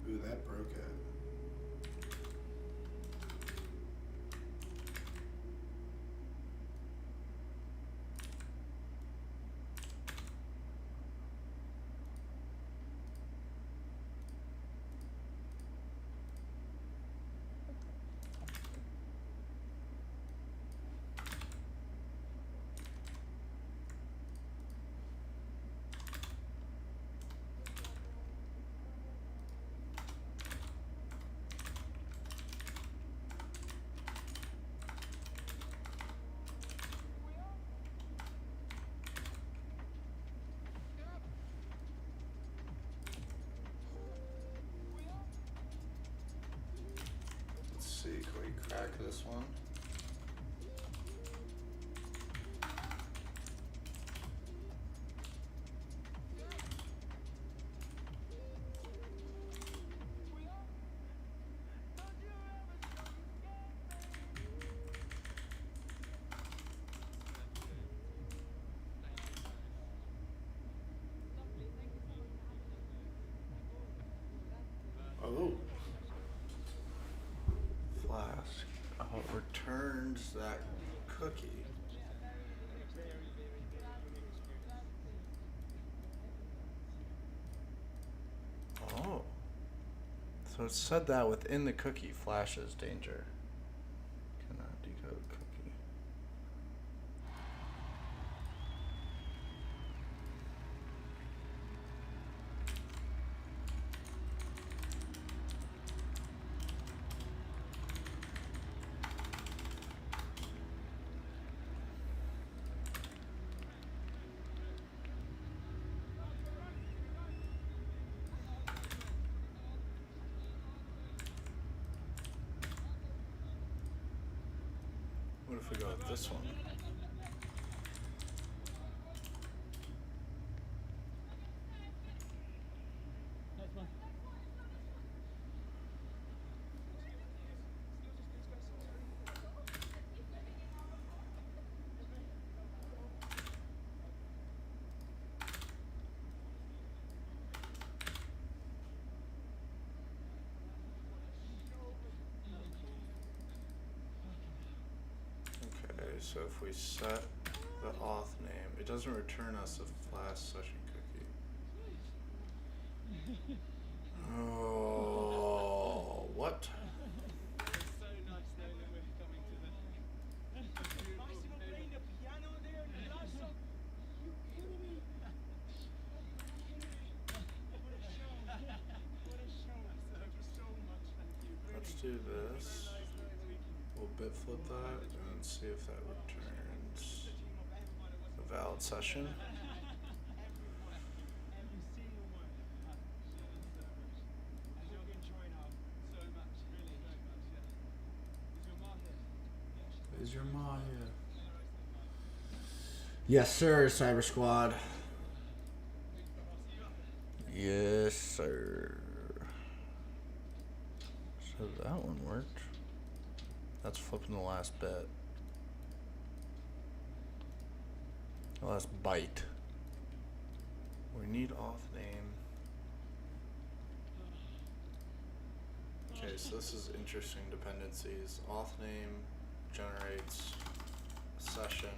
Ooh, that broke it. check this one. Oh. Flask. Oh, it returns that cookie. Oh. So it said that within the cookie flashes danger. Cannot decode cookie. What if we go with this one? Okay, so if we set the auth name, it doesn't return us a flash session cookie. Oh, what? So nice though that we're coming to the Massimo playing the piano there in the last song. You kidding me? What a show. What a show. So much, thank you. Let's do this. We'll bit flip that and see if that returns a valid session. Every single one. As you're going to try now. So much, really, so much, yeah. Is your ma here? Is your Yes, sir, Cyber Squad. Yes, sir. So that one worked. That's flipping the last bit. The last byte. We need auth name. Okay, so this is interesting dependencies. Auth name generates a session.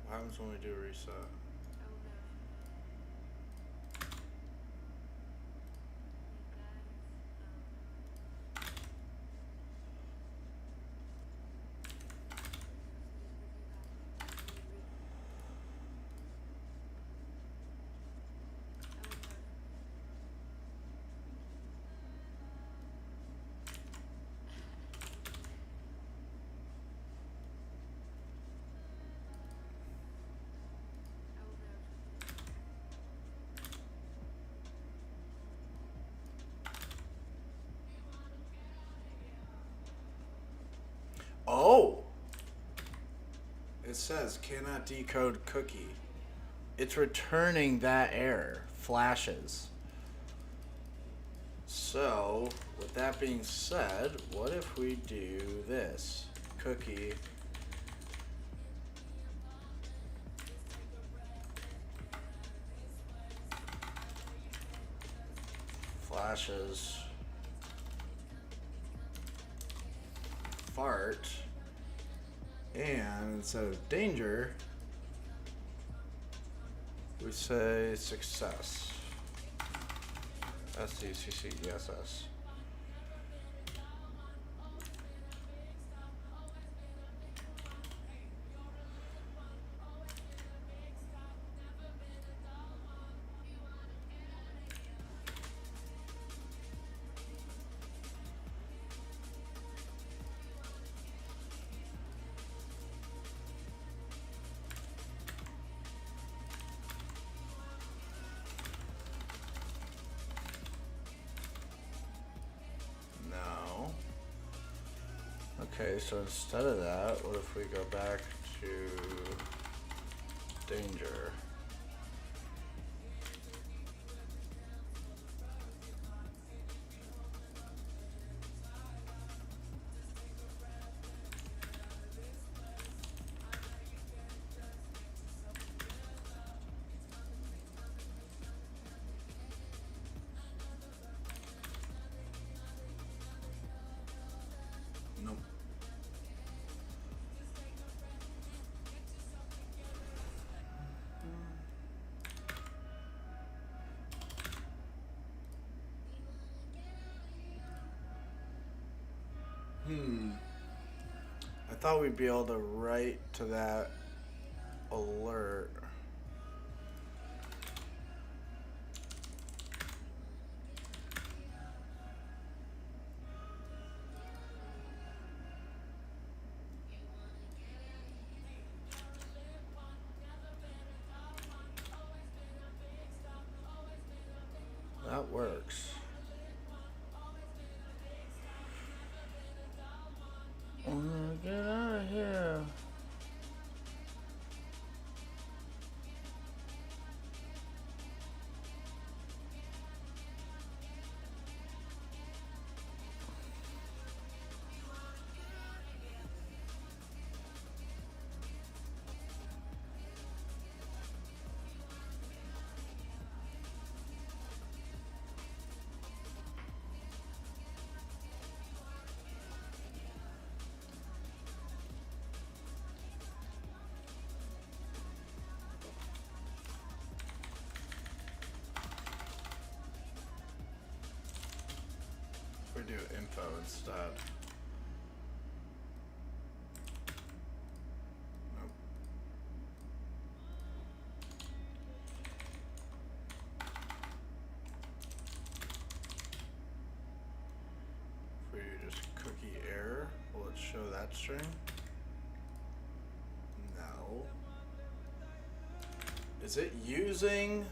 What happens when we do a reset? Oh! It says cannot decode cookie. It's returning that error. Flashes. So, with that being said, what if we do this? Cookie. Flashes. Fart. And instead of danger, we say success. SCCCESS. Okay, so instead of that, what if we go back to danger? Nope. I thought we'd be able to write to that alert. That works. Get out of here. We do info instead. Nope. If we just cookie error, will it show that string? No. Is it using?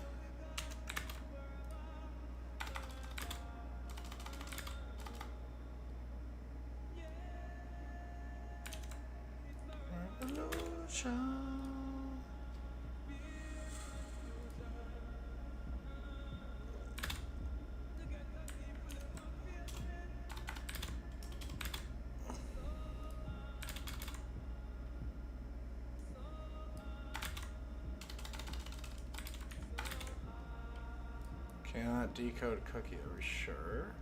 Cannot decode cookie, are we sure?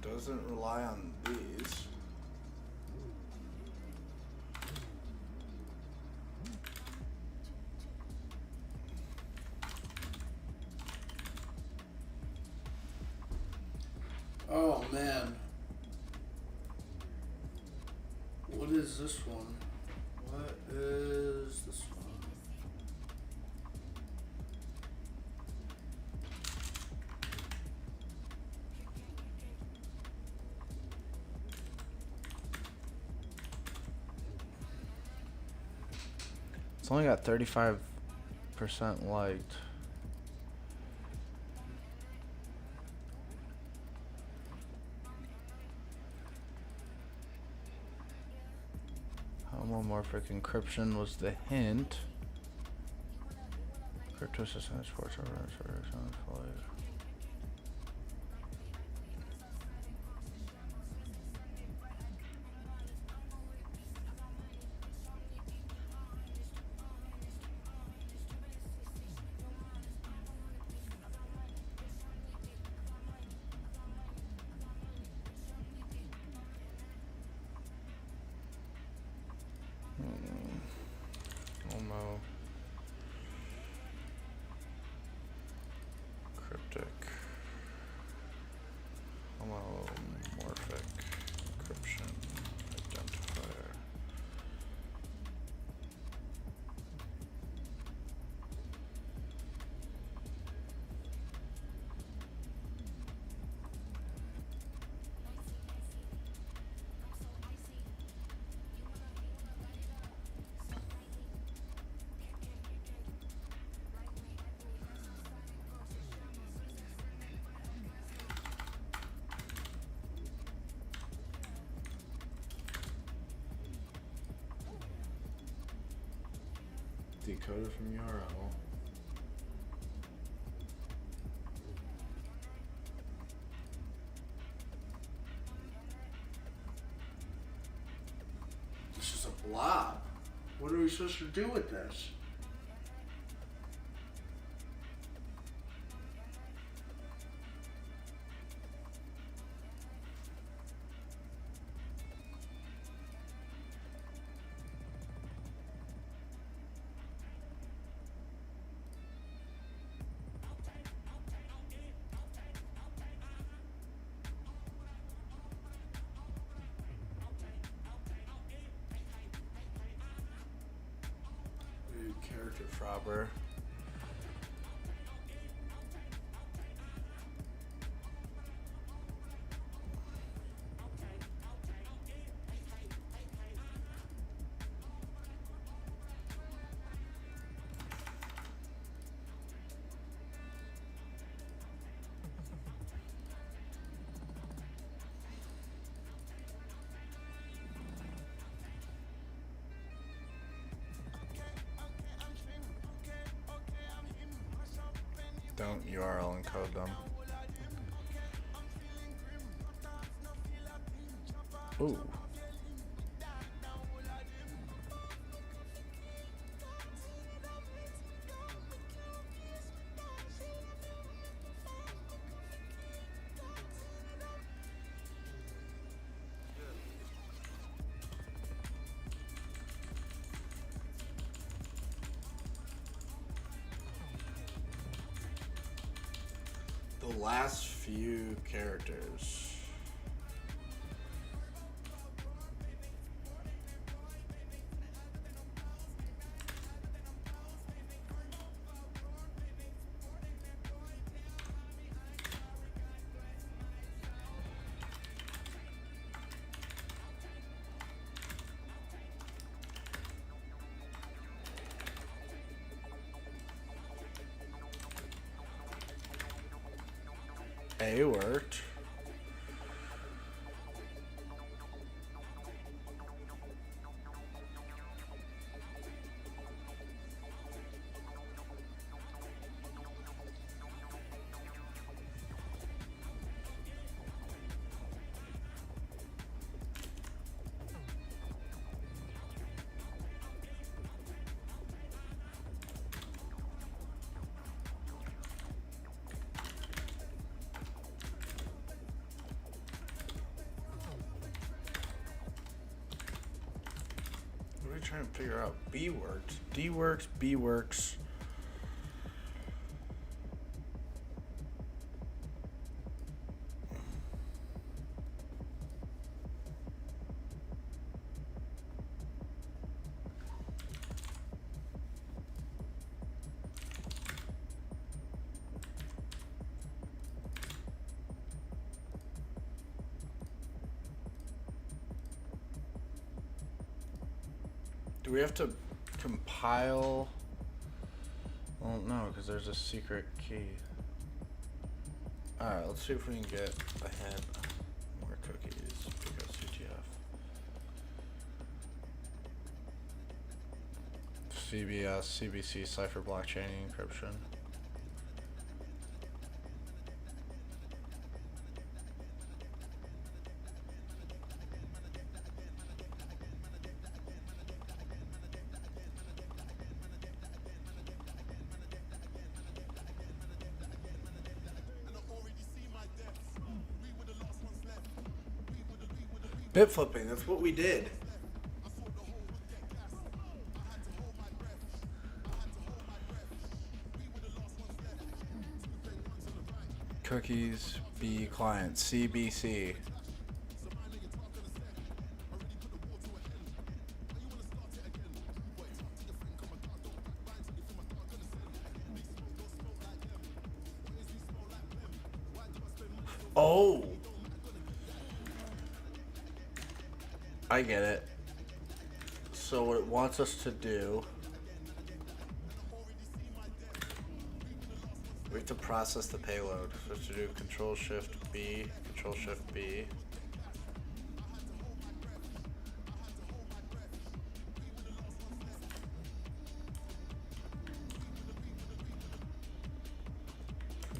Doesn't rely on these. Oh man. What is this one? What is this one? It's only got 35% liked. Homomorphic encryption was the hint. Crypto system supports Homo cryptic. decoded from URL. This is a blob. What are we supposed to do with this? Character Frobber. Don't URL encode them. Ooh. The last few characters. A worked. What are we trying to figure out? B works. D works. B works. Do we have to compile? Well, no, because there's a secret key. Alright, let's see if we can get a hint. More cookies. Because CTF. CBS, CBC, cipher blockchain encryption. Bit flipping, that's what we did. Cookies, B client, CBC. Oh! I get it. So what it wants us to do, we have to process the payload. So to do Control Shift B, Control Shift B.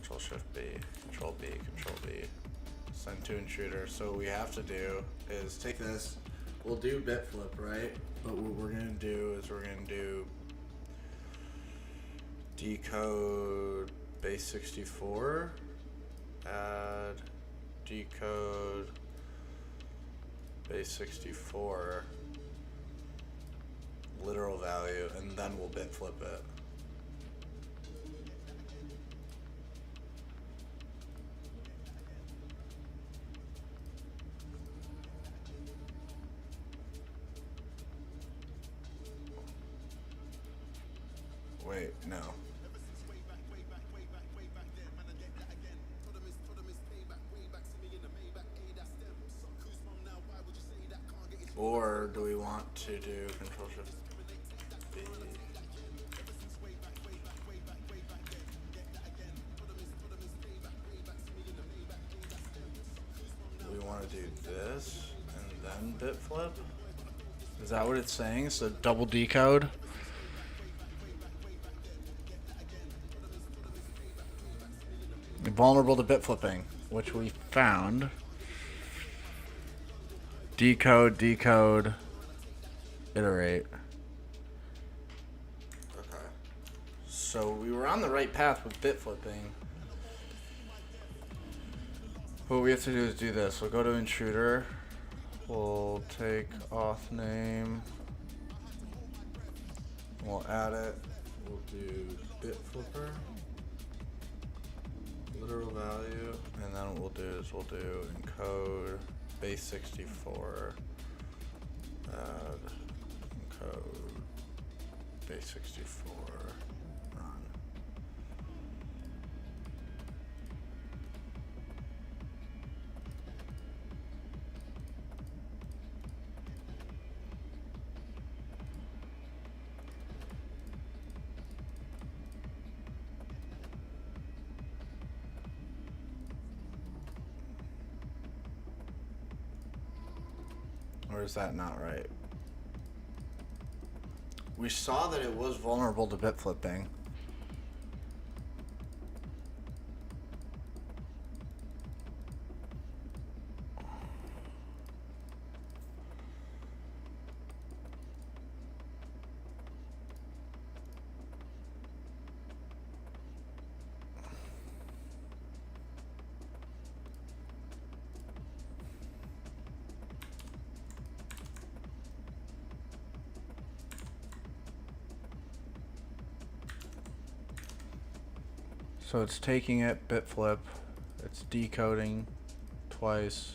Control Shift B, Control B, Control B. Send to intruder. So what we have to do is take this. We'll do bit flip, right? But what we're gonna do is we're gonna do decode base 64, add decode base 64 literal value, and then we'll bit flip it. Wait, no. Or do we want to do Control Shift B? Do we want to do this and then bit flip? Is that what it's saying? So double decode? Vulnerable to bit flipping, which we found. Decode, decode, iterate. Okay. So we were on the right path with bit flipping. What we have to do is do this. We'll go to intruder. We'll take auth name. We'll add it. We'll do bit flipper. Literal value. And then what we'll do is we'll do encode base 64. Add encode base 64. Run. Or is that not right? We saw that it was vulnerable to bit flipping. So it's taking it, bit flip, it's decoding twice.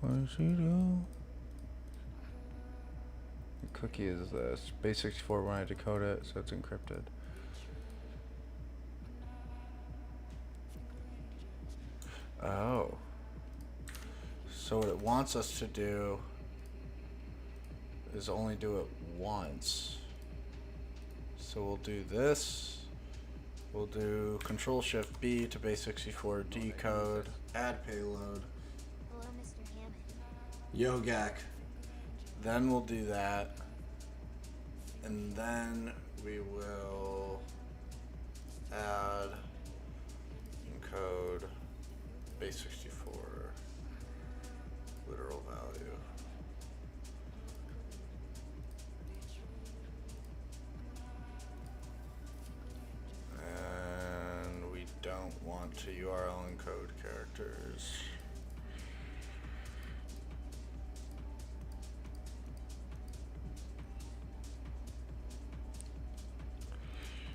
What does he do? The cookie is this. Base 64 when I decode it, so it's encrypted. Oh. So what it wants us to do is only do it once. So we'll do this. We'll do Control Shift B to base 64 decode, add payload. Hello, Mr. Hammond. Yogak. Then we'll do that. And then we will add encode base 64 literal value. And we don't want to URL encode characters.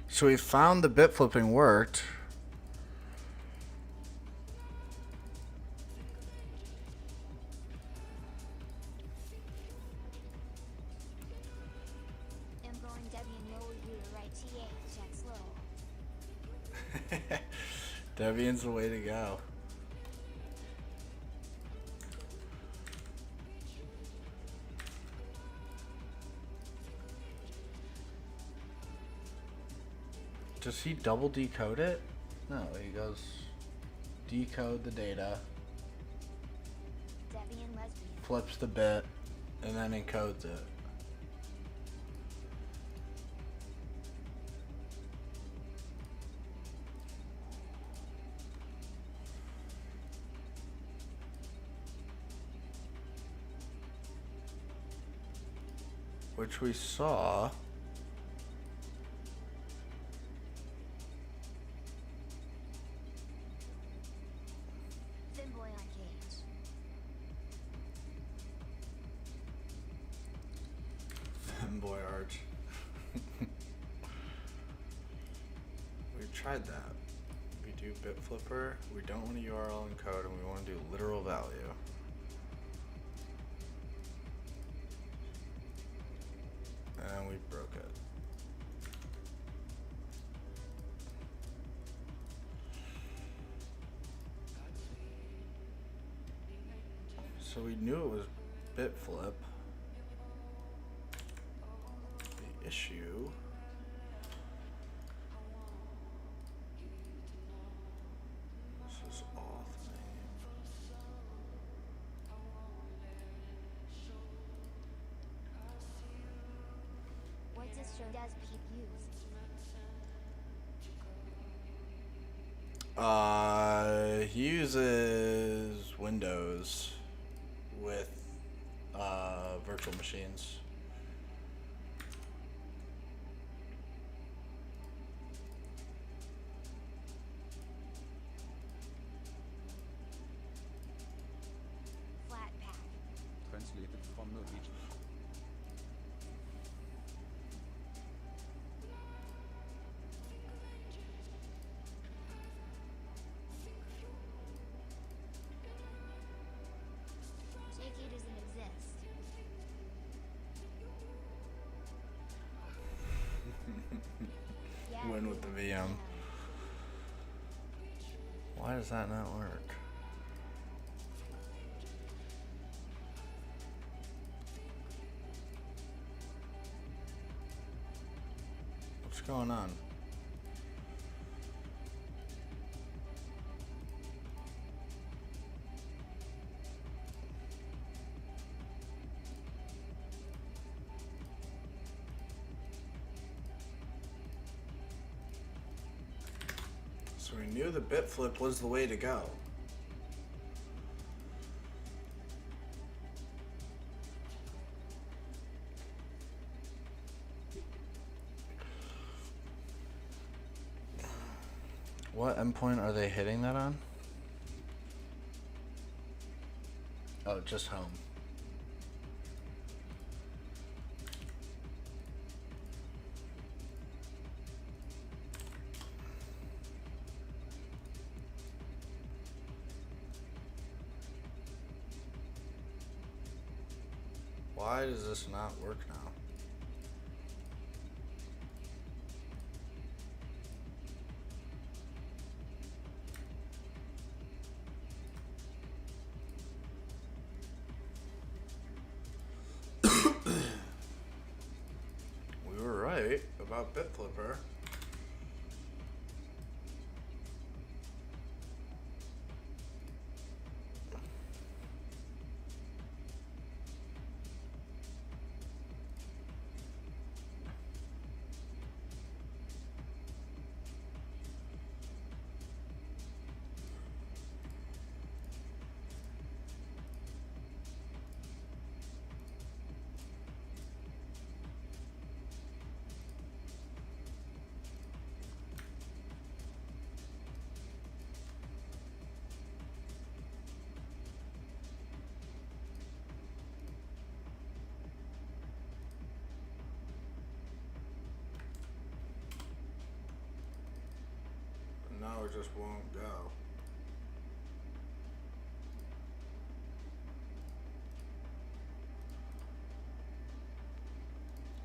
So we found the bit flipping worked. I'm going Debian know you to write TA, check slow. Debian's the way to go. Does he double decode it? No, he goes decode the data, Debian lesbian. flips the bit, and then encodes it. Which we saw. Finboy on cage. Femboy Arch. We tried that. We do bit flipper. We don't want a URL encode, and we want to do literal value. And we broke it. So we knew it was bit flip. The issue. This is auth name. What distro does Pete use? He uses Windows with virtual machines. Flatpak. Translated from Norwegian. JK doesn't exist. Yeah, Win with the VM. Why does that not work? What's going on? So we knew the bit flip was the way to go. What endpoint are they hitting that on? Oh, just home. Why does this not work now? We were right about BitFlipper. Now it just won't go.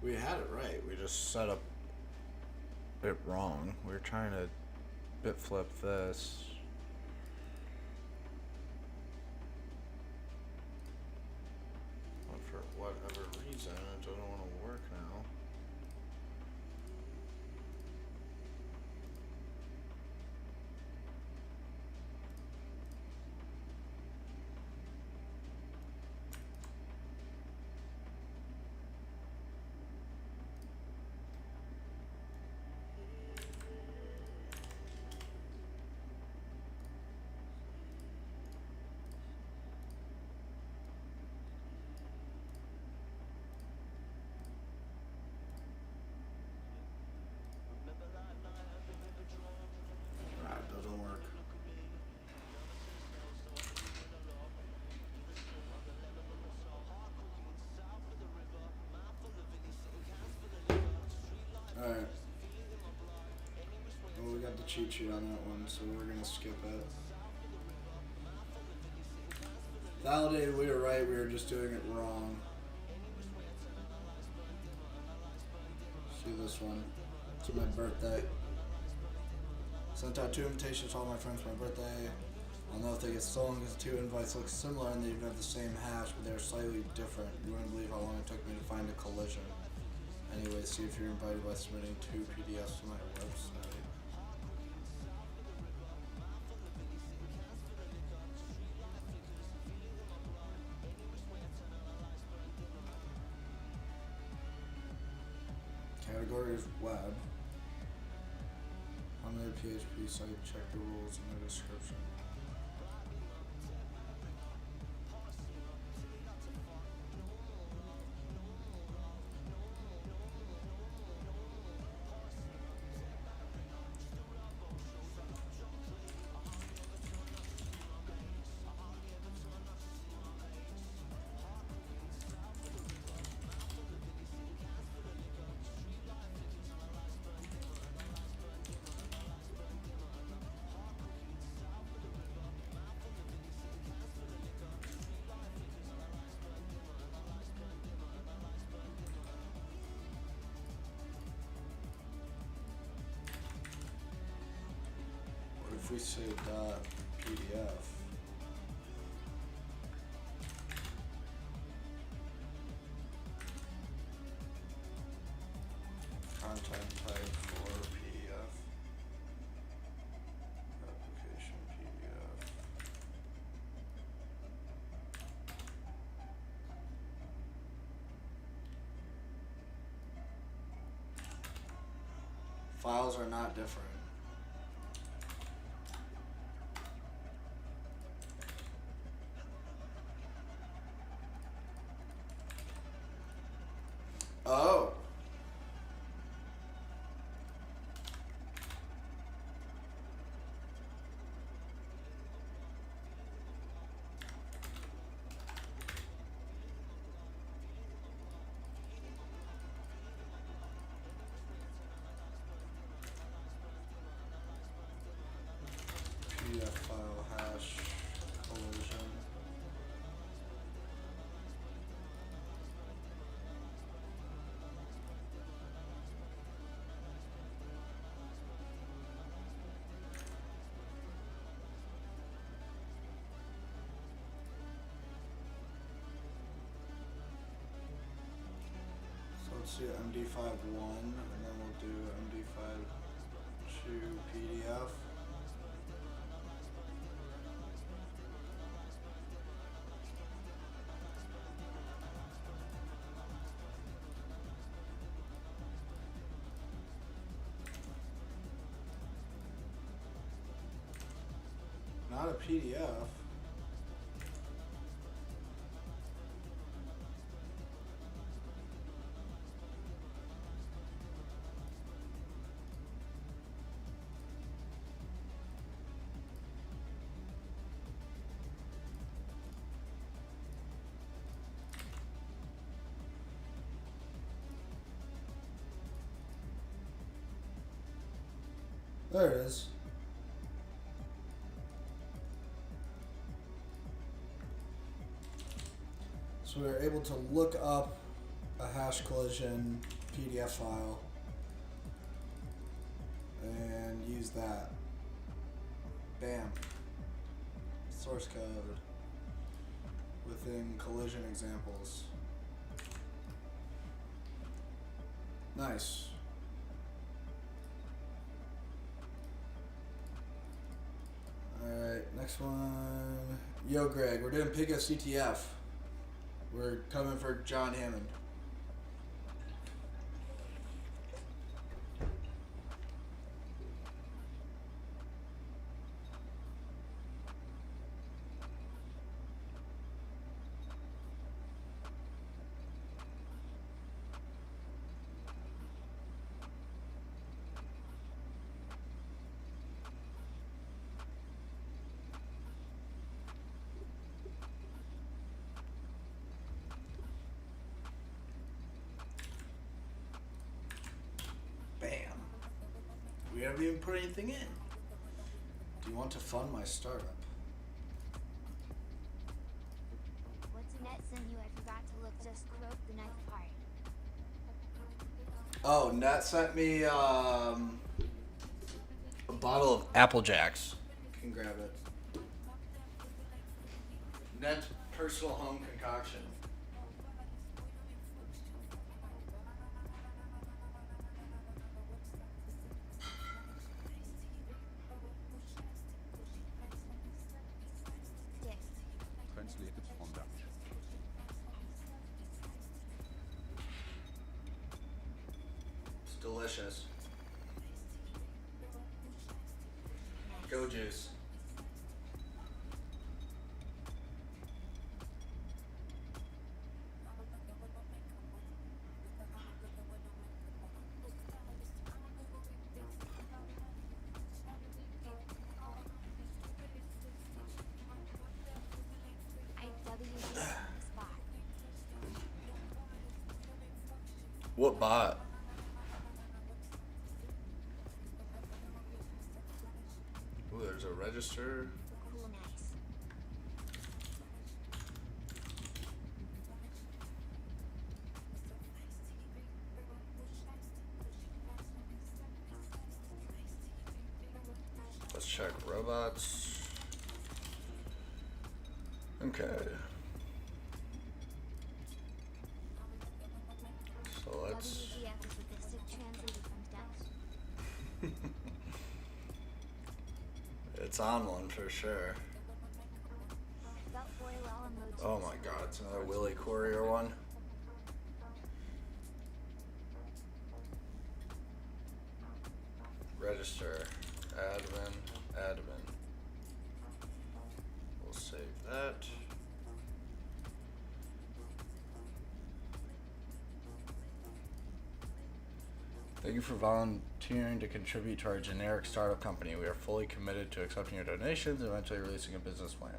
We had it right. We just set up it wrong. We were trying to bit flip this. But for whatever reason, it doesn't want to work now. cheat sheet on that one, so we're gonna skip it. Validated, we were right, we were just doing it wrong. See this one. It's my birthday. Sent out 2 invitations to all my friends for my birthday. I'll know if they get stolen because the 2 invites look similar and they even have the same hash, but they're slightly different. You wouldn't believe how long it took me to find a collision. Anyway, see if you're invited by submitting 2 PDFs to my website. Category is web. On their PHP site, check the rules in the description. If we say .pdf, content type for PDF, application PDF. Files are not different. Oh. PDF file hash collision. Let's do MD5.1 and then we'll do MD5.2 PDF. Not a PDF. There it is. So we're able to look up a hash collision PDF file and use that. Bam. Source code within collision examples. Nice. Alright, next one. Yo, Greg, we're doing Pico CTF. We're coming for John Hammond. We haven't even put anything in. want to fund my startup? What's Net sent you? I forgot to look. Just croak the knife apart. Oh, Nat sent me A bottle of Apple Jacks. can grab it. Net personal home concoction. Dick. Translated from Dutch. It's delicious. Go juice. I WD the spot. What bot? Ooh, there's a register. Cool, nice. Let's check robots. Okay. So let's. WDF is with the sick translated from Dutch. It's on one for sure. Felt boy well emojis. Oh my god, it's another Willie Courier one. Register. Admin. We'll save that. Thank you for volunteering to contribute to our generic startup company. We are fully committed to accepting your donations and eventually releasing a business plan.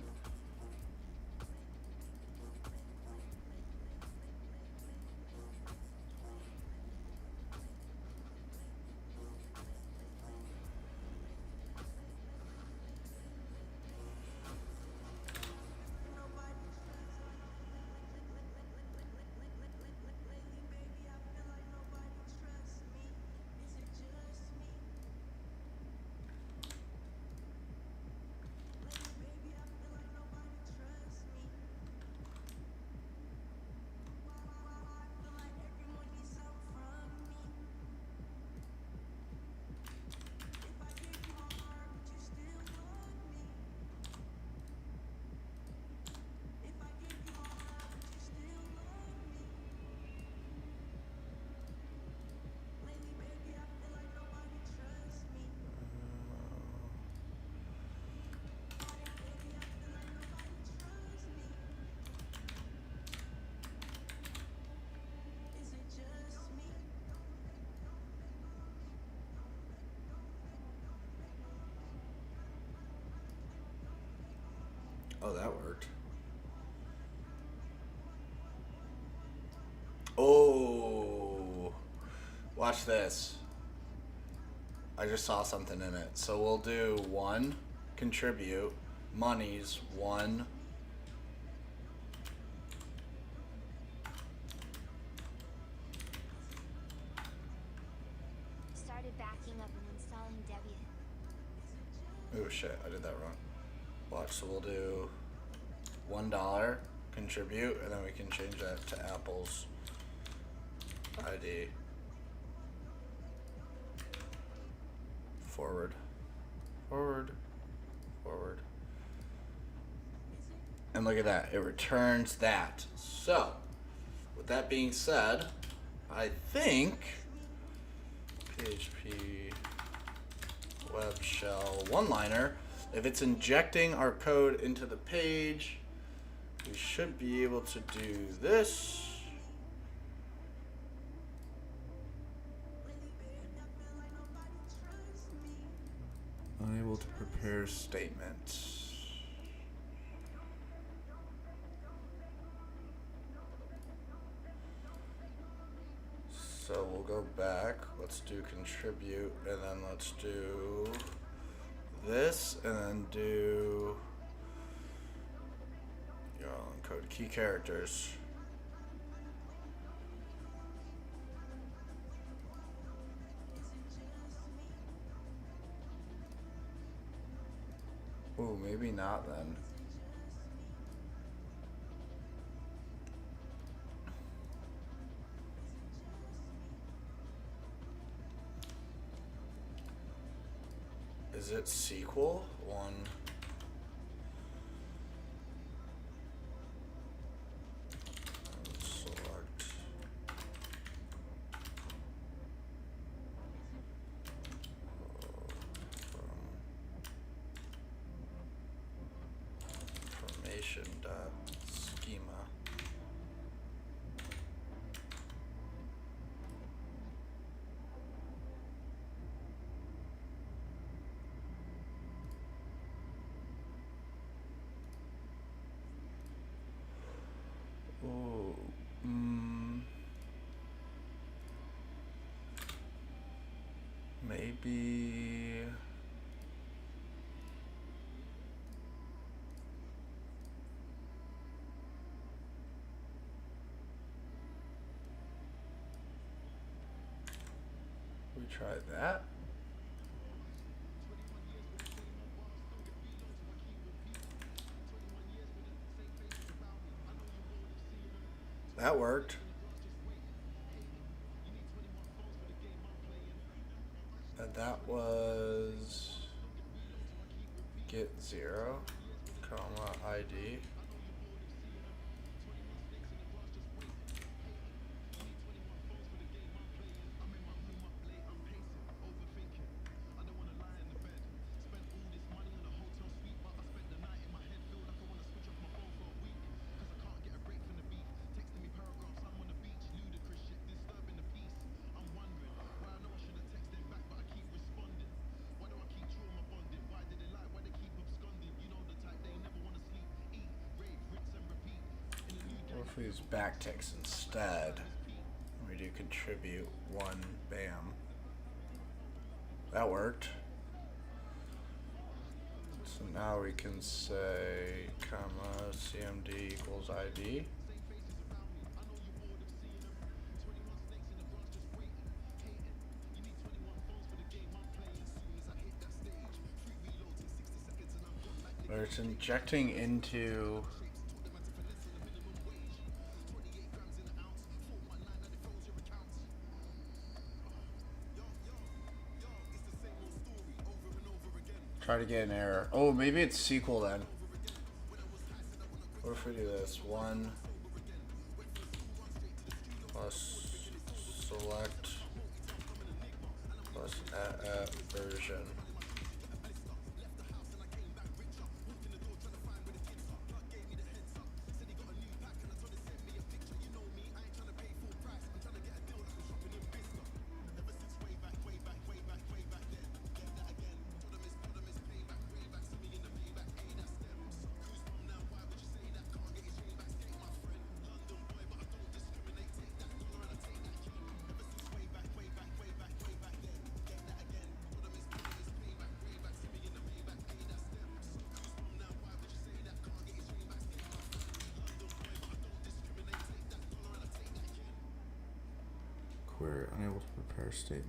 Oh, that worked. Oh, watch this. I just saw something in it. So we'll do 1, contribute, monies, 1. Started backing up and installing Debian. Oh shit, I did that wrong. Watch, so we'll do $1, contribute, and then we can change that to Apple's ID. Forward. And look at that, it returns that. So, with that being said, I think PHP web shell one-liner, if it's injecting our code into the page, we should be able to do this. Unable to prepare statements. So we'll go back, let's do contribute, and then let's do this and then do encode key characters. Ooh, maybe not then. Is it SQL? One. Select. Information dot schema. Oh, maybe. We try that. That worked. And that was get 0, comma ID. What if we use backticks instead? We do contribute 1, bam. That worked. So now we can say, comma, cmd equals ID. Where it's injecting into try to get an error. Oh, maybe it's SQL then. What if we do this? 1 plus select plus at version. Query unable to prepare a statement.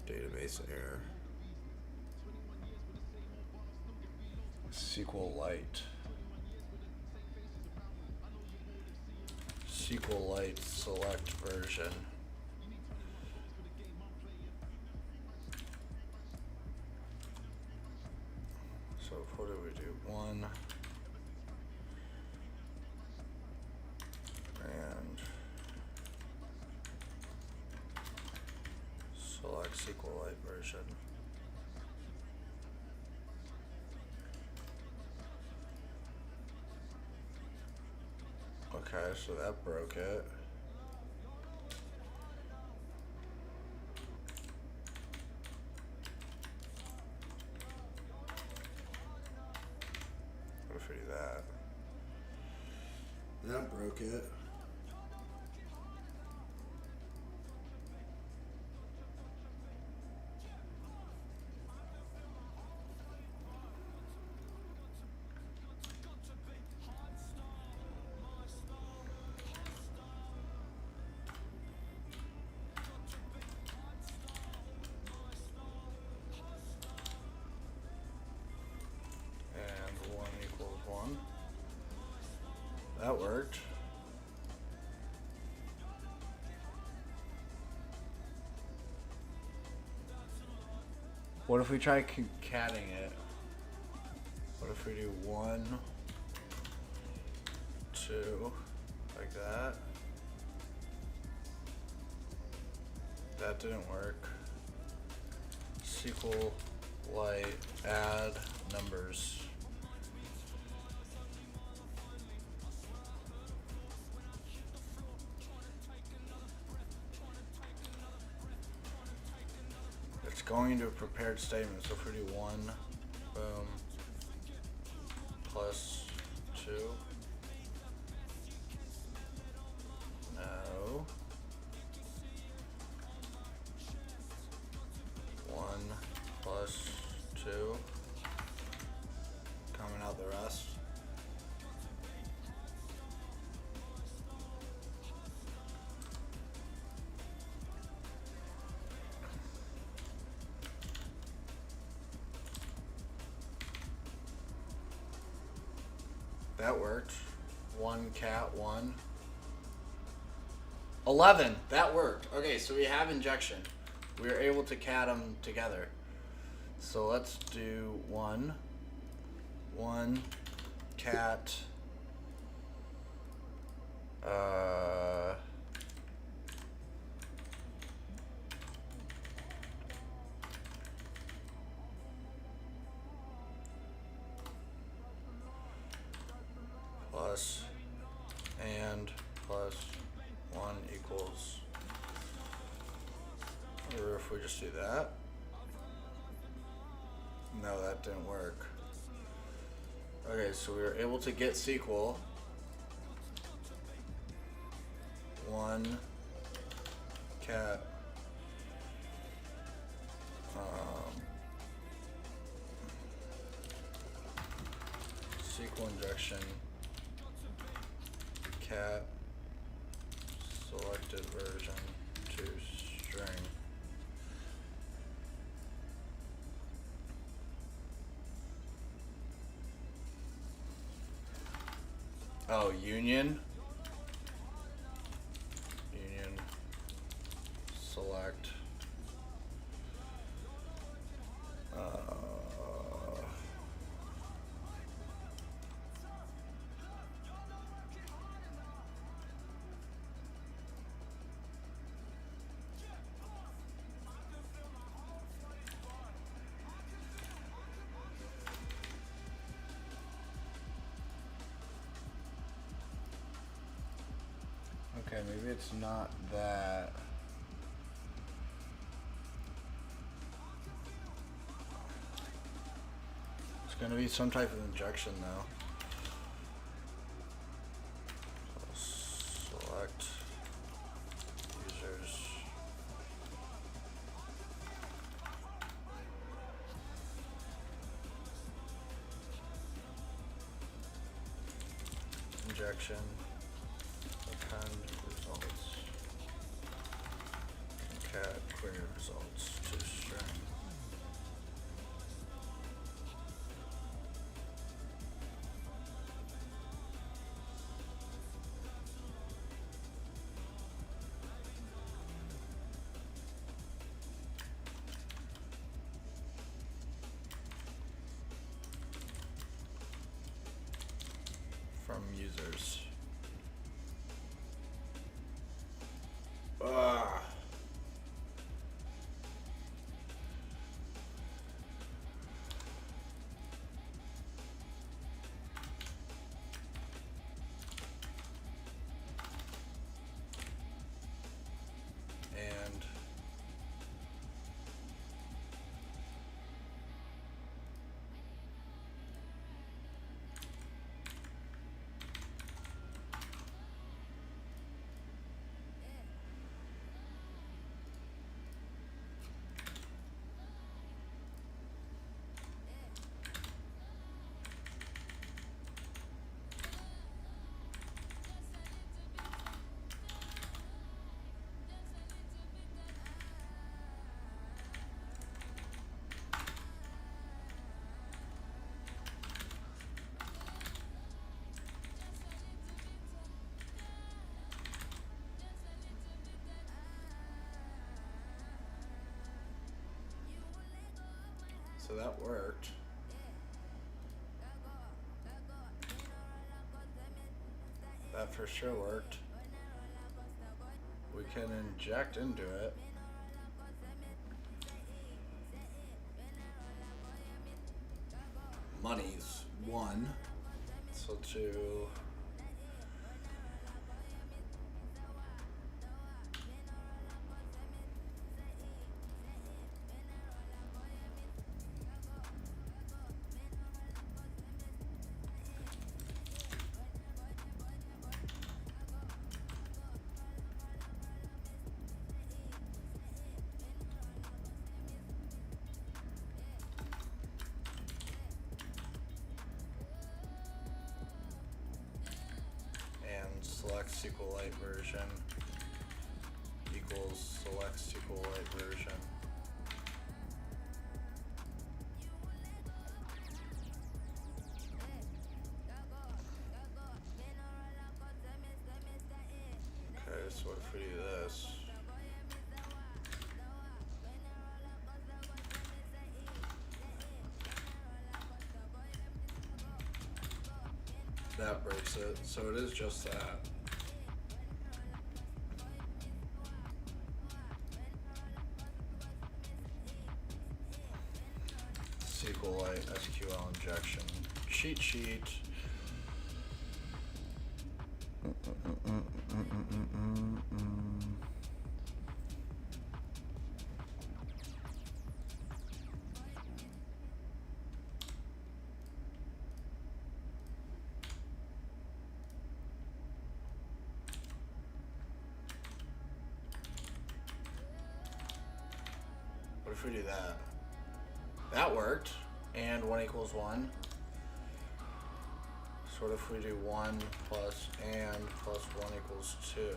Database error. SQLite. SQLite select version. So what do we do? 1 and select SQLite version. Okay, so that broke it. What if we do that? That broke it. What if we try catting it? What if we do 1, 2, like that? That didn't work. SQLite add numbers. It's going to a prepared statement, so if we do 1, boom, plus 2, no, 1 plus 2, coming out the rest. That worked. 1 cat 1. 11. That worked. Okay, so we have injection. We are able to cat them together. So let's do 1 cat plus and plus 1 equals, or if we just do that. No, that didn't work. Okay, so we were able to get SQL. 1 cat SQL injection cat selected version to string. Oh, union select okay, maybe it's not that. It's gonna be some type of injection though. Select users. Injection. Append results. Cat query results to string. From users. And So that worked. That for sure worked. We can inject into it. Money's 1. So to and select SQLite version equals select SQLite version. Okay, so what if we do this? That breaks it, so it is just that. SQLite SQL injection cheat sheet. What if we do that? That worked. And 1 equals 1. So what if we do 1 plus and plus 1 equals 2?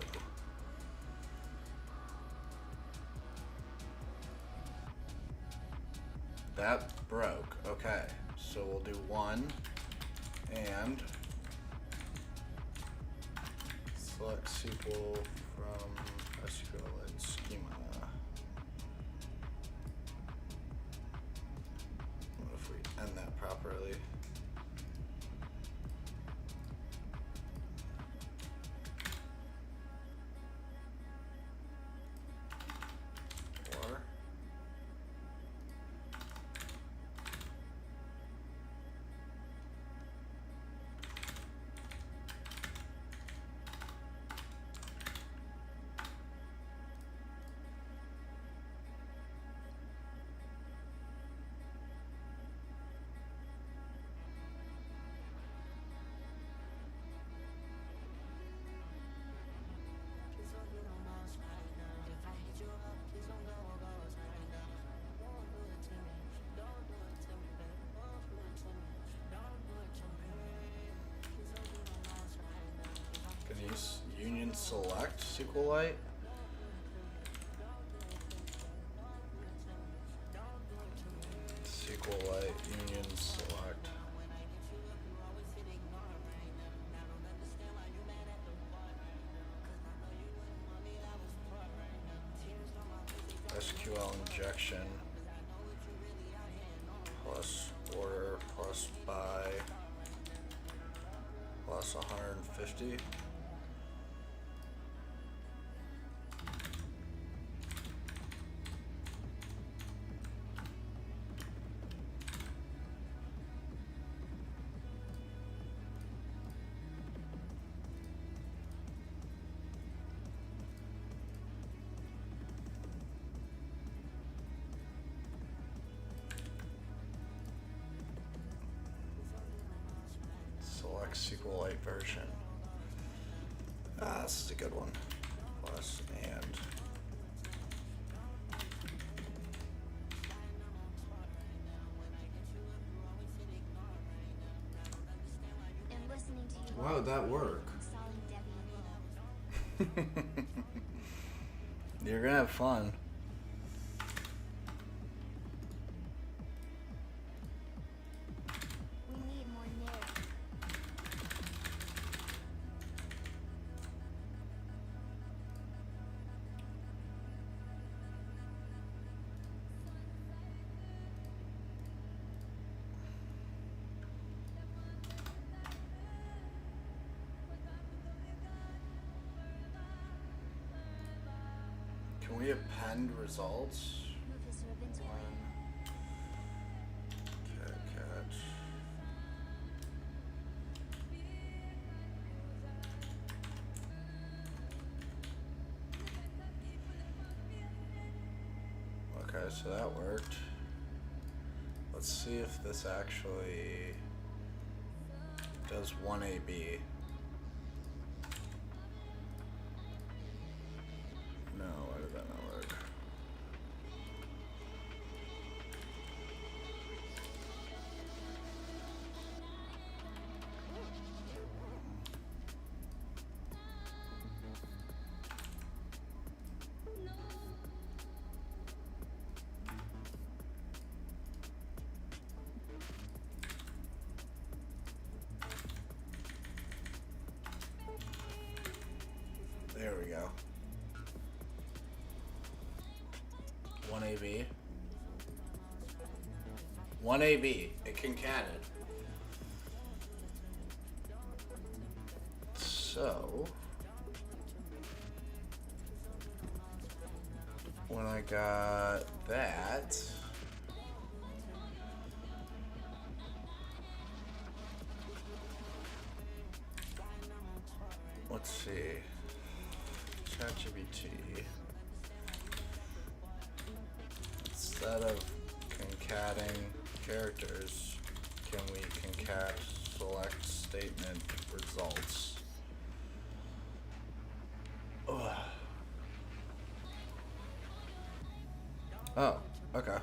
That broke. Okay. So we'll do 1 and select SQL from SQLite schema. What if we end that properly? Or can you union select SQLite? SQLite union select. SQL injection plus order plus by plus 150. Select SQLite version. This is a good one. Plus and. And listening to you Why would that work? installing Debian. You're gonna have fun. We need more narrative. Can we append results? Move his inventory. Catch. Okay, so that worked. Let's see if this actually does 1AB. No, why did that not work? There we go. 1AB. 1AB. It concatenated. So when I got that, let's see. ChatGPT. Instead of concatenating characters, can we concat select statement results? Ugh. Oh, okay.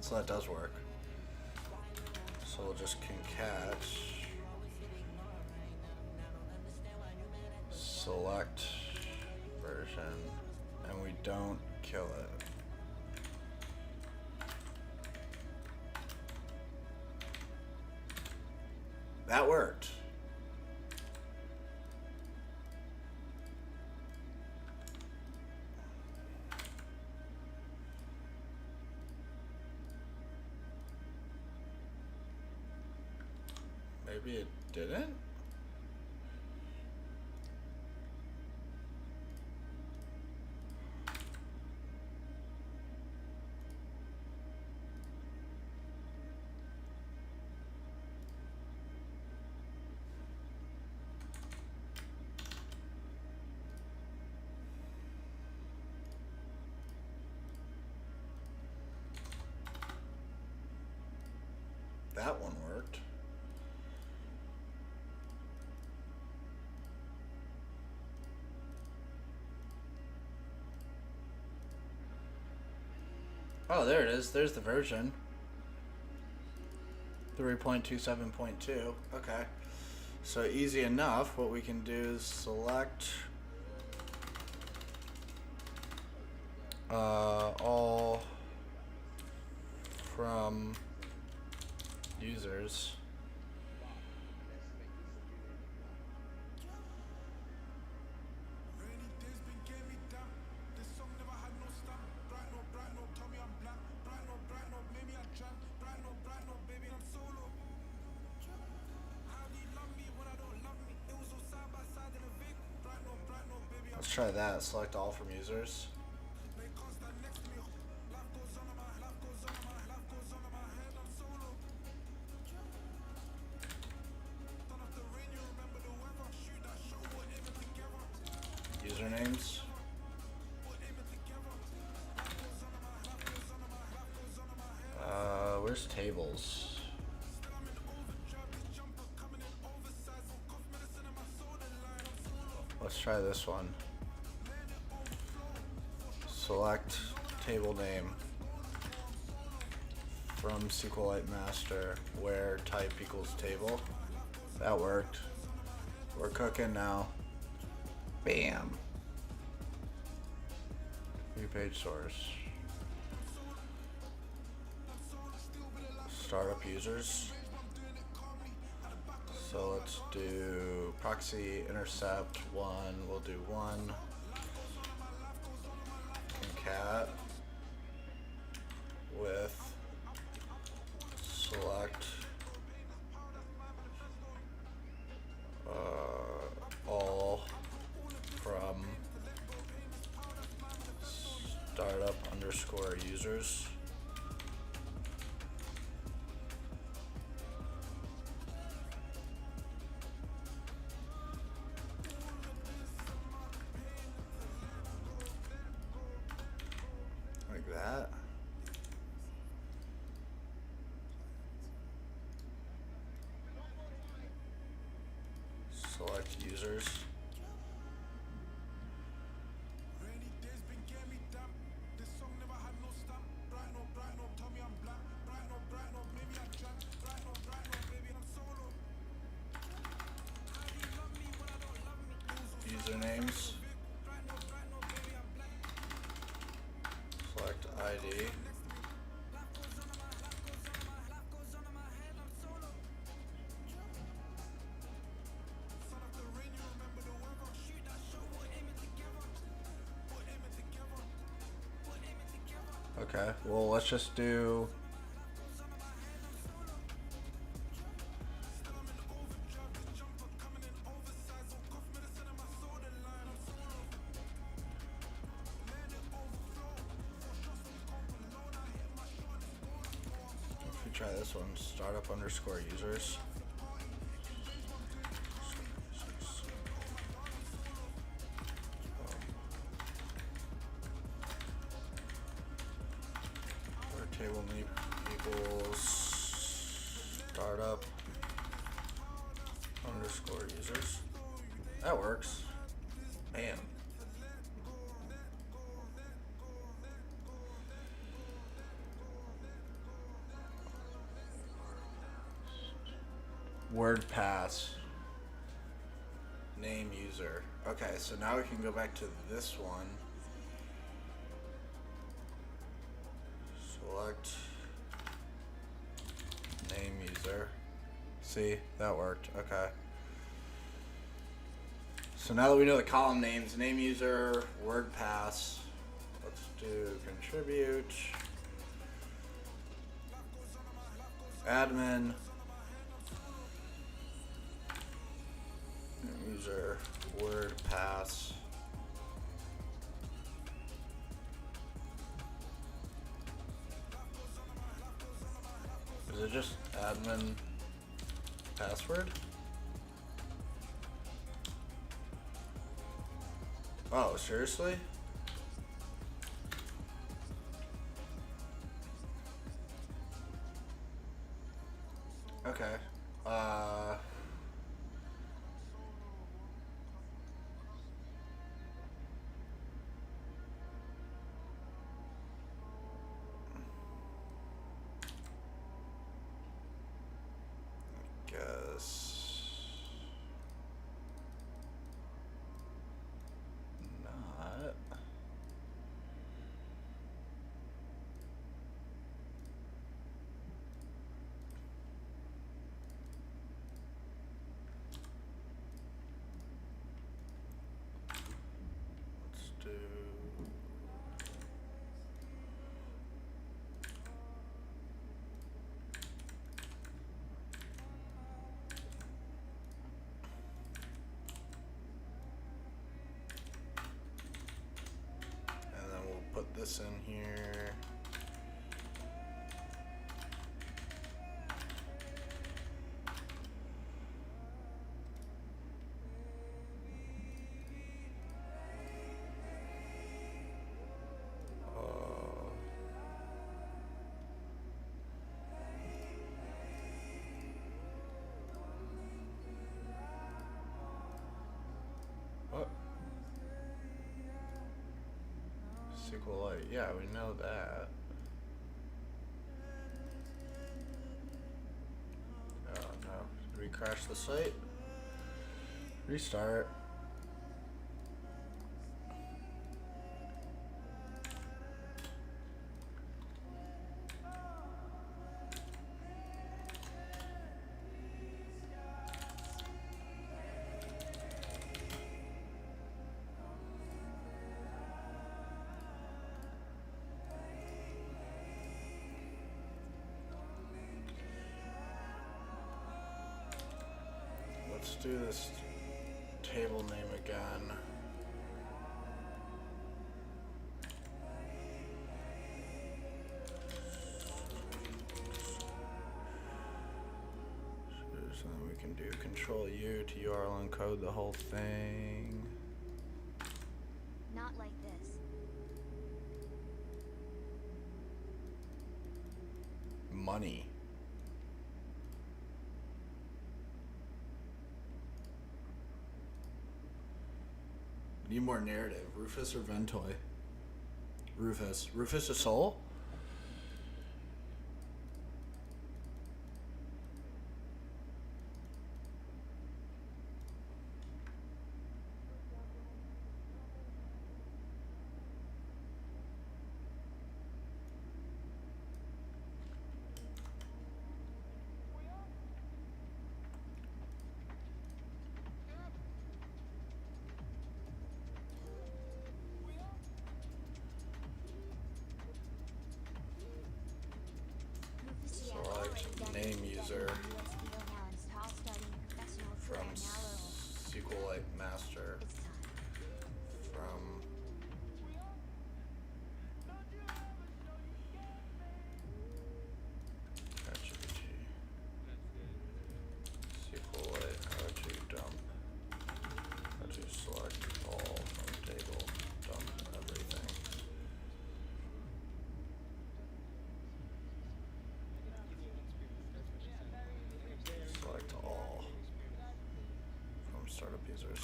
So that does work. So we'll just concat select version, and we don't kill it. That worked. Maybe it didn't? That one worked. Oh, there it is. There's the version. 3.27.2. Okay. So easy enough. What we can do is select all from users. Let's try that. Select all from users. Usernames. Where's tables? Let's try this one. Select table name from SQLite master where type equals table. That worked. We're cooking now. Bam. View page source. Startup users. So let's do proxy intercept 1. We'll do 1. Concat with select all from startup underscore users. Like that. Select users. Usernames. Select ID. Okay, well, let's just do. If we try this one, startup underscore users. Table name equals startup underscore users. That works. Man. Word pass. Name user. Okay, so now we can go back to this one. Select name user. See, that worked. Okay. So now that we know the column names, name user, word pass, let's do contribute, admin, name user, word pass. Is it just admin password? Oh, seriously? Okay. Guess not. Let's do. And then we'll put this in here. What? SQLite. Yeah, we know that. Oh no. Did we crash the site? Restart. Let's do this table name again. URL encode the whole thing. Not like this. Money. Need more narrative. Rufus or Ventoy? Rufus. Rufus a soul? Select name user from SQLite master from ChatGPT. SQLite how to dump, how to select all from table, dump everything. Select all from startup users.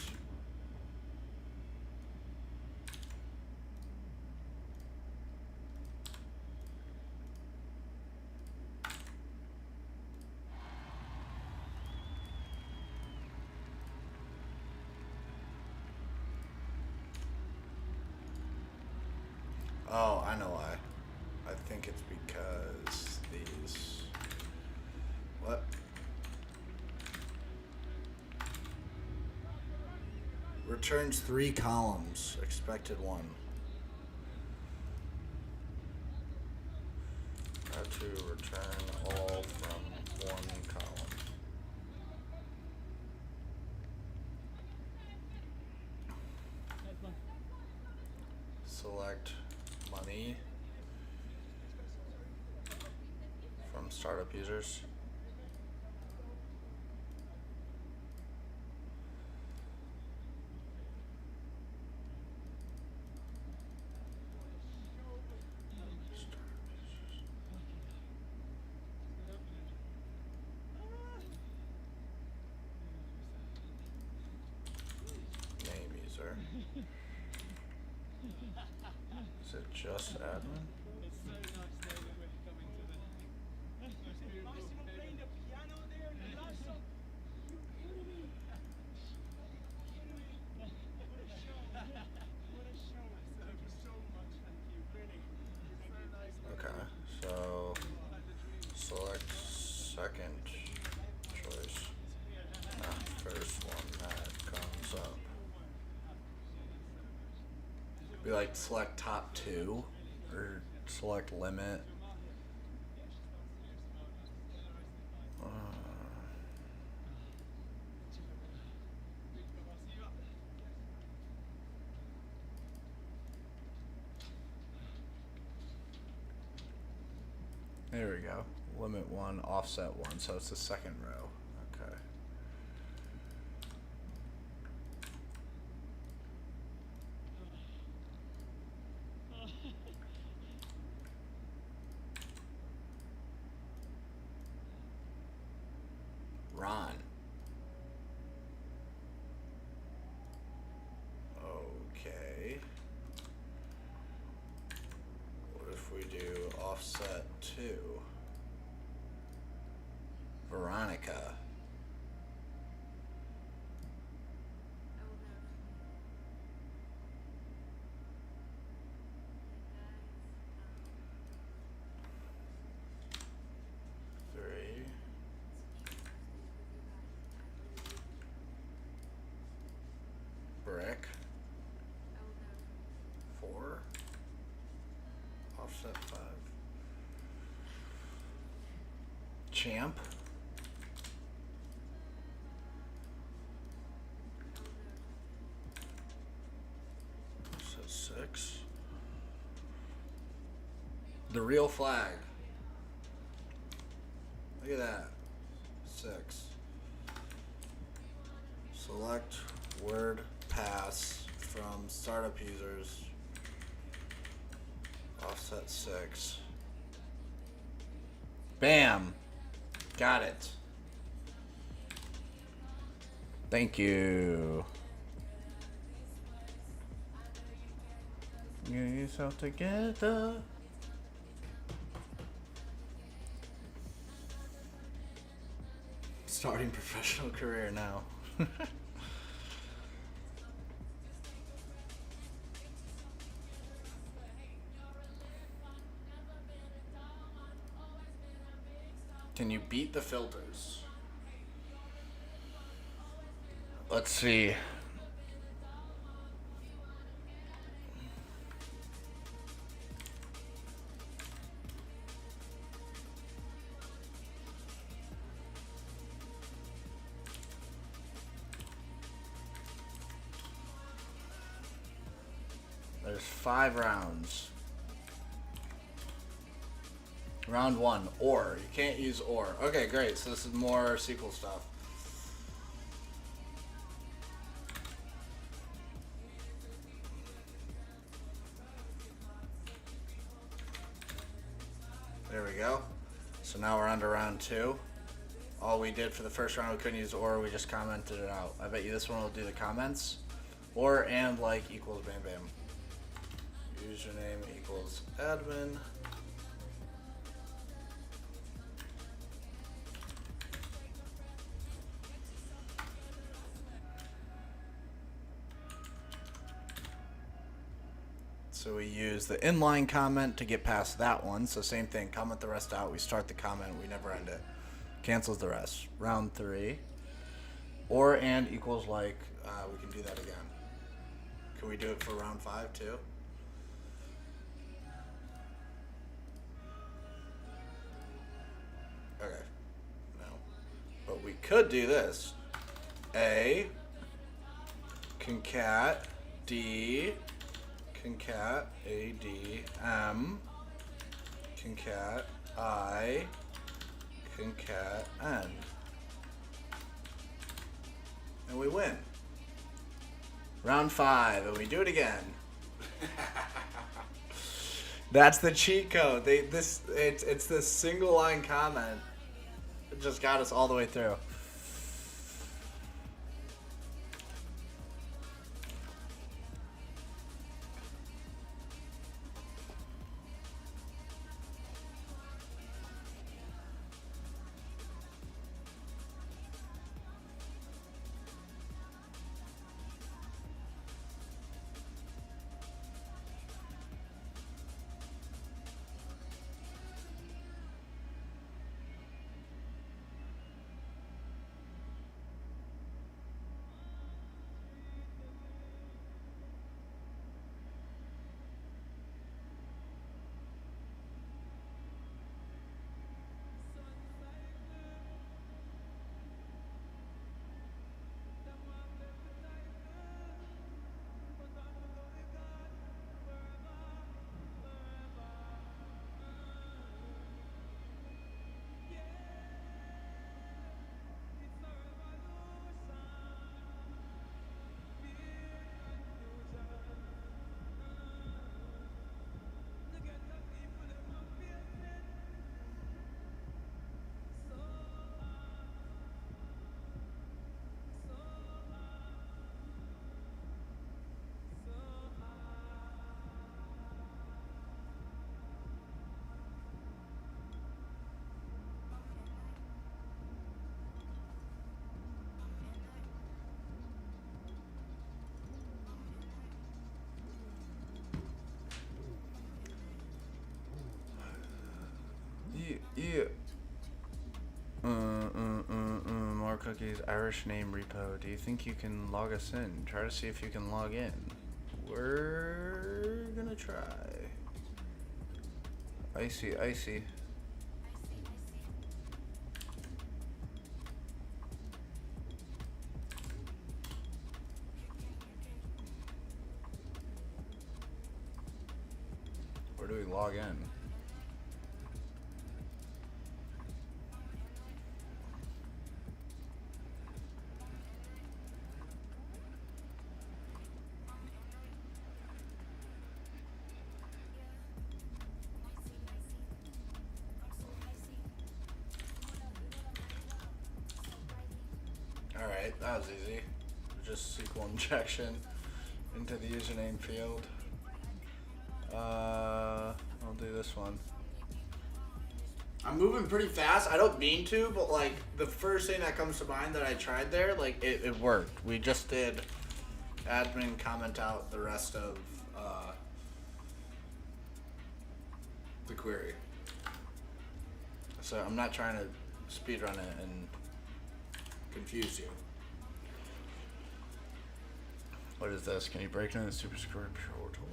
Oh, I know why. I think it's because these. What? Returns 3 columns, expected 1. How to return all from 1 column. Select money from startup users. Name user. Is it just admin? It's so nice now that we're coming to the Massimo playing the piano there in the last song. You kidding me? What a show. What a show. Thank you so much. Thank you. Really. It's so nice. Okay, so select second choice, not first one that comes up. Be like select top 2 or select limit. There we go. Limit 1, offset 1, so it's the second row. Okay. Ron. Okay. What if we do offset 2? Veronica. Three. Brick. 4. Offset 5. Champ. Offset 6. The real flag. Look at that. 6. Select word pass from startup users. Offset 6. Bam! Got it. Thank you. Get yourself together. Starting professional career now. Can you beat the filters? Let's see. There's 5 rounds. Round 1, or. You can't use or. Okay, great. So this is more SQL stuff. There we go. So now we're on to round 2. All we did for the first round, we couldn't use or, we just commented it out. I bet you this one will do the comments. Or and like equals bam bam. Username equals admin. So we use the inline comment to get past that one. So same thing, comment the rest out. We start the comment, we never end it. Cancels the rest. Round 3. Or and equals like, we can do that again. Can we do it for round 5 too? Okay. No. But we could do this. A concat D concat A D M concat I concat N. And we win. Round 5, and we do it again. That's the cheat code. It's this single line comment. It just got us all the way through. Yeah. More cookies, Irish name repo. Do you think you can log us in? Try to see if you can log in. We're gonna try. Icy. Where do we log in? Alright, that was easy. Just SQL injection into the username field. I'll do this one. I'm moving pretty fast. I don't mean to, but like the first thing that comes to mind that I tried there, like it worked. We just did admin comment out the rest of the query. So I'm not trying to speedrun it and confuse you. What is this? Can you break into the Supersecurity portal?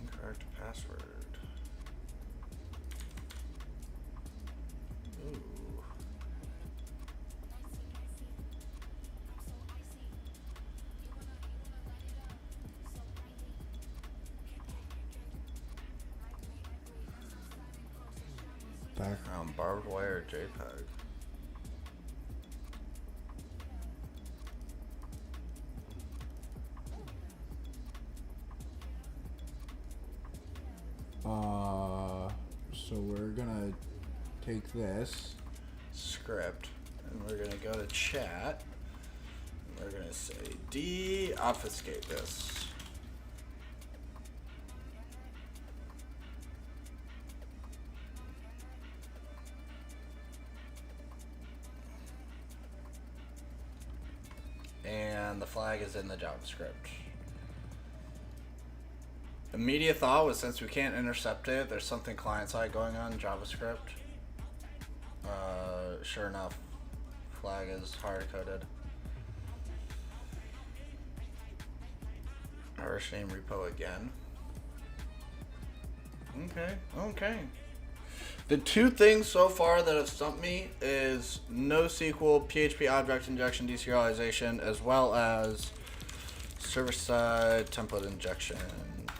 Incorrect password. Ooh. Background barbed wire JPEG. So we're gonna take this Script, and we're gonna go to chat. And we're gonna say de-obfuscate this. And the flag is in the JavaScript. Immediate thought was, since we can't intercept it, there's something client-side going on in JavaScript. Sure enough, flag is hard-coded. Irish name repo again. Okay. The two things so far that have stumped me is NoSQL, PHP object injection deserialization, as well as server-side template injection.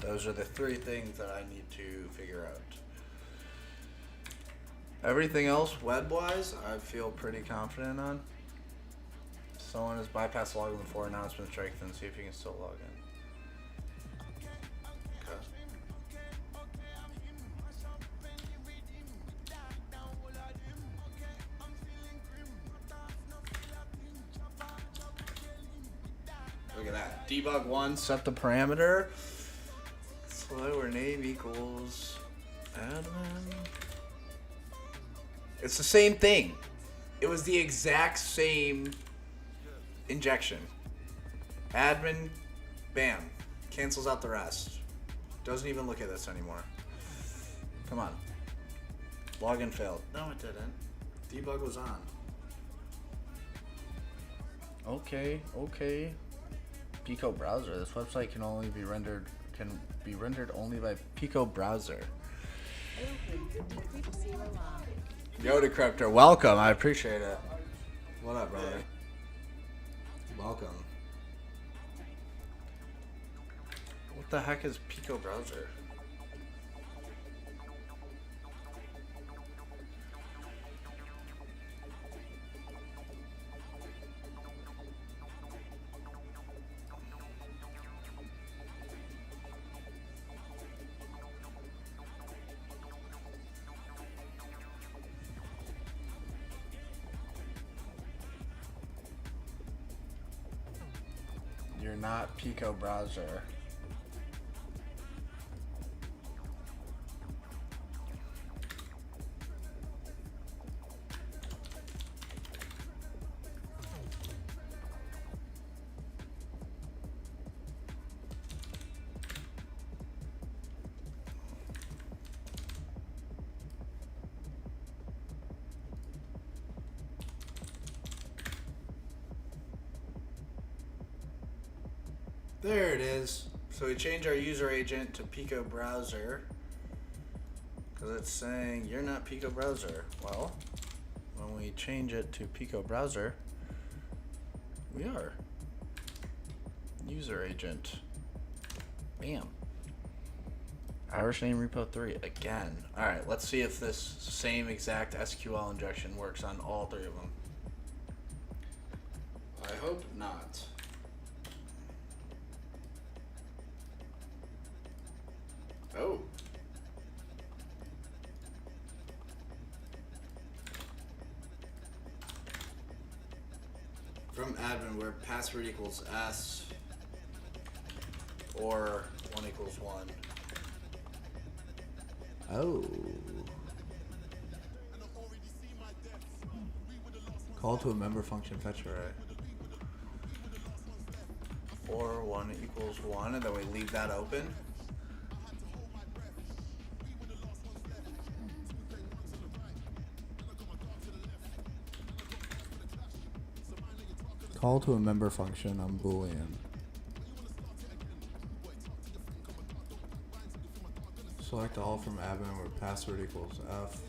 Those are the three things that I need to figure out. Everything else, web-wise, I feel pretty confident on. Someone has bypassed login before, now it's been strengthened. See if you can still log in. Okay. Look at that. Debug 1, set the parameter. Slower name equals admin. It's the same thing. It was the exact same injection. Admin, bam. Cancels out the rest. Doesn't even look at this anymore. Come on. Login failed. No, it didn't. Debug was on. Okay. Pico browser. This website can be rendered only by Pico browser. Yoda Cryptor, welcome. I appreciate it. What up, brother? Welcome. What the heck is Pico browser? You're not Pico browser. There it is. So we change our user agent to Pico browser because it's saying you're not Pico browser. Well, when we change it to Pico browser, we are. User agent. Bam. Irish name repo 3 again. All right, let's see if this same exact SQL injection works on all three of them. I hope not. Oh. From admin, where password equals S or 1 equals 1. Oh. Call to a member function fetch array. Or 1 equals 1, and then we leave that open. Call to a member function on Boolean. Select all from admin where password equals F.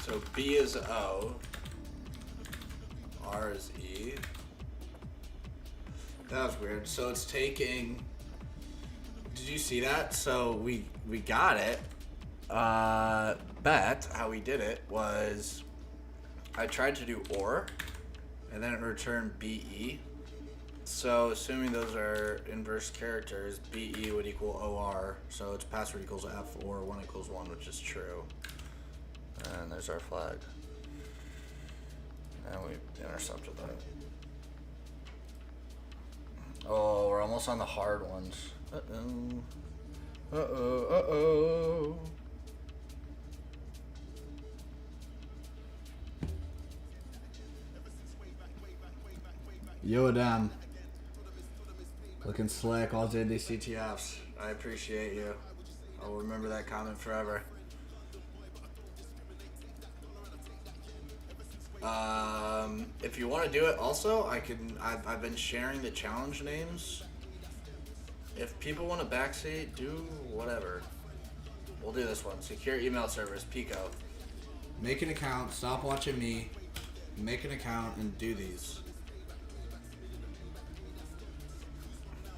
So B is O, R is E. That was weird. So it's taking. Did you see that? So we got it. Bet how we did it was I tried to do OR, and then it returned BE. So assuming those are inverse characters, BE would equal OR. So it's password equals F or 1 equals 1, which is true. And there's our flag. And we intercepted that. Oh, we're almost on the hard ones. Uh-oh. Uh-oh, uh-oh. Yo, Adam. Looking slick, all JD CTFs. I appreciate you. I'll remember that comment forever. If you want to do it also, I've been sharing the challenge names. If people want a backseat, do whatever. We'll do this one. Secure email service, Pico. Make an account, stop watching me, make an account, and do these.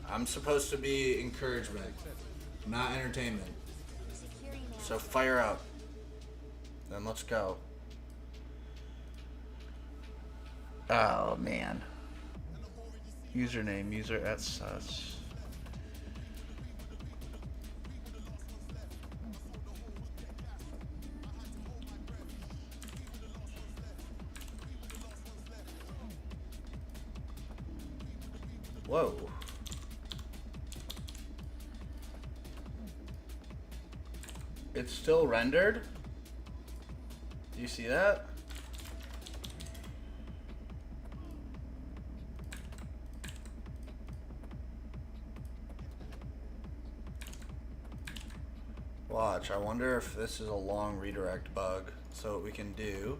I'm supposed to be encouragement, not entertainment. Securing mail. So fire up. Then let's go. Oh man. Username, user at sus. Whoa. It's still rendered? Do you see that? Watch, I wonder if this is a long redirect bug. So what we can do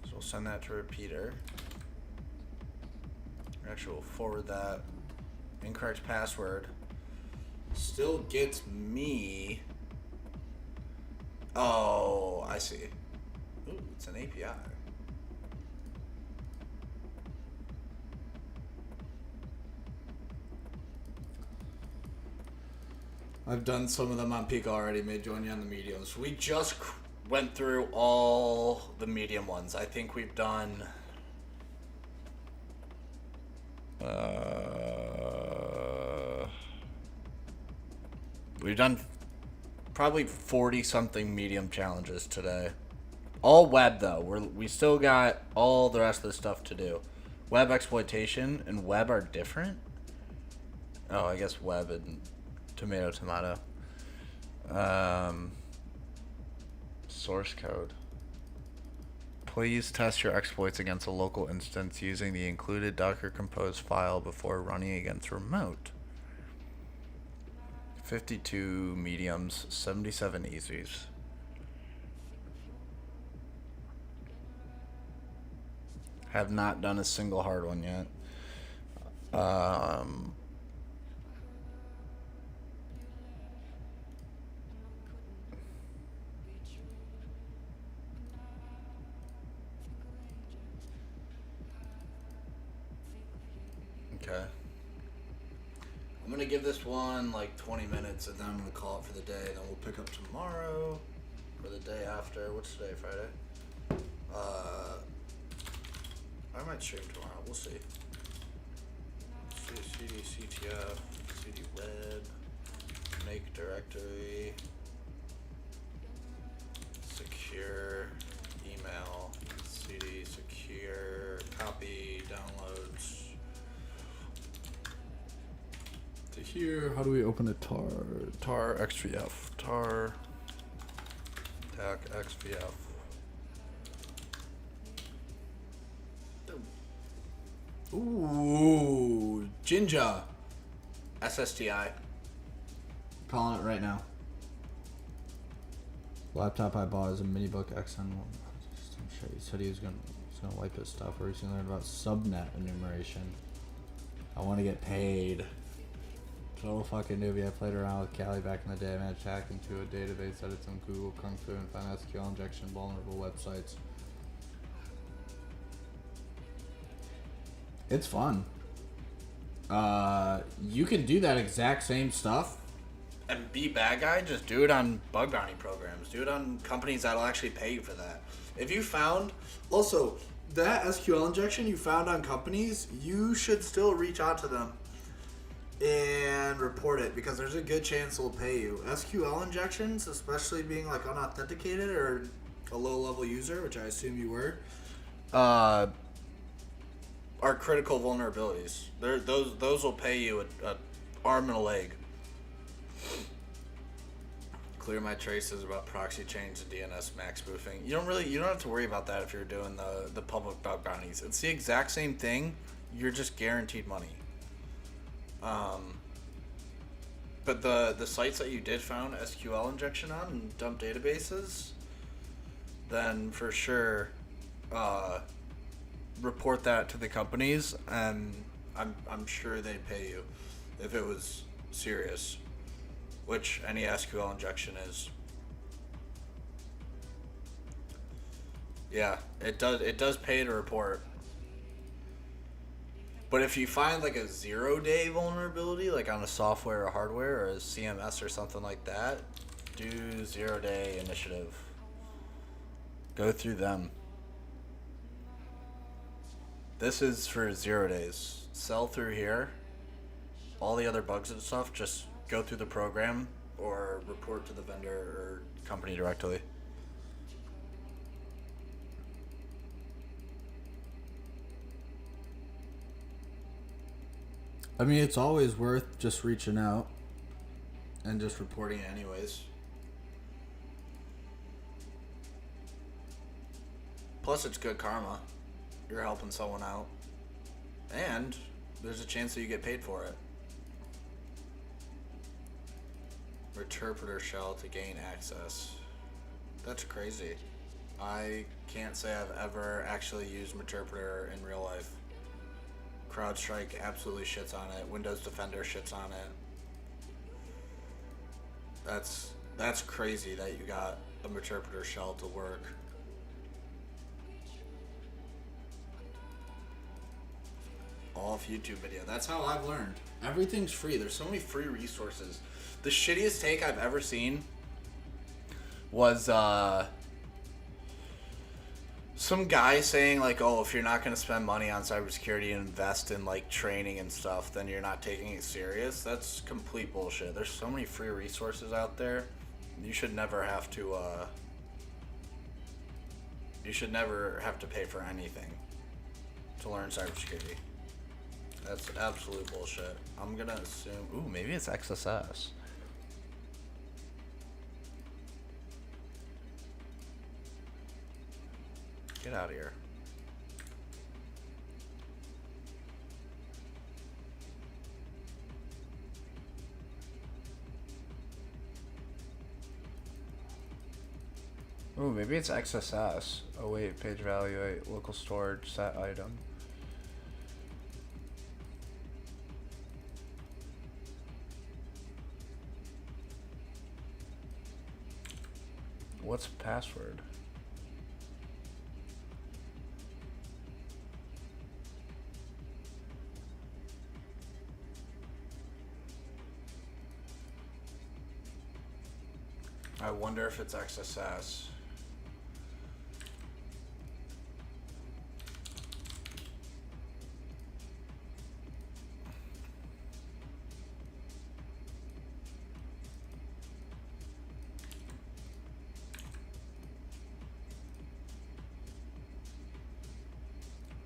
is we'll send that to repeater. Actually, we'll forward that. Incorrect password. Still gets me. Oh, I see. Ooh, it's an API. I've done some of them on Peak already, may join you on the mediums. We just went through all the medium ones. I think we've done. We've done probably 40 something medium challenges today. All web though. We still got all the rest of the stuff to do. Web exploitation and web are different. Oh, I guess web and tomato. Source code. Please test your exploits against a local instance using the included Docker Compose file before running against remote. 52 mediums, 77 easies. Have not done a single hard one yet. Okay. I'm gonna give this one like 20 minutes, and then I'm gonna call it for the day. Then we'll pick up tomorrow, or the day after. What's today? Friday. I might stream tomorrow. We'll see. CD, CTF, CD web, make directory, secure, email, CD secure, copy, downloads. To here, how do we open a tar XVF, tar tac XVF. Ooh, Jinja. SSTI. Calling it right now. Laptop I bought is a MiniBook XN1. I'm sure he said he's gonna wipe his stuff, or he's gonna learn about subnet enumeration. I want to get paid. Total fucking newbie. I played around with Callie back in the day. I managed to hack into a database that it's on Google Kung Fu and find SQL injection vulnerable websites. It's fun. You can do that exact same stuff. And be bad guy, just do it on bug bounty programs. Do it on companies that'll actually pay you for that. If you found, also, that SQL injection you found on companies, you should still reach out to them and report it, because there's a good chance they'll pay you. SQL injections, especially being like unauthenticated or a low level user, which I assume you were, are critical vulnerabilities. Those will pay you an arm and a leg. Clear my traces about proxy chains and DNS MAC spoofing. You don't have to worry about that if you're doing the public bug bounties. It's the exact same thing. You're just guaranteed money. But the sites that you did found SQL injection on and dump databases, then for sure report that to the companies, and I'm sure they'd pay you if it was serious, which any SQL injection is. Yeah, it does pay to report. But if you find like a 0-day vulnerability, like on a software or hardware or a CMS or something like that, do 0-day initiative. Go through them. This is for 0 days. Sell through here. All the other bugs and stuff, just go through the program or report to the vendor or company directly. I mean, it's always worth just reaching out And just reporting it anyways. Plus, it's good karma. You're helping someone out. And there's a chance that you get paid for it. Interpreter shell to gain access. That's crazy. I can't say I've ever actually used Interpreter in real life. CrowdStrike absolutely shits on it. Windows Defender shits on it. That's crazy that you got a Interpreter shell to work. Off YouTube video. That's how I've learned. Everything's free. There's so many free resources. The shittiest take I've ever seen was some guy saying like, oh, if you're not going to spend money on cybersecurity and invest in like training and stuff, then you're not taking it serious. That's complete bullshit. There's so many free resources out there. You should never have to pay for anything to learn cybersecurity. That's absolute bullshit. I'm gonna assume, ooh, maybe it's XSS. Get out of here. Ooh, maybe it's XSS. Oh wait, page value 8, local storage, set item. What's password? wonder if it's XSS.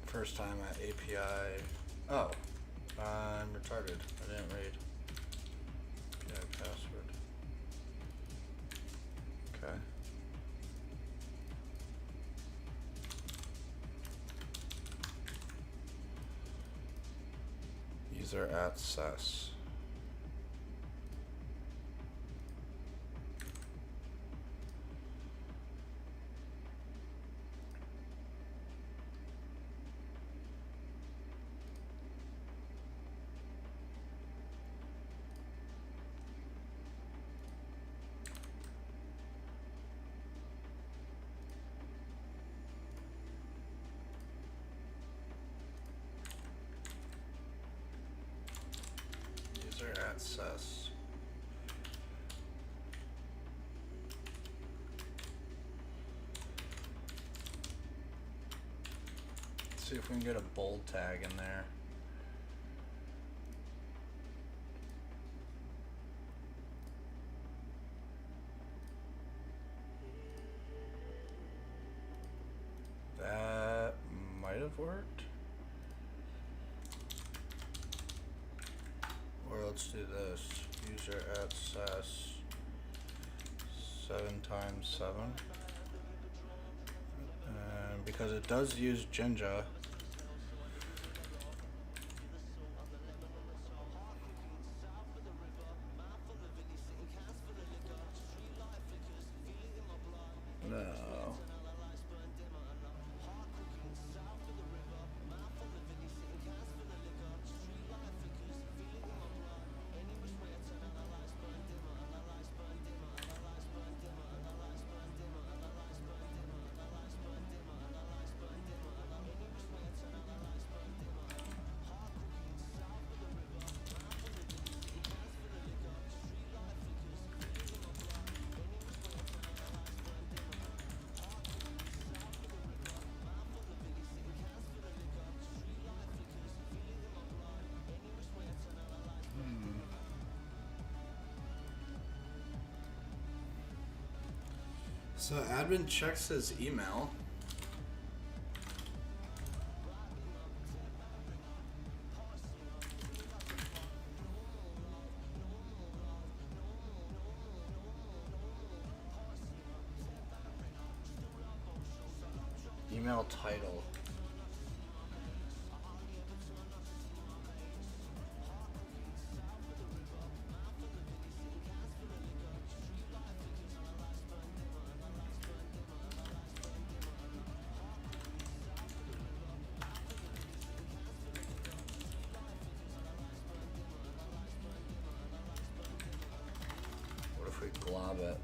First time at API. Oh, I'm retarded. I didn't read. API password. Okay. User at SES. User at SES. Let's see if we can get a bold tag in there. That might have worked. Or let's do this. User at SES 7 times 7. And because it does use Jinja. No. So admin checks his email. Email title. What if we glob it?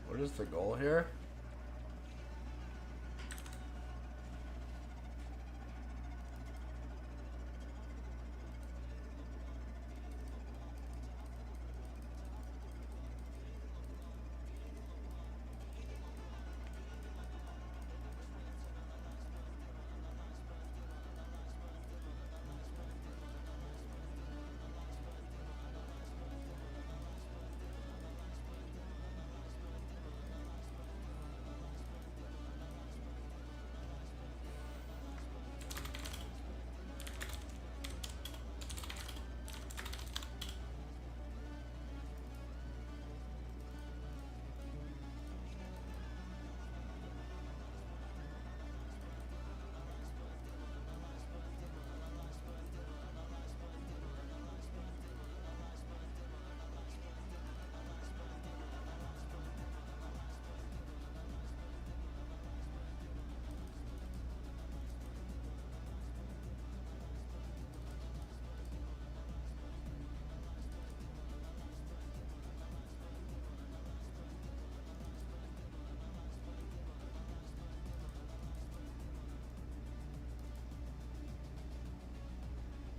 What is the goal here?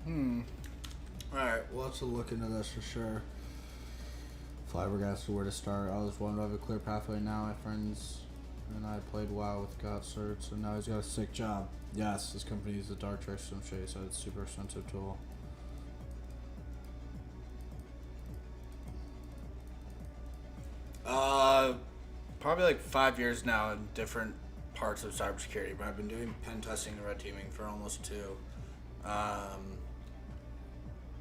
Alright, we'll have to look into this for sure. Flabbergasted where to start. I was wanting to have a clear pathway now. My friends and I played WoW with got certs, and now he's got a sick job. Yes, his company uses the dark trade system shade, so it's a super expensive tool. Probably like 5 years now in different parts of cybersecurity, but I've been doing pen testing and red teaming for almost 2.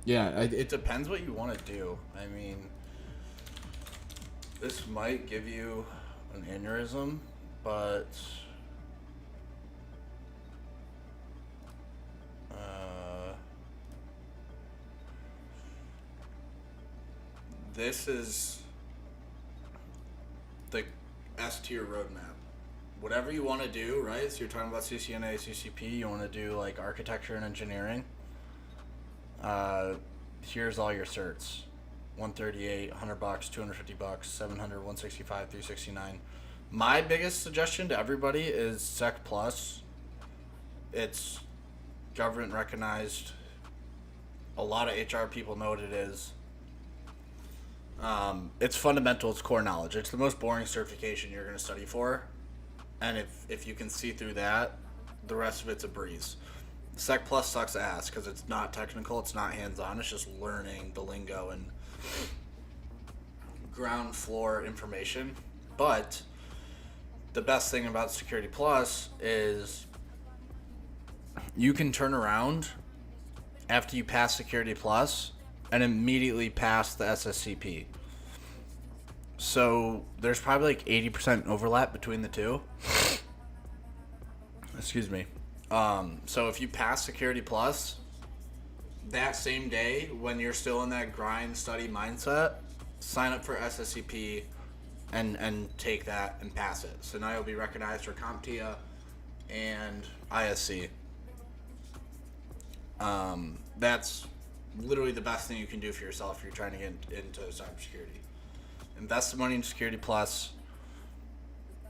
Yeah, It depends what you want to do. I mean, this might give you an aneurysm, but this is the S tier roadmap. Whatever you want to do, right? So you're talking about CCNA, CCP. You want to do like architecture and engineering. Here's all your certs: 138, $100, $250, 700, 165, 369. My biggest suggestion to everybody is Sec Plus. It's government recognized. A lot of HR people know what it is. It's fundamental. It's core knowledge. It's the most boring certification you're going to study for. And if you can see through that, the rest of it's a breeze. Sec Plus sucks ass because it's not technical, it's not hands-on, it's just learning the lingo and ground floor information. But the best thing about Security Plus is you can turn around after you pass Security Plus and immediately pass the SSCP. So there's probably like 80% overlap between the two. Excuse me. So if you pass Security Plus, that same day when you're still in that grind study mindset, sign up for SSCP and take that and pass it. So now you'll be recognized for CompTIA and ISC. That's literally the best thing you can do for yourself if you're trying to get into cybersecurity. Invest the money in Security Plus,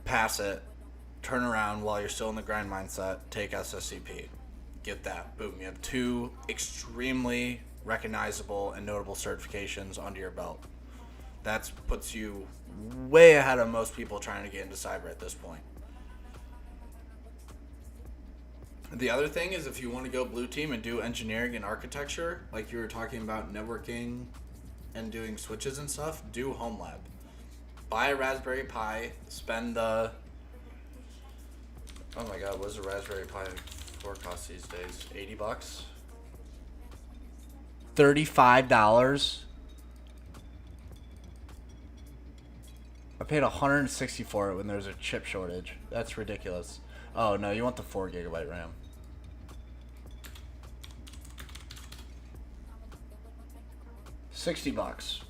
pass it, turn around while you're still in the grind mindset, take SSCP. Get that. Boom. You have 2 extremely recognizable and notable certifications under your belt. That puts you way ahead of most people trying to get into cyber at this point. The other thing is if you want to go blue team and do engineering and architecture, like you were talking about networking and doing switches and stuff, do home lab. Buy a Raspberry Pi, spend the... Oh my god, what does a Raspberry Pi 4 cost these days? $80? $35? I paid $160 for it when there was a chip shortage. That's ridiculous. Oh no, you want the 4 gigabyte RAM. $60.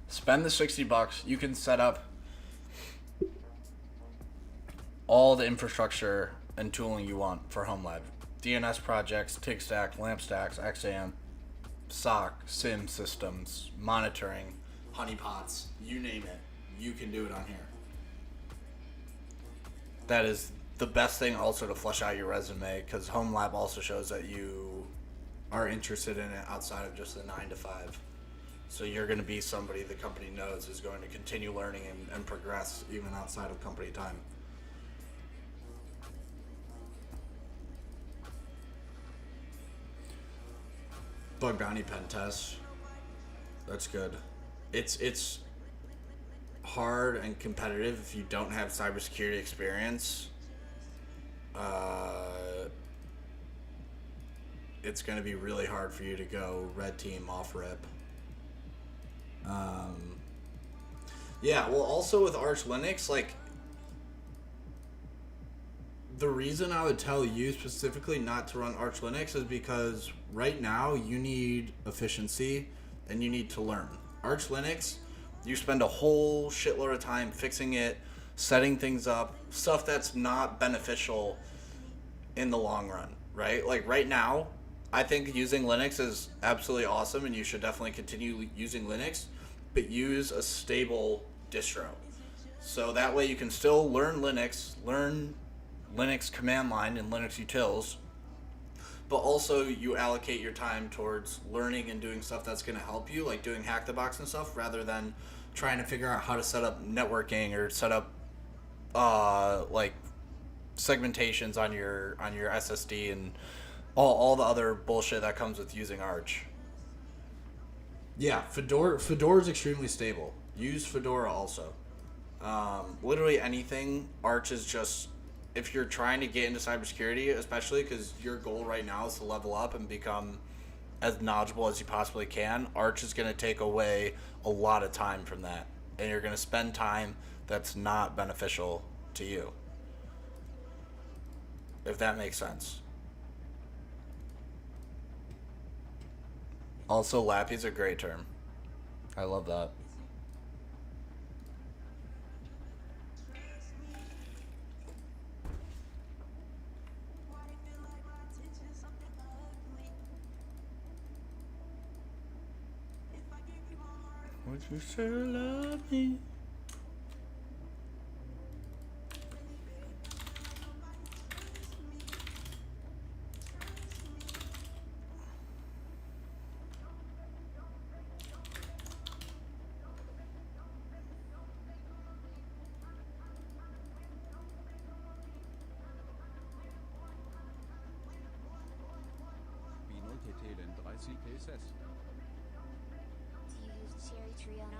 Spend the $60. You can set up all the infrastructure and tooling you want for home lab. DNS projects, TigStack, LampStacks, XAMPP, SOC, SIM systems, monitoring, honeypots, you name it. You can do it on here. That is the best thing also to flesh out your resume, because home lab also shows that you are interested in it outside of just the 9 to 5. So you're going to be somebody the company knows is going to continue learning and progress even outside of company time. Bug bounty pen test. That's good. It's hard and competitive if you don't have cybersecurity experience. It's going to be really hard for you to go red team off rip. Yeah, well, also with Arch Linux, like, the reason I would tell you specifically not to run Arch Linux is because right now you need efficiency and you need to learn. Arch Linux, you spend a whole shitload of time fixing it, setting things up, stuff that's not beneficial in the long run, right? Like right now, I think using Linux is absolutely awesome and you should definitely continue using Linux, but use a stable distro. So that way you can still learn Linux command line and Linux utils, but also you allocate your time towards learning and doing stuff that's going to help you, like doing hack the box and stuff, rather than trying to figure out how to set up networking or set up like segmentations on your SSD and all the other bullshit that comes with using Arch. Yeah, Fedora is extremely stable. Use Fedora also. Literally anything. Arch is just, if you're trying to get into cybersecurity, especially because your goal right now is to level up and become as knowledgeable as you possibly can, Arch is going to take away a lot of time from that. And you're going to spend time that's not beneficial to you. If that makes sense. Also, Lappy's a great term. I love that. Would you still love me? Binotelen 30 KSS. Do you use Cherry Tree on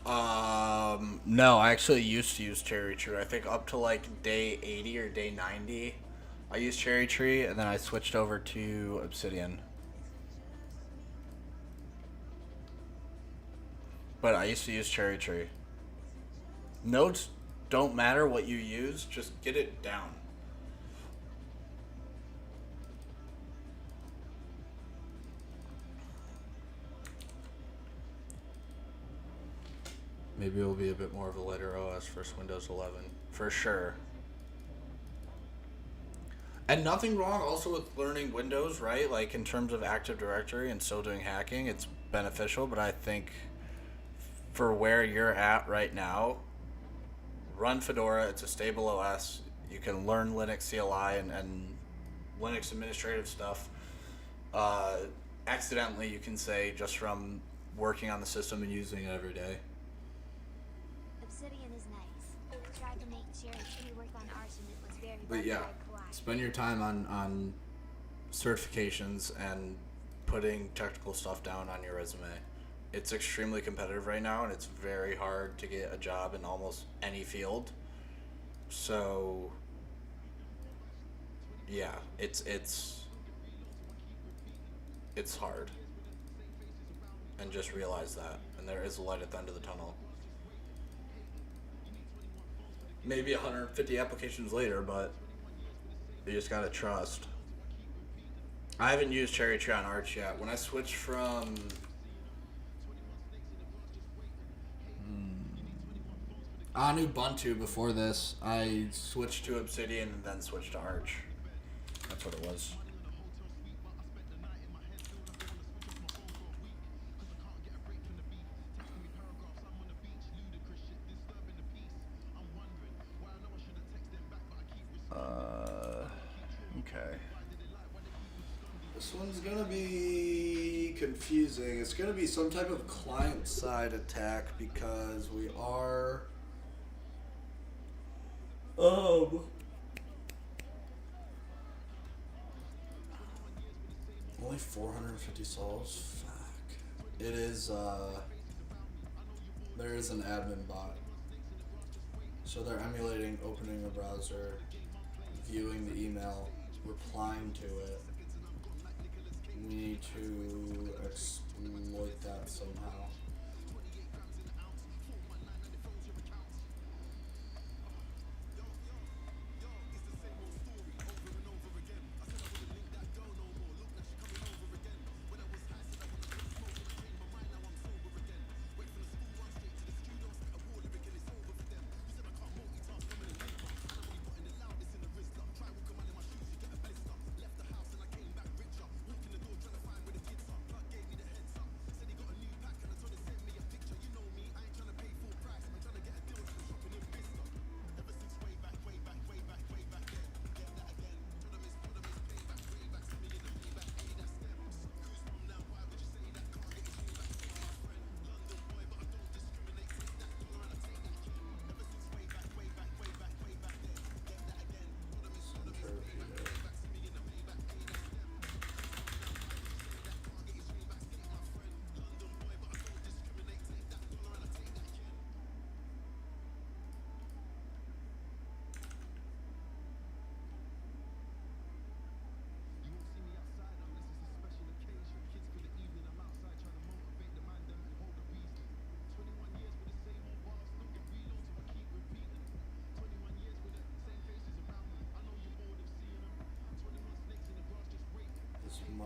Arch? No, I actually used to use Cherry Tree. I think up to like day 80 or day 90, I used Cherry Tree, and then I switched over to Obsidian. But I used to use Cherry Tree. Notes don't matter what you use, just get it down. Maybe it'll be a bit more of a lighter OS for Windows 11. For sure. And nothing wrong also with learning Windows, right? Like in terms of Active Directory and still doing hacking, it's beneficial, but I think for where you're at right now, run Fedora. It's a stable OS. You can learn Linux CLI and Linux administrative stuff. Accidentally, you can say, just from working on the system and using it every day. Obsidian is nice. I tried to make Cherry Tree work on Arch and it was very But yeah, quiet. spend your time on certifications and putting technical stuff down on your resume. It's extremely competitive right now, and it's very hard to get a job in almost any field. So, yeah, it's hard. And just realize that. And there is a light at the end of the tunnel. Maybe 150 applications later, but you just gotta trust. I haven't used Cherry Tree on Arch yet. When I switched from on Ubuntu before this, I switched to Obsidian and then switched to Arch. That's what it was. Okay. This one's gonna be confusing. It's gonna be some type of client-side attack because we are only 450 souls. Fuck. It is there is an admin bot. So they're emulating opening a browser, viewing the email, replying to it. We need to exploit that somehow.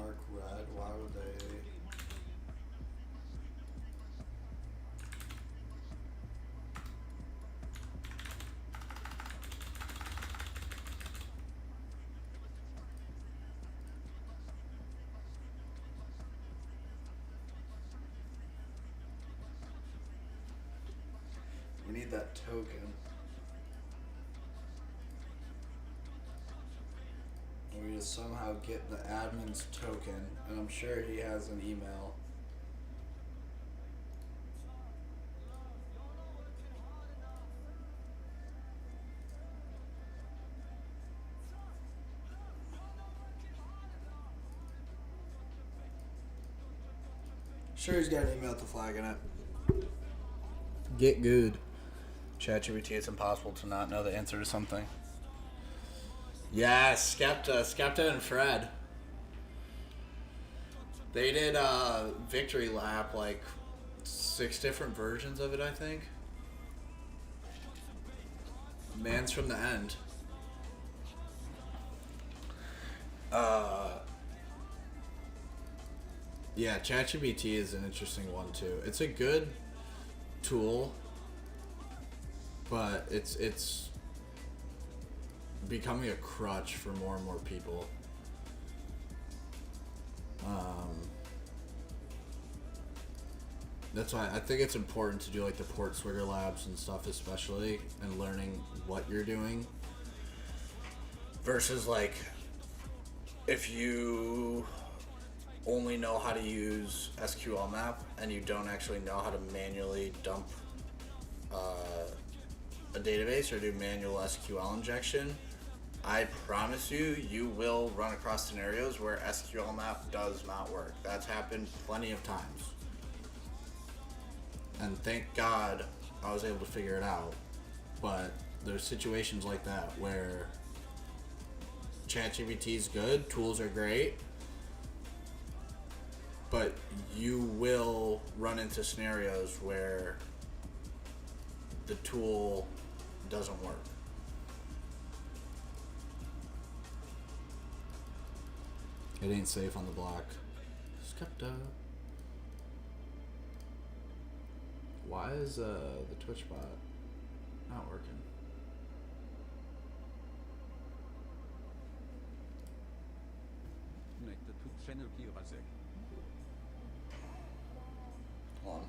mark red. Why would they? We need that token. We just somehow get the admin's token, and I'm sure he has an email. Sure, he's got an email with the flag in it. Get good. ChatGPT, it's impossible to not know the answer to something. Yeah, Skepta and Fred. They did Victory Lap, like 6 different versions of it, I think. Man's from the End. Yeah, ChatGPT is an interesting one too. It's a good tool, but it's becoming a crutch for more and more people. That's why I think it's important to do like the port swigger labs and stuff, especially, and learning what you're doing. Versus like, if you only know how to use SQL map and you don't actually know how to manually dump a database or do manual SQL injection, I promise you, you will run across scenarios where SQL map does not work. That's happened plenty of times. And thank God I was able to figure it out. But there's situations like that where ChatGPT is good, tools are great, but you will run into scenarios where the tool doesn't work. It ain't safe on the block. Skepta. Why is the Twitch bot not working? Connected to channel KiraSec. Hold on.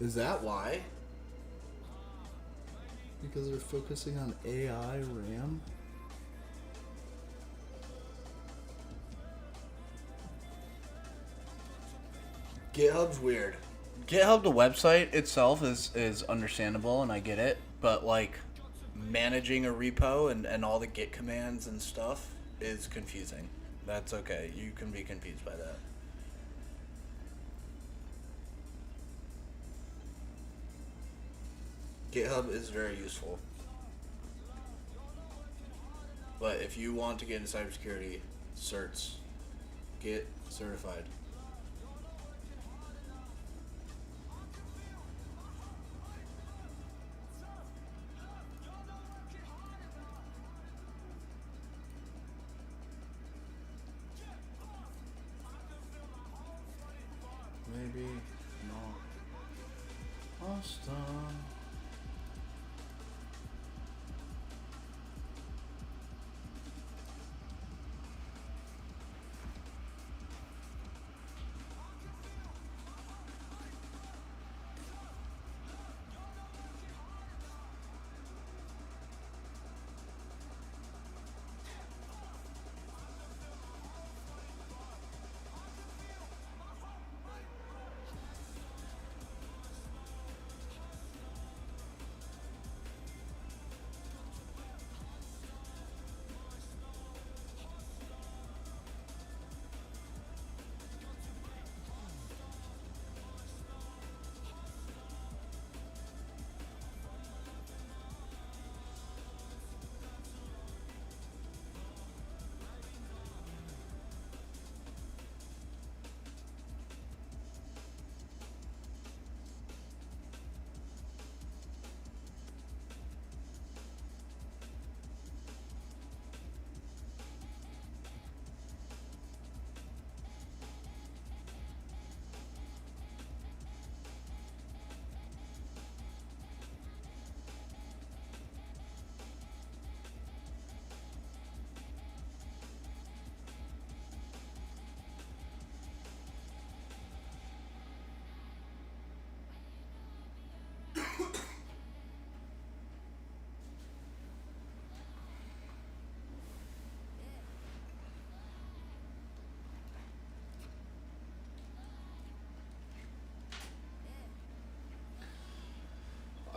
Is that why? Because they're focusing on AI RAM? GitHub's weird. GitHub, the website itself, is understandable, and I get it, but like managing a repo and all the git commands and stuff is confusing. That's okay. You can be confused by that. GitHub is very useful. But if you want to get into cybersecurity, certs, get certified. Maybe not. Austin.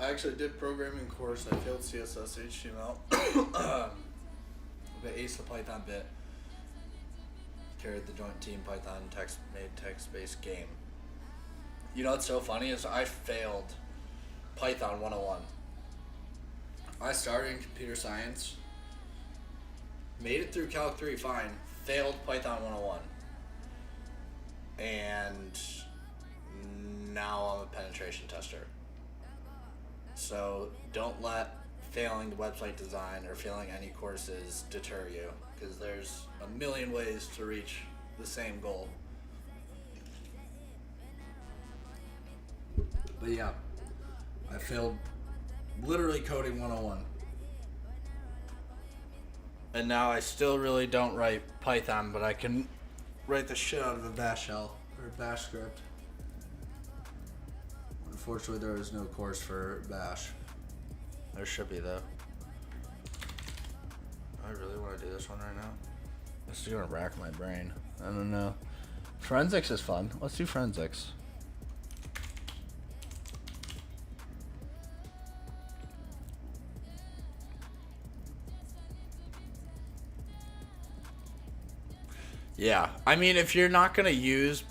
I actually did programming course. I failed CSS, HTML. But aced the Python bit. Carried the joint team Python made text-based game. You know what's so funny is I failed Python 101. I started in computer science, made it through Calc 3 fine, failed Python 101. And now I'm a penetration tester. So don't let failing the website design or failing any courses deter you, because there's a million ways to reach the same goal. But yeah, I failed literally coding 101. And now I still really don't write Python, but I can write the shit out of a bash shell or a bash script. Unfortunately, there is no course for bash. There should be, though. I really want to do this one right now. This is going to rack my brain. I don't know. Forensics is fun. Let's do forensics. Yeah, I mean, if you're not going to use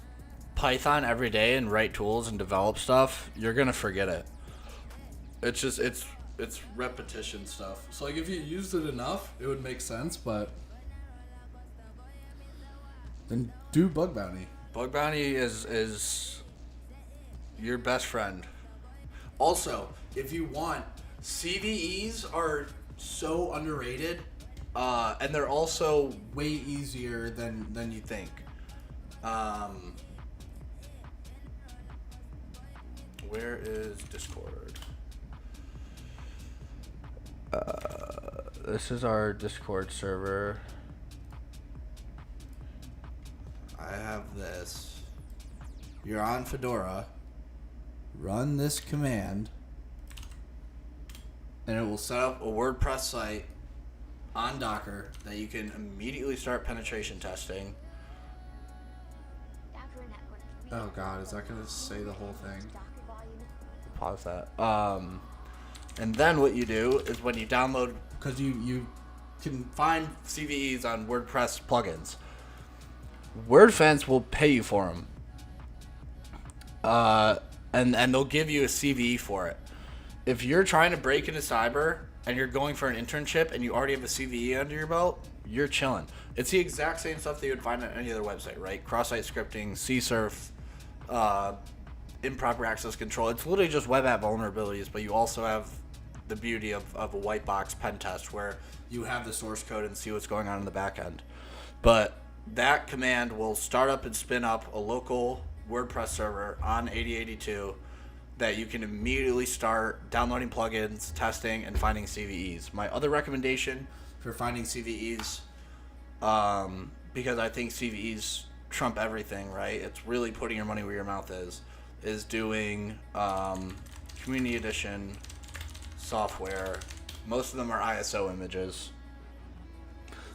Python every day and write tools and develop stuff, you're going to forget it. It's just, it's repetition stuff. So, like, if you used it enough, it would make sense, but then do Bug Bounty. Bug Bounty is your best friend. Also, if you want, CVEs are so underrated. And they're also way easier than you think. Where is Discord? This is our Discord server. I have this. You're on Fedora. Run this command. And it will set up a WordPress site on Docker that you can immediately start penetration testing. Oh god, is that gonna say the whole thing? Pause that. And then what you do is when you download, because you can find CVEs on WordPress plugins. WordFence will pay you for them. And they'll give you a CVE for it. If you're trying to break into cyber and you're going for an internship and you already have a CVE under your belt, you're chilling. It's the exact same stuff that you would find on any other website, right? Cross-site scripting, CSRF, improper access control. It's literally just web app vulnerabilities, but you also have the beauty of a white box pen test where you have the source code and see what's going on in the back end. But that command will start up and spin up a local WordPress server on 8082 that you can immediately start downloading plugins, testing, and finding CVEs. My other recommendation for finding CVEs, because I think CVEs trump everything, right? It's really putting your money where your mouth is doing Community Edition software. Most of them are ISO images.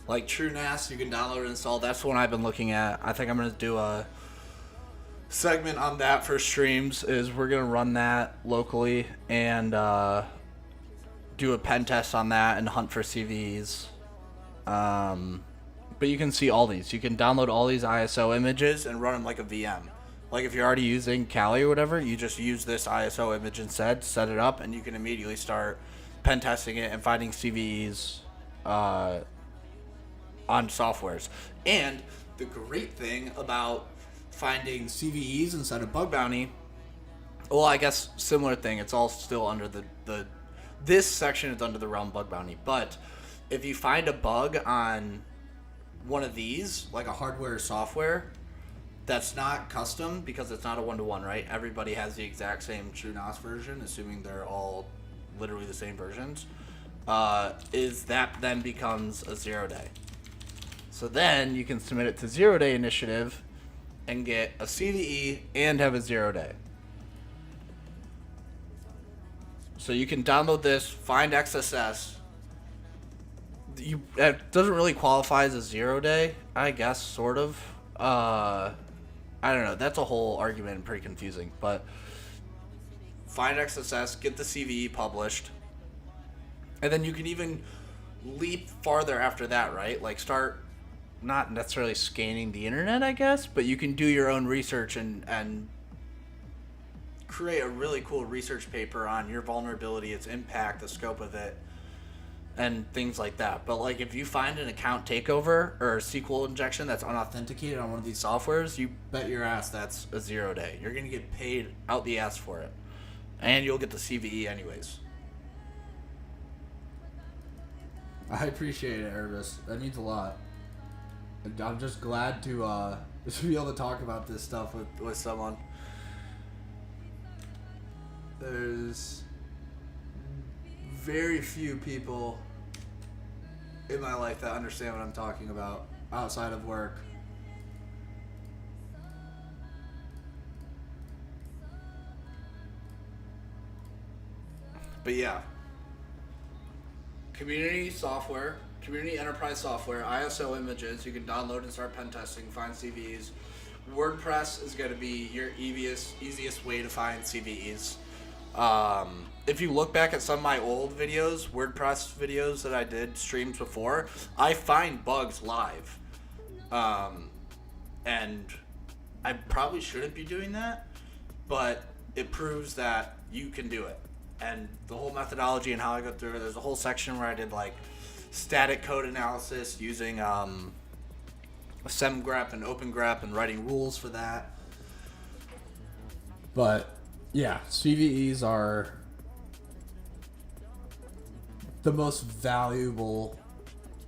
Like TrueNAS, you can download and install. That's the one I've been looking at. I think I'm going to do a segment on that for streams. Is we're going to run that locally and do a pen test on that and hunt for CVEs. But you can see all these. You can download all these ISO images and run them like a VM. Like if you're already using Kali or whatever, you just use this ISO image instead, set it up, and you can immediately start pen testing it and finding CVEs on softwares. And the great thing about finding CVEs instead of Bug Bounty, well, I guess similar thing. It's all still under the this section is under the realm Bug Bounty. But if you find a bug on one of these, like a hardware or software, that's not custom because it's not a one-to-one, right? Everybody has the exact same TrueNAS version, assuming they're all literally the same versions. Is that then becomes a 0-day. So then you can submit it to 0-day initiative and get a CVE and have a 0-day. So you can download this, find XSS. It doesn't really qualify as a 0-day, I guess, sort of. I don't know. That's a whole argument and pretty confusing. But find XSS, get the CVE published, and then you can even leap farther after that, right? Like start not necessarily scanning the internet, I guess, but you can do your own research and create a really cool research paper on your vulnerability, its impact, the scope of it, and things like that. But like if you find an account takeover or a SQL injection that's unauthenticated on one of these softwares, you bet your ass that's a 0 day. You're gonna get paid out the ass for it, and you'll get the CVE anyways. I appreciate it, Ervis. That means a lot. And I'm just glad to be able to talk about this stuff With someone. There's very few people in my life that understand what I'm talking about outside of work. But yeah. Community software, community enterprise software, ISO images, you can download and start pen testing, find CVEs. WordPress is going to be your easiest way to find CVEs. If you look back at some of my old videos, WordPress videos that I did, streams before, I find bugs live. And I probably shouldn't be doing that, but it proves that you can do it. And the whole methodology and how I go through it, there's a whole section where I did like static code analysis using semgrep and opengrep and writing rules for that. But yeah, CVEs are the most valuable.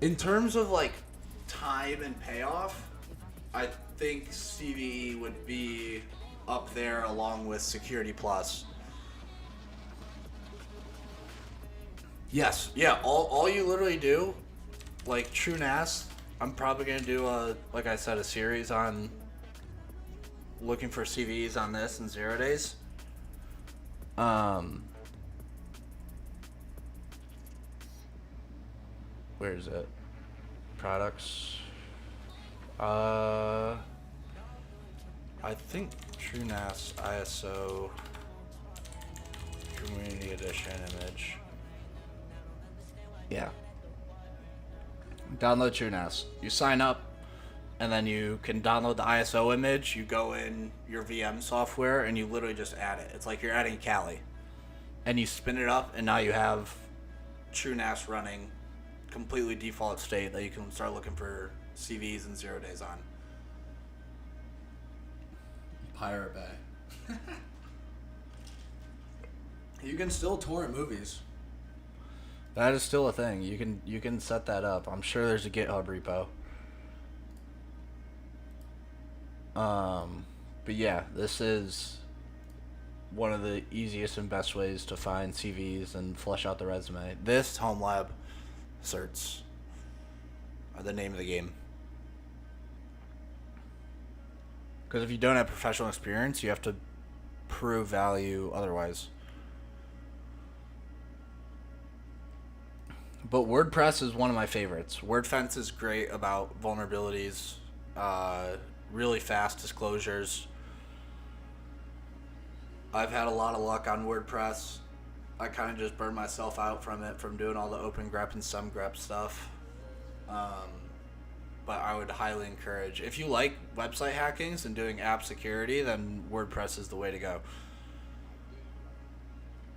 In terms of like time and payoff, I think CVE would be up there along with Security Plus. Yes, yeah, all you literally do, like TrueNAS, I'm probably going to do like I said, a series on looking for CVEs on this in 0 days. Where is it? Products. I think TrueNAS ISO Community Edition image. Yeah. Download TrueNAS. You sign up, and then you can download the ISO image. You go in your VM software, and you literally just add it. It's like you're adding Kali. And you spin it up, and now you have TrueNAS running completely default state that you can start looking for CVs in 0 days on. Pirate Bay. You can still torrent movies. That is still a thing. You can set that up. I'm sure there's a GitHub repo. But yeah, this is one of the easiest and best ways to find CVs and flesh out the resume. This home lab certs are the name of the game. Because if you don't have professional experience, you have to prove value otherwise. But WordPress is one of my favorites. WordFence is great about vulnerabilities, really fast disclosures. I've had a lot of luck on WordPress. I kind of just burned myself out from it, from doing all the opengrep and semgrep stuff. But I would highly encourage, if you like website hackings and doing app security, then WordPress is the way to go.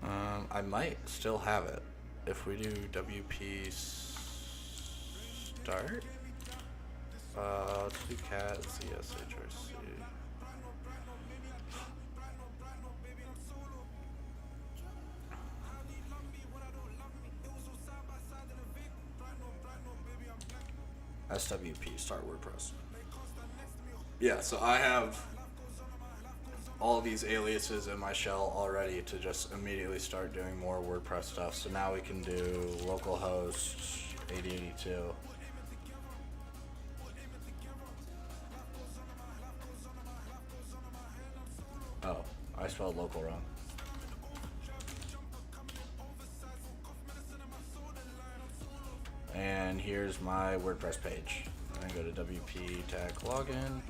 I might still have it. If we do WP start, let's do cat CSHRC. SWP start WordPress. Yeah, so I have all these aliases in my shell already to just immediately start doing more WordPress stuff. So now we can do localhost 8082. Oh, I spelled local wrong. And here's my WordPress page. I'm gonna go to WP tag login.php.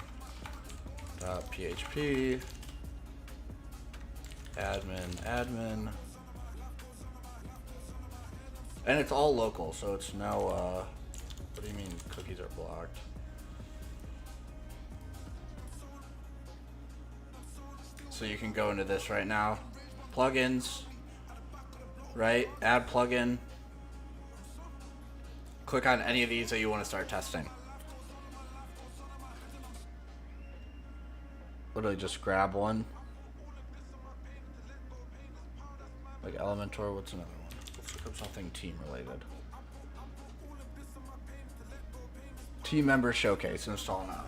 admin. And it's all local, so it's no, what do you mean cookies are blocked? So you can go into this right now. Plugins, right? Add plugin. Click on any of these that you want to start testing. Literally just grab one. Like Elementor, what's another one? Let's look up something team related. Team member showcase, install now.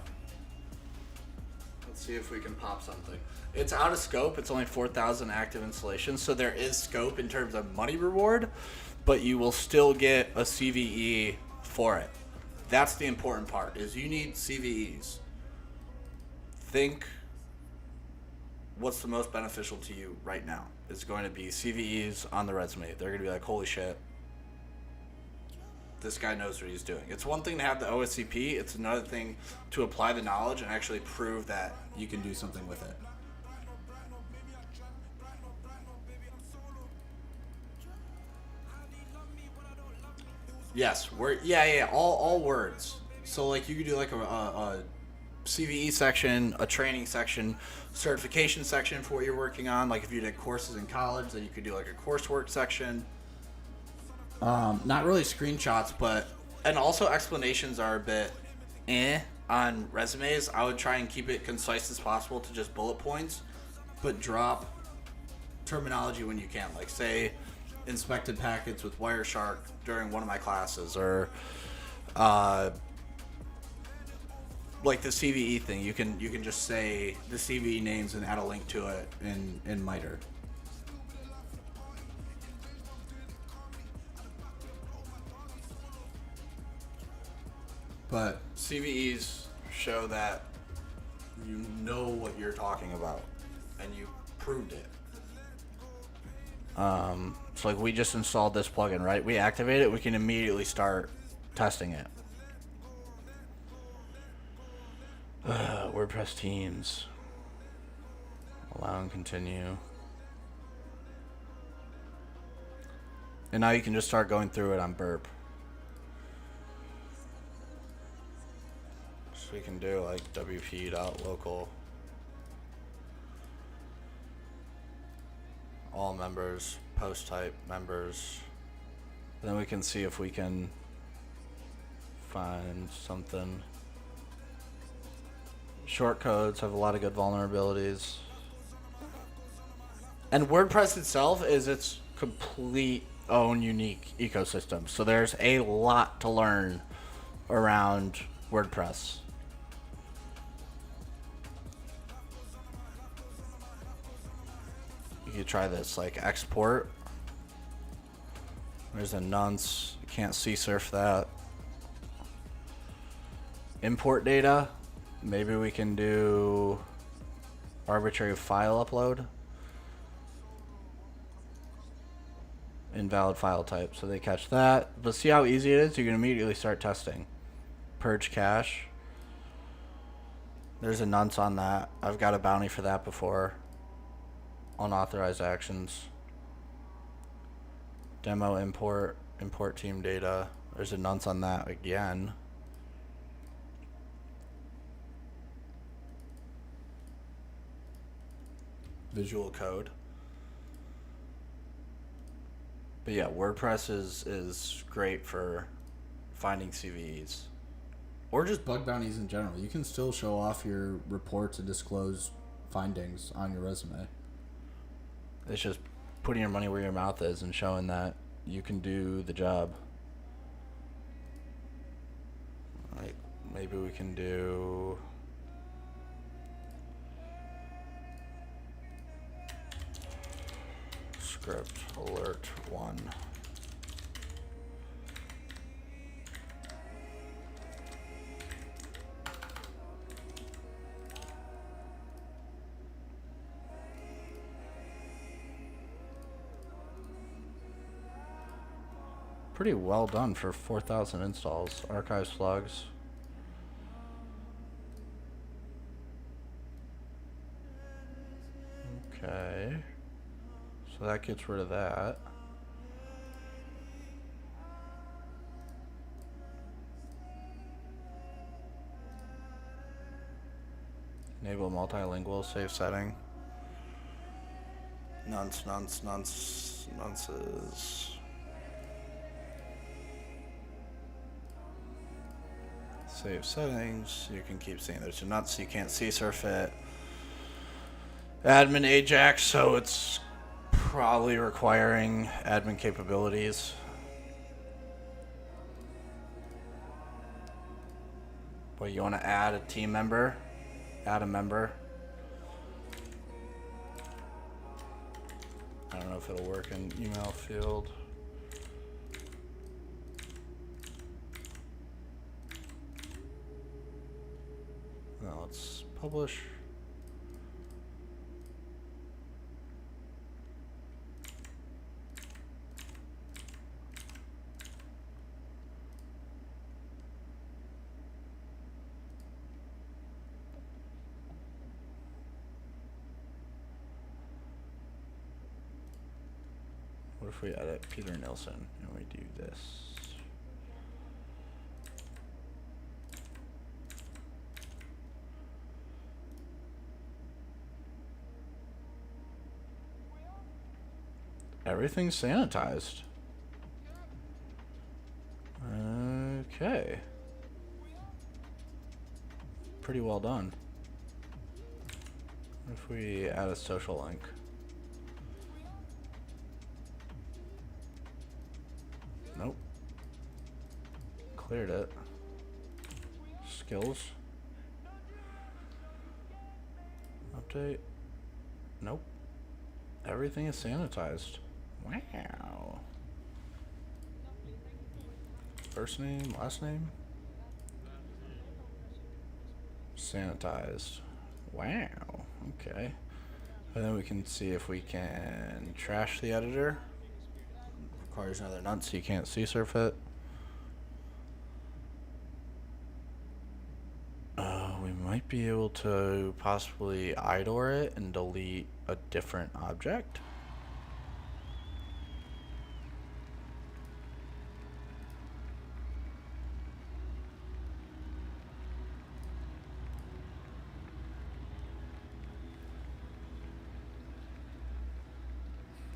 Let's see if we can pop something. It's out of scope, it's only 4,000 active installations, so there is scope in terms of money reward, but you will still get a CVE for it. That's the important part, is you need CVEs. Think what's the most beneficial to you right now. It's going to be CVEs on the resume. They're going to be like, holy shit, this guy knows what he's doing. It's one thing to have the OSCP, it's another thing to apply the knowledge and actually prove that you can do something with it. Yes, all words. So like you could do like a CVE section, a training section, certification section for what you're working on. Like if you did courses in college, then you could do like a coursework section. Not really screenshots, but, and also explanations are a bit on resumes. I would try and keep it concise as possible to just bullet points, but drop terminology when you can. Like say inspected packets with Wireshark during one of my classes, or like the CVE thing. You can just say the CVE names and add a link to it in MITRE. But CVEs show that you know what you're talking about and you proved it. So like we just installed this plugin, right? We activate it, we can immediately start testing it. WordPress teams. Allow and continue. And now you can just start going through it on Burp. So we can do like wp.local. All members, post type members. Then we can see if we can find something. Short codes have a lot of good vulnerabilities. And WordPress itself is its complete own unique ecosystem. So there's a lot to learn around WordPress. You could try this, like export. There's a nonce, you can't surf that. Import data, maybe we can do arbitrary file upload. Invalid file type, so they catch that. But see how easy it is? You can immediately start testing. Purge cache. There's a nonce on that. I've got a bounty for that before. Unauthorized actions. Demo import team data. There's a nonce on that again. Visual code. But yeah, WordPress is great for finding CVEs. Or just bug bounties in general. You can still show off your report to disclose findings on your resume. It's just putting your money where your mouth is and showing that you can do the job. Like, maybe we can do... script alert 1. Pretty well done for 4,000 installs. Archive slugs. Okay. So that gets rid of that. Enable multilingual save setting. Nonces. Save settings. You can keep seeing there's a nuts. You can't see surf it. Admin Ajax, so it's probably requiring admin capabilities. But you want to add a team member? Add a member. I don't know if it'll work in email field. Now let's publish. What if we edit Peter Nilsson and we do this? Everything's sanitized. Okay. Pretty well done. What if we add a social link? Nope. Cleared it. Skills. Update. Nope. Everything is sanitized. Wow. First name, last name. Sanitized. Wow. Okay. And then we can see if we can trash the editor. Requires another nut, so you can't see surf it. We might be able to possibly idle it and delete a different object.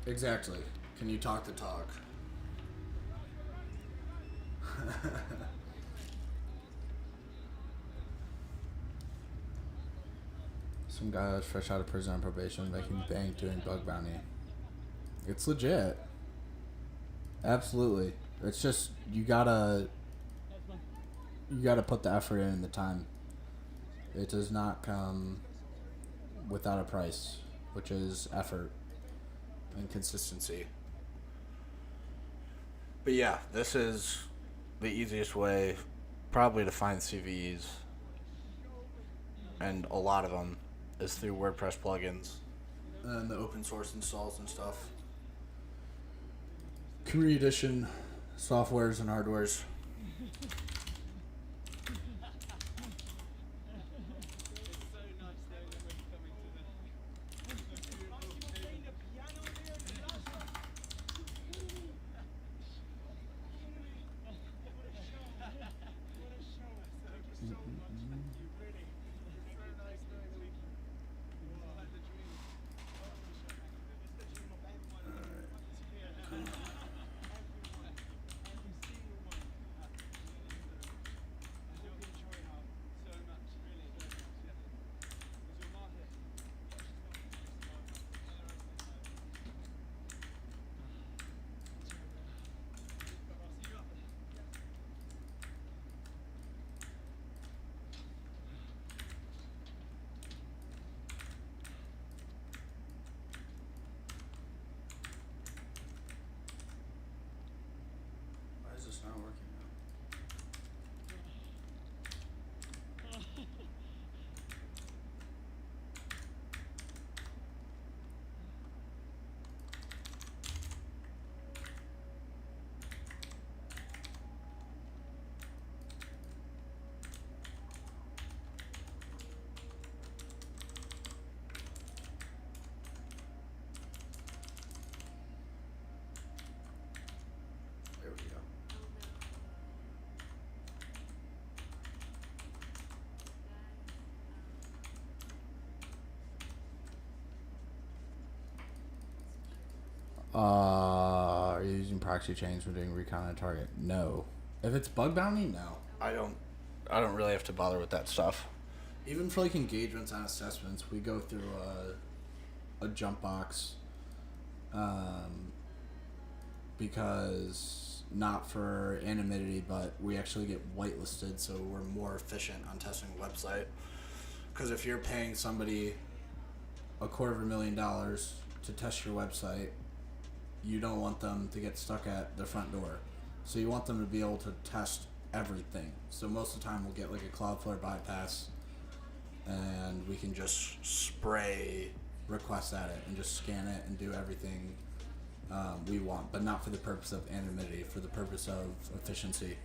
Exactly. Can you talk the talk? Some guy that's fresh out of prison on probation making bank doing bug bounty. It's legit. Absolutely. It's just you gotta put the effort in and the time. It does not come without a price, which is effort and consistency. But yeah, this is the easiest way probably to find CVs, and a lot of them is through WordPress plugins and the open source installs and stuff. Community edition softwares and hardwares. Why is this not working now? Are you using proxy chains when doing recon on a target? No. If it's bug bounty, no. I don't really have to bother with that stuff. Even for like engagements on assessments, we go through a jump box, because not for anonymity, but we actually get whitelisted, so we're more efficient on testing the website. Because if you're paying somebody $250,000 to test your website, you don't want them to get stuck at the front door. So you want them to be able to test everything. So most of the time we'll get like a Cloudflare bypass, and we can just spray requests at it and just scan it and do everything we want, but not for the purpose of anonymity, for the purpose of efficiency.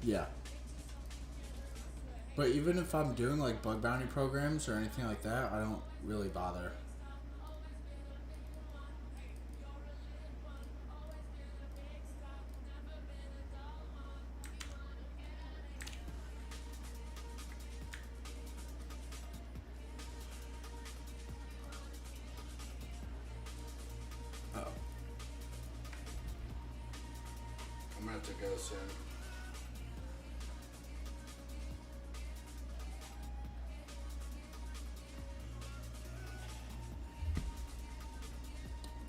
Yeah. But even if I'm doing like bug bounty programs or anything like that, I don't really bother. Oh. I'm gonna have to go soon.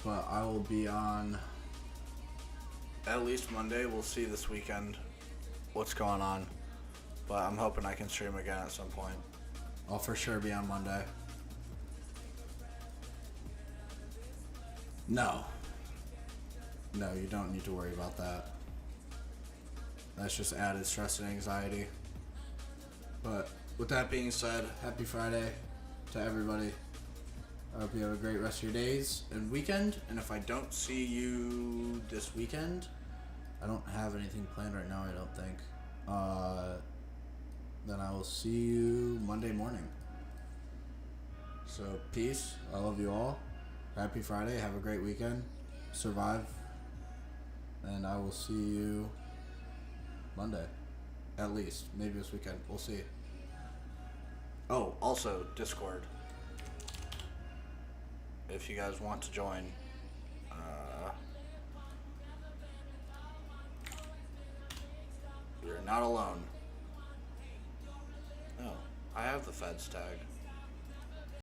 But I will be on At least Monday. We'll see this weekend what's going on. But I'm hoping I can stream again at some point. I'll for sure be on Monday. No. No, you don't need to worry about that. That's just added stress and anxiety. But with that being said, happy Friday to everybody. I hope you have a great rest of your days and weekend. And if I don't see you this weekend, I don't have anything planned right now, I don't think. Then I will see you Monday morning. So, peace. I love you all. Happy Friday. Have a great weekend. Survive. And I will see you Monday. At least. Maybe this weekend. We'll see. Oh, also Discord. If you guys want to join, you're not alone. Oh, I have the feds tag.